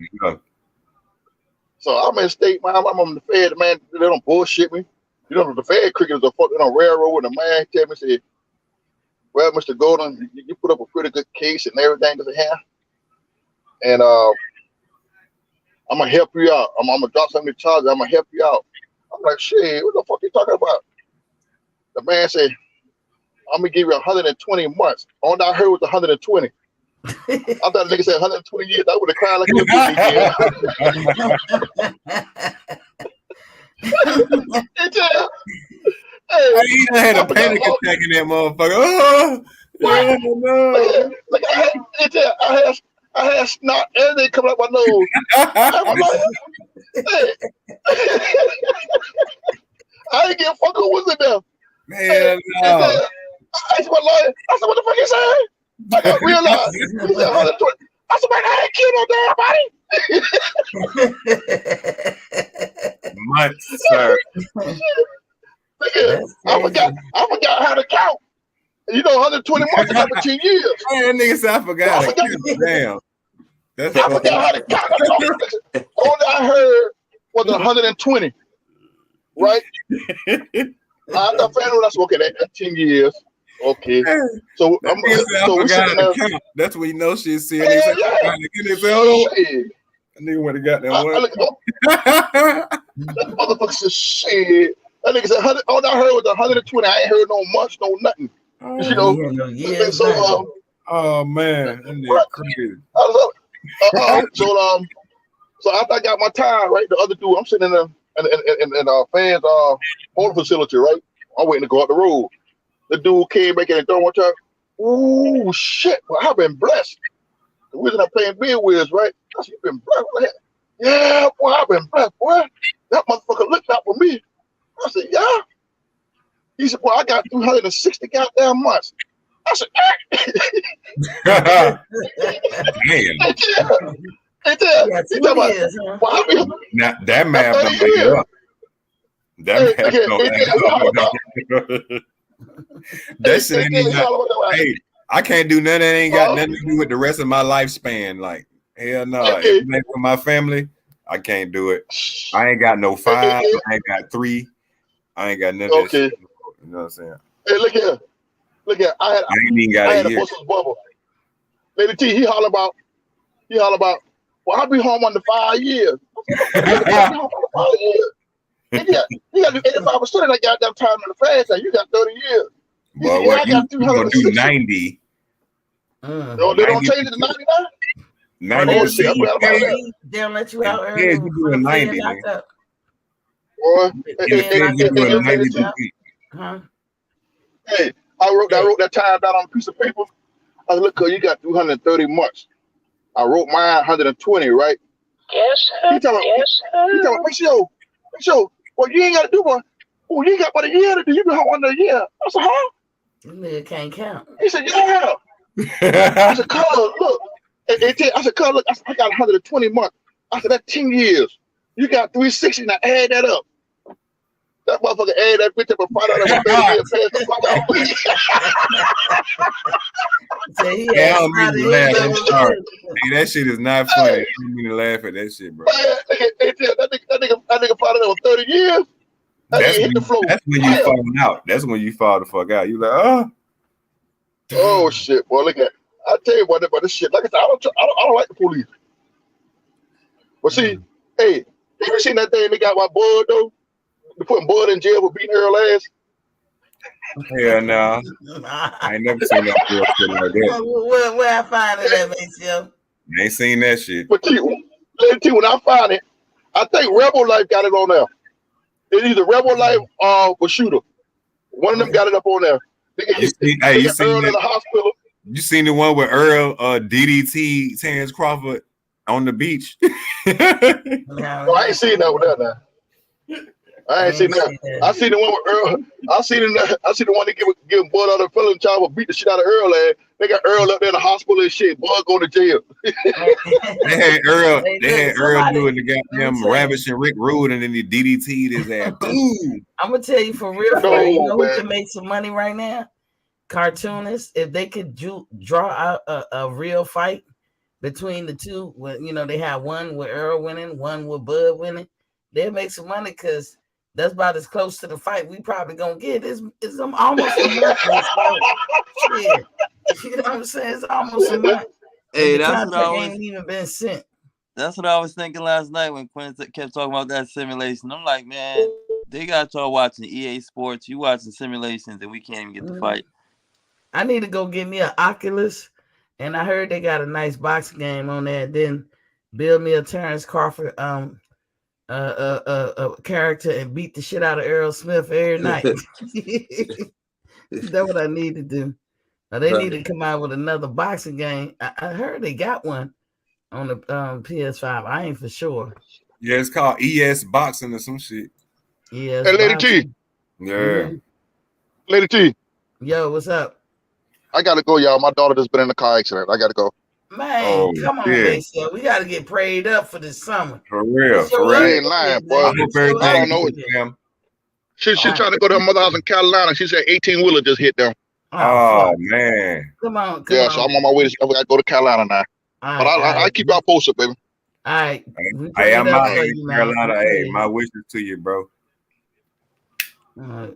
So I'm in state, man. I'm on the Fed, man. They don't bullshit me. You know, the Fed cricketers are fucking on railroad, and the man tell me, said, well, Mr. Golden, you put up a pretty good case and everything that they have. And I'm gonna help you out. I'm gonna drop some of the charges. I'm gonna help you out. I'm like, shit, what the fuck you talking about? The man said, I'm gonna give you 120 months. All I heard was 120. I thought the nigga said 120 years. I would have cried like a little Hey, I had a panic attack in that motherfucker. Oh, no. Like I had snot, everything coming out my nose. I'm like, hey. I didn't give a fuck who was in there. Man, no. I asked my lawyer, I said, what the fuck you saying? I got realized. He said 120. I said, man, I ain't killed no damn body. Months, sir. I forgot how to count. You know, 120 months is for 10 years. Man, nigga said I forgot. Damn. I forgot how to count. All I heard was 120, right? I found out that's okay. That's 10 years. Okay. So I'm sitting there. That's when you know she's serious. That nigga would have got that one. That motherfucker said shit. That nigga said all I heard was 120. I ain't heard no months, no nothing. You know. Oh man, that nigga crazy. So after I got my time, right, the other dude, I'm sitting in a fans holding facility, right? I'm waiting to go out the road. The dude came back in and threw one time. Ooh, shit, well, I've been blessed. The reason I'm playing bid with, right? I said, you've been blessed. Yeah, boy, I've been blessed, boy. That motherfucker looked out for me. I said, yeah. He said, boy, I got 360 goddamn months. I said, Damn. Now, that math don't make up. That math don't make up. That shit ain't even. Hey, I can't do nothing that ain't got nothing to do with the rest of my lifespan. Like, hell no. For my family, I can't do it. I ain't got no 5. I ain't got 3. I ain't got none of that shit. You know what I'm saying? Hey, look here. Look at I ain't even got I a had a year. bust his bubble. Lady T, he holler about, well, I'll be home under 5 years. I said, "Nigga, you be home under 5 years. You got to do 85% of that goddamn time in the fast, and you got 30 years. He said, But yeah, what I got you gonna do 360. 90? No, they don't 90, change it to 99? 90 Oh, shit, I forgot about that. They'll let you in out the early feds, you from the doing Fed 90, man. lockup. Boy, In the feds, you doing They'll 90 let you this out. week. Huh? hey, I wrote that time down on a piece of paper. I said, look, cuz you got 330 months. I wrote mine 120, right? Yes, He talking about, make sure, well, you ain't got to do one. Oh, you ain't got but a year to do. You been home under a year. I said, huh? This nigga can't count. He said, yeah. I said, cuz, look. I said, cuz, look, I got 120 months. I said, that's 10 years. You got 360, now add that up. That motherfucker add that bitch up and find out it was 30 years past the fuck out. So he Yeah, I had don't mean to started laugh. his I'm over sorry. with. Hey, that shit is not funny. I don't mean to laugh at that shit, bro. That nigga found out it was 30 years. That nigga hit the floor. That's when you fall out. That's when you fall the fuck out. You like, oh. Oh shit, boy! Look at. I tell you what about this shit. Like I said, I don't like the police. But see, hey, you seen that thing they got my Bud though? They putting Bud in jail for beating Earl ass. Hell no. I ain't never seen that bullshit like that. Where I find it at, Maceo? I ain't seen that shit. But when I find it, I think Rebel Life got it on there. It's either Rebel Life or Shooter. One of them got it up on there. You seen Earl that? in the hospital. You seen the one with Earl DDT Terrence Crawford on the beach? No, I ain't seen that with that now. I ain't seen that. I seen the one with Earl. I seen the one that give Bud out of felon child will beat the shit out of Earl. They got Earl up there in the hospital and shit. Bud going to jail. They had Earl. They had Earl doing the goddamn ravishing Rick Rude, and then he DDT'd his ass. Boom. I'm gonna tell you for real, you know who can make some money right now? Cartoonists. If they could draw out a real fight between the two, when they have one with Earl winning, one with Bud winning, they'll make some money because that's about as close to the fight we probably gonna get. It's almost a month. Shit. You know what I'm saying? It's almost a month. Hey, the that's what I contract was. ain't even been sent. That's what I was thinking last night when Quinn kept talking about that simulation. I'm like, man, they got y'all watching EA Sports. You watching simulations, and we can't even get the fight. I need to go get me an Oculus, and I heard they got a nice boxing game on there. Then build me a Terrence Crawford a character and beat the shit out of Earl Smith every night. That's what I need to do. Now, they need to come out with another boxing game. I heard they got one on the PS5. I ain't for sure. Yeah, it's called ES Boxing or some shit. Yeah. Hey, Lady T. Yeah. Lady T. Yo, what's up? I gotta go, y'all. My daughter just been in a car accident. I gotta go. Man, come on, Mason. We gotta get prayed up for this summer. For real, for I real. ain't lying, boy. I hope everything I don't know. She's trying to go to her mother's house in Carolina. She said 18-wheeler just hit them. Oh man. Come on. Yeah, so I'm on my way. I gotta go to Carolina now. But I keep y'all posted, baby. All right. I am out in Carolina. Hey, my wishes to you, bro.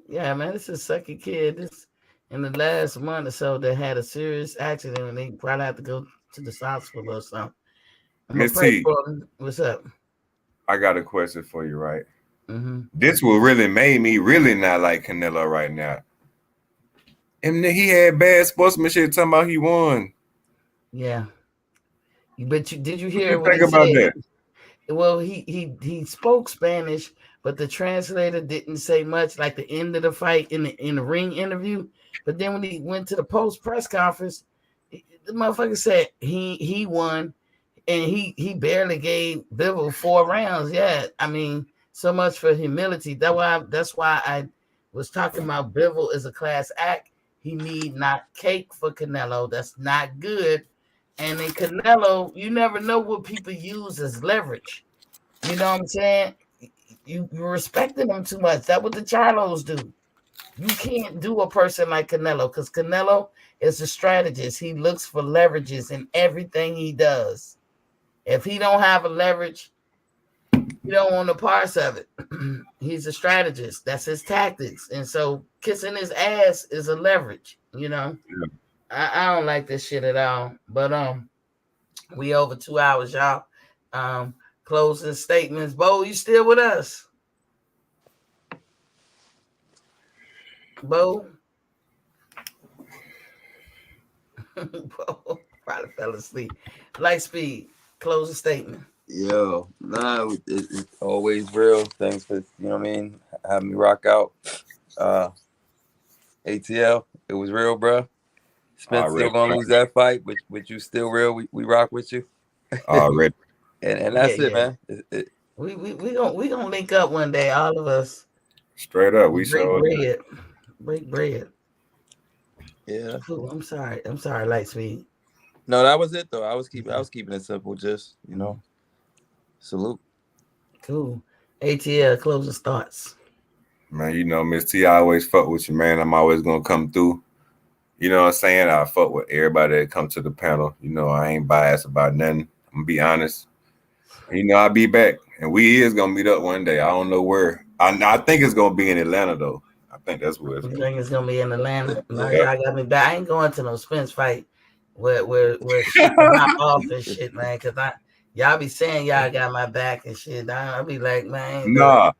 Yeah, man, this is second kid. This in the last month or so that had a serious accident, and they probably have to go to the hospital or something. Miss T, what's up? I got a question for you, right? Mm-hmm. This will really made me really not like Canelo right now. And then he had bad sportsmanship talking about he won. Yeah. But did you hear what he about said? That? Well, he spoke Spanish, but the translator didn't say much, like the end of the fight in the ring interview. But then when he went to the post press conference, the motherfucker said he won, and he barely gave Bivol 4 rounds. Yeah, I mean, so much for humility. That's why I was talking about Bivol is a class act. He need not cake for Canelo. That's not good. And in Canelo, you never know what people use as leverage. You know what I'm saying? You're respecting them too much. That's what the Charlos do. You can't do a person like Canelo because Canelo is a strategist. He looks for leverages in everything he does. If he don't have a leverage, you don't want no parts of it. He's a strategist. That's his tactics. And so kissing his ass is a leverage, you know. Yeah. I don't like this shit at all. But we over 2 hours, y'all. Closing statements. Bo, you still with us? Bo? Bo probably fell asleep. Lightspeed, closing statement. Yo, nah, it's always real. Thanks for, you know what I mean, having me rock out. ATL, it was real, bro. Spence still Already, gonna man. lose that fight, but you still real. We rock with you. Already. And Yeah, that's it, yeah. man. We gonna link up one day, all of us. Straight up, we Break showed. bread. Break bread. Yeah. Cool. I'm sorry, Lightspeed. No, that was it though. I was keeping it simple. Just, salute. Cool. ATL closing thoughts. Man, you know, Miss T, I always fuck with you, man. I'm always gonna come through. You know what I'm saying? I fuck with everybody that come to the panel. You know, I ain't biased about nothing. I'm gonna be honest. You know, I'll be back. And we is gonna meet up one day. I don't know where. I think it's gonna be in Atlanta though. I think that's where it's You gonna think it's gonna be in Atlanta? No, be. y'all got me back. I ain't going to no Spence fight where shit can hop off and shit, man. Cause y'all be saying y'all got my back and shit. I'll be like, man, look. Nah,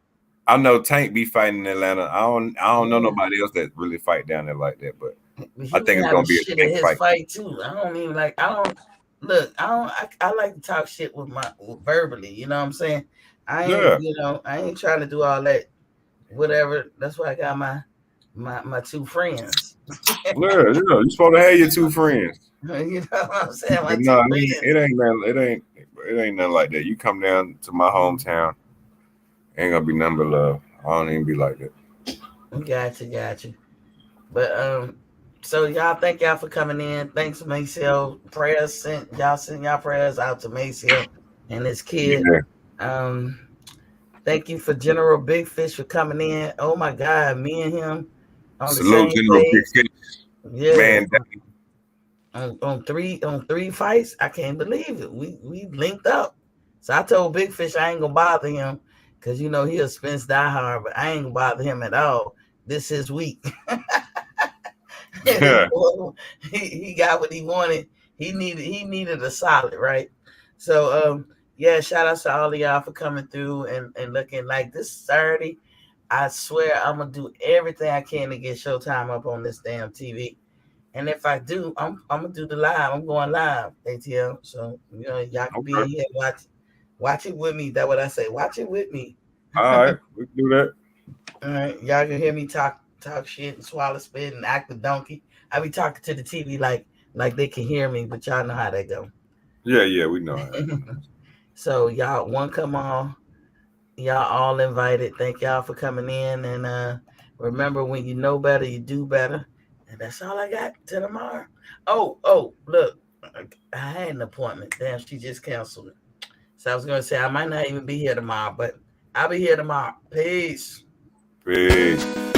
I know Tank be fighting in Atlanta. I don't know Yeah. nobody else that really fight down there like that, but He I be think it's having gonna be a shit in Tank his fight. fight too. I don't even like. I don't look. I like to talk shit with verbally. You know what I'm saying? I ain't. Yeah. You know. I ain't trying to do all that. Whatever. That's why I got my two friends. Yeah, you're supposed to have your two friends. You know what I'm saying? My But two no, friends. it ain't nothing like that. You come down to my hometown, ain't gonna be nothing but love. I don't even be like that. Gotcha. But so y'all, thank y'all for coming in. Thanks, Maceo. Prayers sent y'all prayers out to Maceo and his kid. Yeah. Thank you for General Big Fish for coming in. Oh my God, me and him on the Salute same General Big page. Fish. Yeah, Man, on three fights. I can't believe it. We linked up. So I told Big Fish I ain't gonna bother him because he a Spence diehard, but I ain't gonna bother him at all. This is week. yeah. he got what he wanted. He needed a solid, right? So yeah, shout out to all of y'all for coming through and looking like this Saturday. I swear I'm gonna do everything I can to get Showtime up on this damn TV. And if I do, I'm gonna do the live. I'm going live, ATL. So y'all can be in Okay. here watch it with me. That's what I say. Watch it with me. All right, we can do that. All right, y'all can hear me talk shit and swallow spit and act a donkey. I be talking to the TV like they can hear me, but y'all know how that go. Yeah, we know how. So y'all one come on, y'all all invited. Thank y'all for coming in, and remember, when you know better, you do better. And that's all I got till tomorrow. Oh, look, I had an appointment. Damn, she just canceled it. So I was gonna say I might not even be here tomorrow, but I'll be here tomorrow. Peace. Peace.